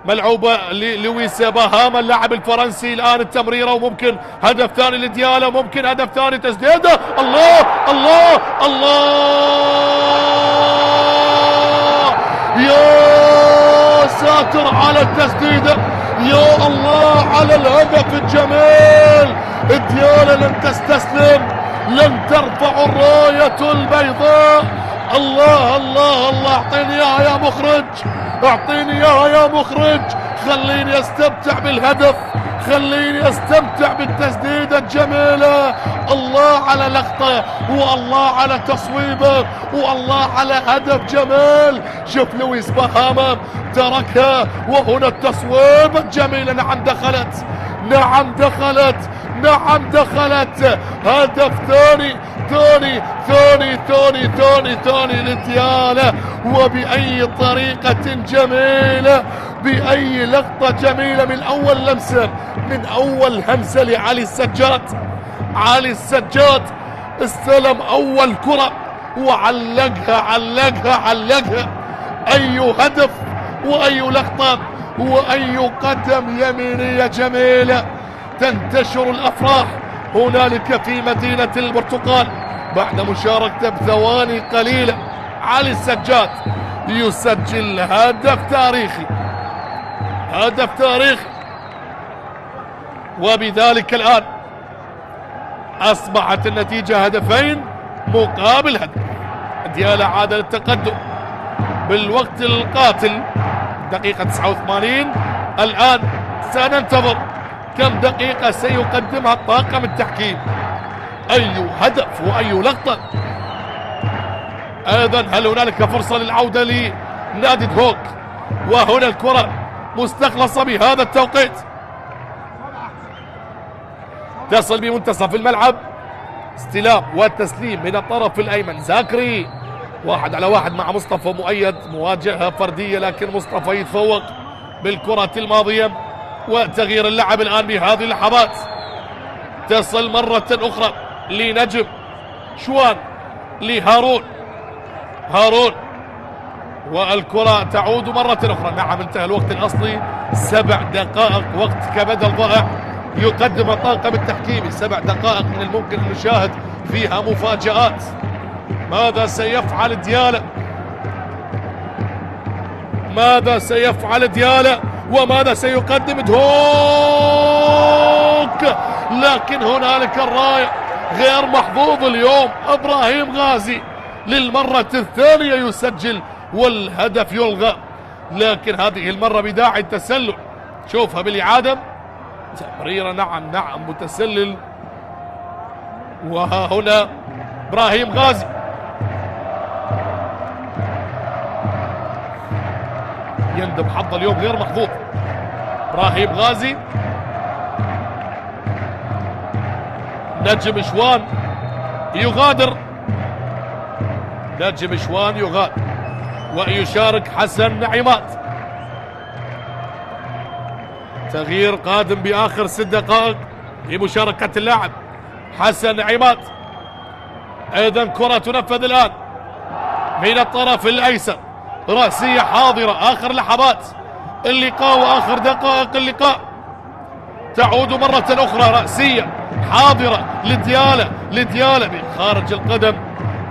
S1: ملعوبة للويس باهاما اللاعب الفرنسي. الآن التمريرة وممكن هدف ثاني لديالى، ممكن هدف ثاني، تسديدة. الله الله الله، يا ساتر على التسديدة، يا الله على الهدف الجميل. ديالى لن تستسلم، لن ترفع الراية البيضاء. الله الله الله، اعطيني اياها يا مخرج، اعطيني اياها يا مخرج. خليني استمتع بالهدف، خليني استمتع بالتسديدة الجميلة. الله على لقطة، والله على تصويبه، والله على هدف جميل. شوف لويس باهاما تركها، وهنا التصويبة الجميلة. نعم دخلت، نعم دخلت، نعم دخلت. هدف ثاني ثاني ثاني ثاني ثاني ثاني لديالى، وبأي طريقة جميلة، بأي لقطة جميلة، من أول لمسة، من أول همسة لعلي السجاد. علي السجاد استلم أول كرة وعلقها علقها علقها. أي هدف وأي لقطة وأي قدم يمينية جميلة. تنتشر الأفراح هنالك في مدينة البرتقال بعد مشاركته بثواني قليلة. علي السجاد يسجل هدف تاريخي، هدف تاريخي. وبذلك الآن أصبحت النتيجة هدفين مقابل هدف. ديالى عاد للتقدم بالوقت القاتل، دقيقة 89. الآن سننتظر كم دقيقة سيقدمها الطاقم التحكيم، أي هدف وأي لقطة. أيضا هل هنالك فرصة للعودة لنادي هوك؟ وهنا الكرة مستخلصة بهذا التوقيت، تصل بمنتصف الملعب. استلام والتسليم من الطرف الأيمن. زاكري 1 على 1 مع مصطفى مؤيد، مواجهة فردية لكن مصطفى يتفوق بالكرة الماضية. وتغيير اللعب الآن بهذه اللحظات. تصل مرة أخرى لنجم شوان، لهارون، هارون، والكرة تعود مرة أخرى. نعم انتهى الوقت الأصلي، 7 دقائق وقت كبدل ضائع يقدم الطاقم التحكيمي. 7 دقائق من الممكن أن نشاهد فيها مفاجآت. ماذا سيفعل ديالى؟ ماذا سيفعل ديالى؟ وماذا سيقدم دهوك؟ لكن هنالك الراية غير محظوظ اليوم. إبراهيم غازي للمرة الثانية يسجل والهدف يلغى، لكن هذه المرة بداعي التسلل. شوفها بالإعادة، تمريرة نعم نعم متسلل. وها هنا إبراهيم غازي يندب حظ اليوم غير محظوظ. إبراهيم غازي، نجم شوان يغادر، نجم شوان يغادر ويشارك حسن نعيمات. تغيير قادم بآخر 6 دقائق بمشاركة اللاعب حسن عماد. ايضا كرة تنفذ الآن من الطرف الأيسر، رأسية حاضرة، آخر لحظات اللقاء وآخر دقائق اللقاء. تعود مرة أخرى رأسية حاضرة لديالة من خارج القدم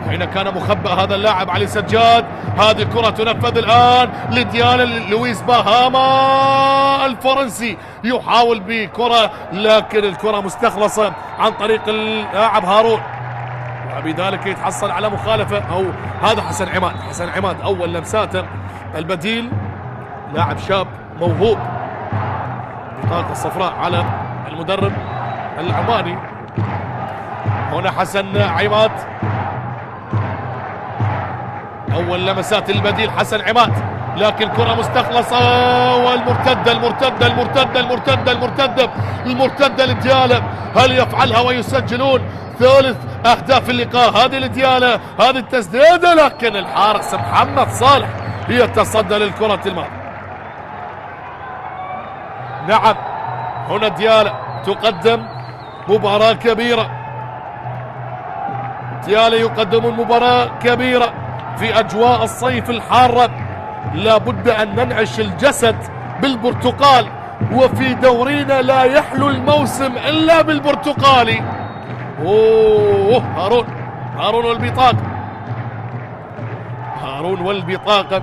S1: حين كان مخبأ هذا اللاعب علي سجاد. هذه الكرة تنفذ الآن لديالة، لويس باهاما الفرنسي يحاول بكرة لكن الكرة مستخلصة عن طريق اللاعب هارون، وبذلك يتحصل على مخالفة. أو هذا حسن عماد أول لمساته. البديل لاعب شاب موهوب، بطاقة صفراء على المدرب العماني. هنا حسن عماد أول لمسات البديل حسن عماد، لكن كرة مستخلصة المرتدة لديالة. هل يفعلها ويسجلون ثالث أهداف اللقاء؟ هذه لديالة، هذه التسديدة، لكن الحارس محمد صالح يتصدى للكرة الماضية. نعم هنا ديالة تقدم مباراة كبيرة، ديالة يقدم مباراة كبيرة في أجواء الصيف الحارة. لابد أن ننعش الجسد بالبرتقال، وفي دورينا لا يحلو الموسم إلا بالبرتقالي. هارون والبطاقة.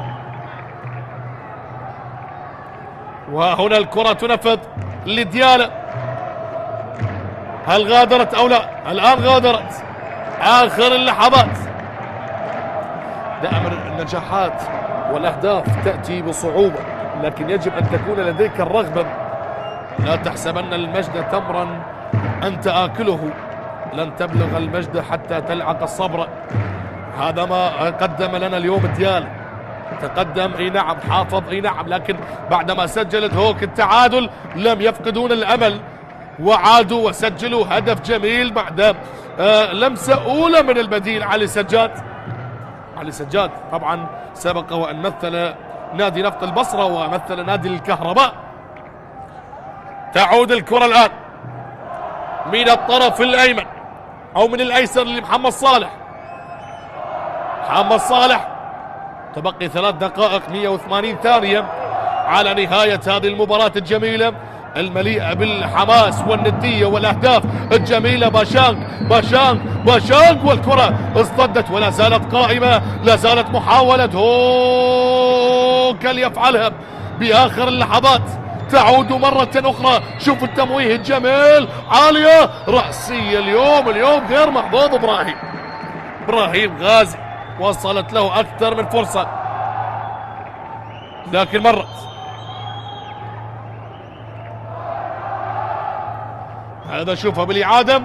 S1: وهنا الكرة تنفذ لديالة. هل غادرت أو لا؟ الآن غادرت، آخر اللحظات. دائما النجاحات والأهداف تأتي بصعوبة، لكن يجب أن تكون لديك الرغبة. لا تحسبن المجد تمرا أنت آكله، لن تبلغ المجد حتى تلعق الصبر. هذا ما قدم لنا اليوم ديالة. تقدم اي نعم، حافظ اي نعم، لكن بعدما سجلت هوك التعادل لم يفقدون الامل وعادوا وسجلوا هدف جميل بعد لمسة اولى من البديل علي سجاد. طبعا سبق وان مثل نادي نفط البصرة ومثل نادي الكهرباء. تعود الكرة الان من الطرف الايمن او من الايسر لمحمد صالح. تبقي 3 دقائق 180 ثانية على نهاية هذه المباراة الجميلة المليئة بالحماس والندية والأهداف الجميلة. باشانك والكرة اصطدت ولا زالت قائمة، لا زالت محاولة هوك يفعلها بآخر اللحظات. تعود مرة أخرى، شوف التمويه الجميل، عالية رأسية. اليوم غير محظوظ إبراهيم غازي، وصلت له أكثر من فرصة لكن مرت. هذا شوفها بالإعادة،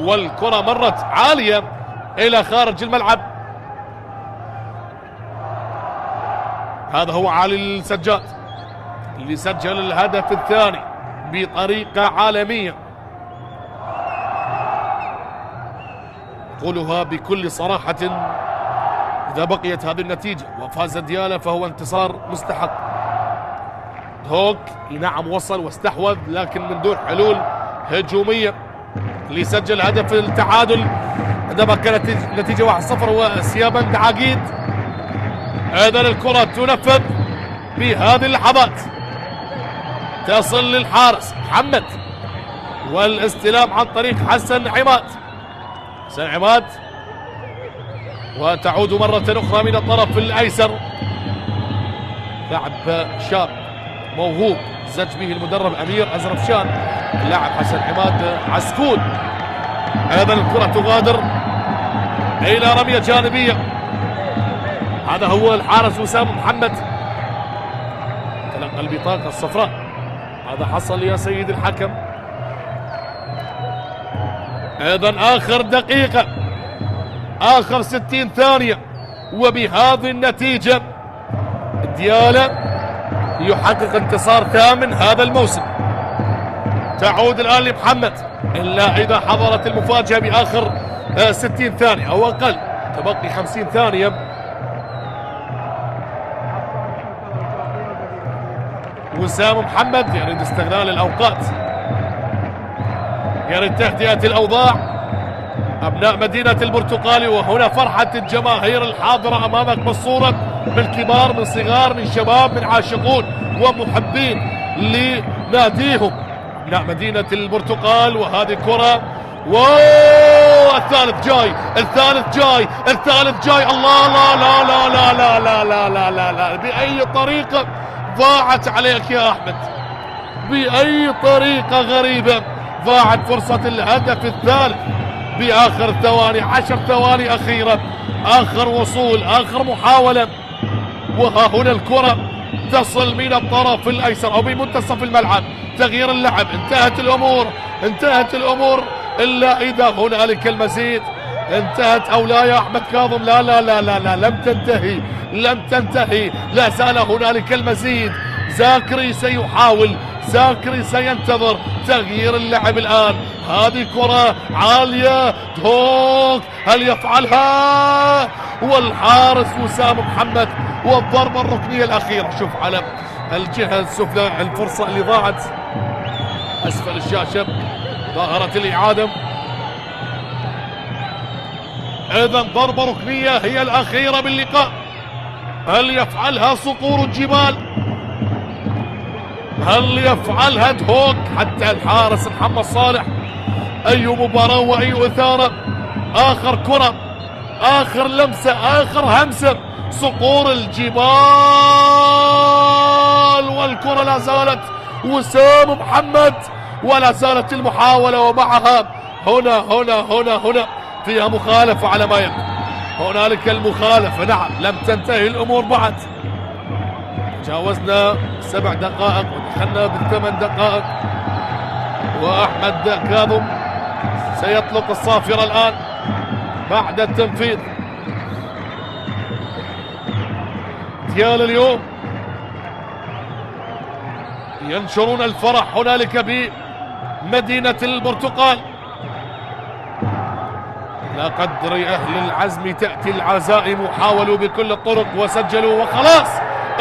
S1: والكرة مرت عالية إلى خارج الملعب. هذا هو علي السجاد اللي سجل الهدف الثاني بطريقة عالمية. أقولها بكل صراحة، إذا بقيت هذه النتيجة وفاز ديالة فهو انتصار مستحق. هوك نعم وصل واستحوذ لكن من دون حلول هجومية. اللي سجل هدف التعادل عندما كانت نتيجة 1-0 هو سيابند عقيد. أيضا الكرة تنفذ بهذه اللحظات، تصل للحارس محمد، والاستلام عن طريق حسن عماد، وتعود مرة أخرى من الطرف الأيسر. لاعب شاب موهوب زج به المدرب أمير أزرفشان، اللاعب حسن عماد عسكون. أيضا الكرة تغادر إلى رمية جانبية. هذا هو الحارس وسام محمد، تلقى البطاقة الصفراء. هذا حصل يا سيد الحكم. أيضا آخر دقيقة، آخر 60 ثانية، وبهذه النتيجة ديالة يحقق انتصار ثامن هذا الموسم. تعود الآن لمحمد، إلا إذا حضرت المفاجأة بآخر 60 ثانية أو أقل، تبقي 50 ثانية. وسام محمد يريد استغلال الأوقات، يريد تهدئة الأوضاع. أبناء مدينة البرتقالي، وهنا فرحة الجماهير الحاضرة أمامك بالصورة، من كبار من صغار من شباب من عاشقون ومحبين لناديهم أبناء مدينة البرتقال. وهذه كرة، واو الثالث جاي، الثالث جاي، الثالث جاي. الله لا لا لا لا لا لا لا لا لا لا، بأي طريقة ضاعت عليك يا أحمد، بأي طريقة غريبة ضاعت فرصة الهدف الثالث بآخر ثواني، 10 ثواني أخيرة، آخر وصول، آخر محاولة. وها هنا الكرة تصل من الطرف الأيسر أو بمنتصف الملعب، تغيير اللعب، انتهت الأمور، انتهت الأمور، إلا إذا هنالك المزيد. انتهت أو لا يا أحمد كاظم؟ لا لا لا لا لا، لم تنتهي، لم تنتهي، لا زال هنالك المزيد. زاكري سيحاول، زاكري سينتظر تغيير اللعب الآن. هذه كرة عالية، دوك هل يفعلها؟ والحارس وسام محمد، والضربة الركنية الأخيرة. شوف على الجهة السفلى الفرصة اللي ضاعت أسفل الشاشة، ظاهرة الإعادة. إذا ضربة ركنية هي الأخيرة باللقاء، هل يفعلها صقور الجبال؟ هل يفعلها دهوك؟ حتى الحارس محمد صالح، أي مباراة وأي إثارة. آخر كرة، آخر لمسة، آخر همسة، صقور الجبال، والكرة لا زالت وسام محمد، ولا زالت المحاولة، ومعها هنا فيها مخالفة على ما يبدو. هنالك المخالفة، نعم، لم تنتهي الأمور بعد. تجاوزنا 7 دقائق ودخلنا ب8 دقائق، وأحمد كاظم سيطلق الصافرة الآن بعد التنفيذ. ديال اليوم ينشرون الفرح هنالك بمدينة البرتقال. لا قدر أهل العزم تأتي العزائم، حاولوا بكل الطرق وسجلوا، وخلاص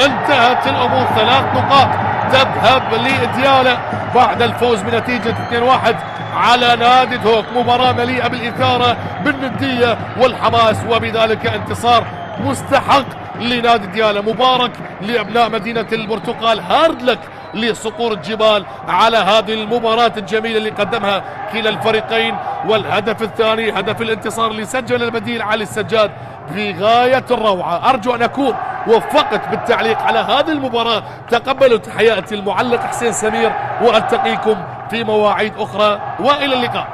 S1: انتهت الأمور. 3 نقاط تذهب لديالا بعد الفوز بنتيجة 2-1 على نادي دهوك. مباراة مليئة بالإثارة بالندية والحماس، وبذلك انتصار مستحق لنادي ديالا. مبارك لأبناء مدينة البرتقال، هارد لك لصقور الجبال على هذه المباراة الجميلة اللي قدمها كلا الفريقين. والهدف الثاني، هدف الانتصار اللي سجل البديل علي السجاد، في غاية الروعة. أرجو أن أكون وفقت بالتعليق على هذه المباراة. تقبلوا تحياتي المعلق حسين سمير، وألتقيكم في مواعيد أخرى، وإلى اللقاء.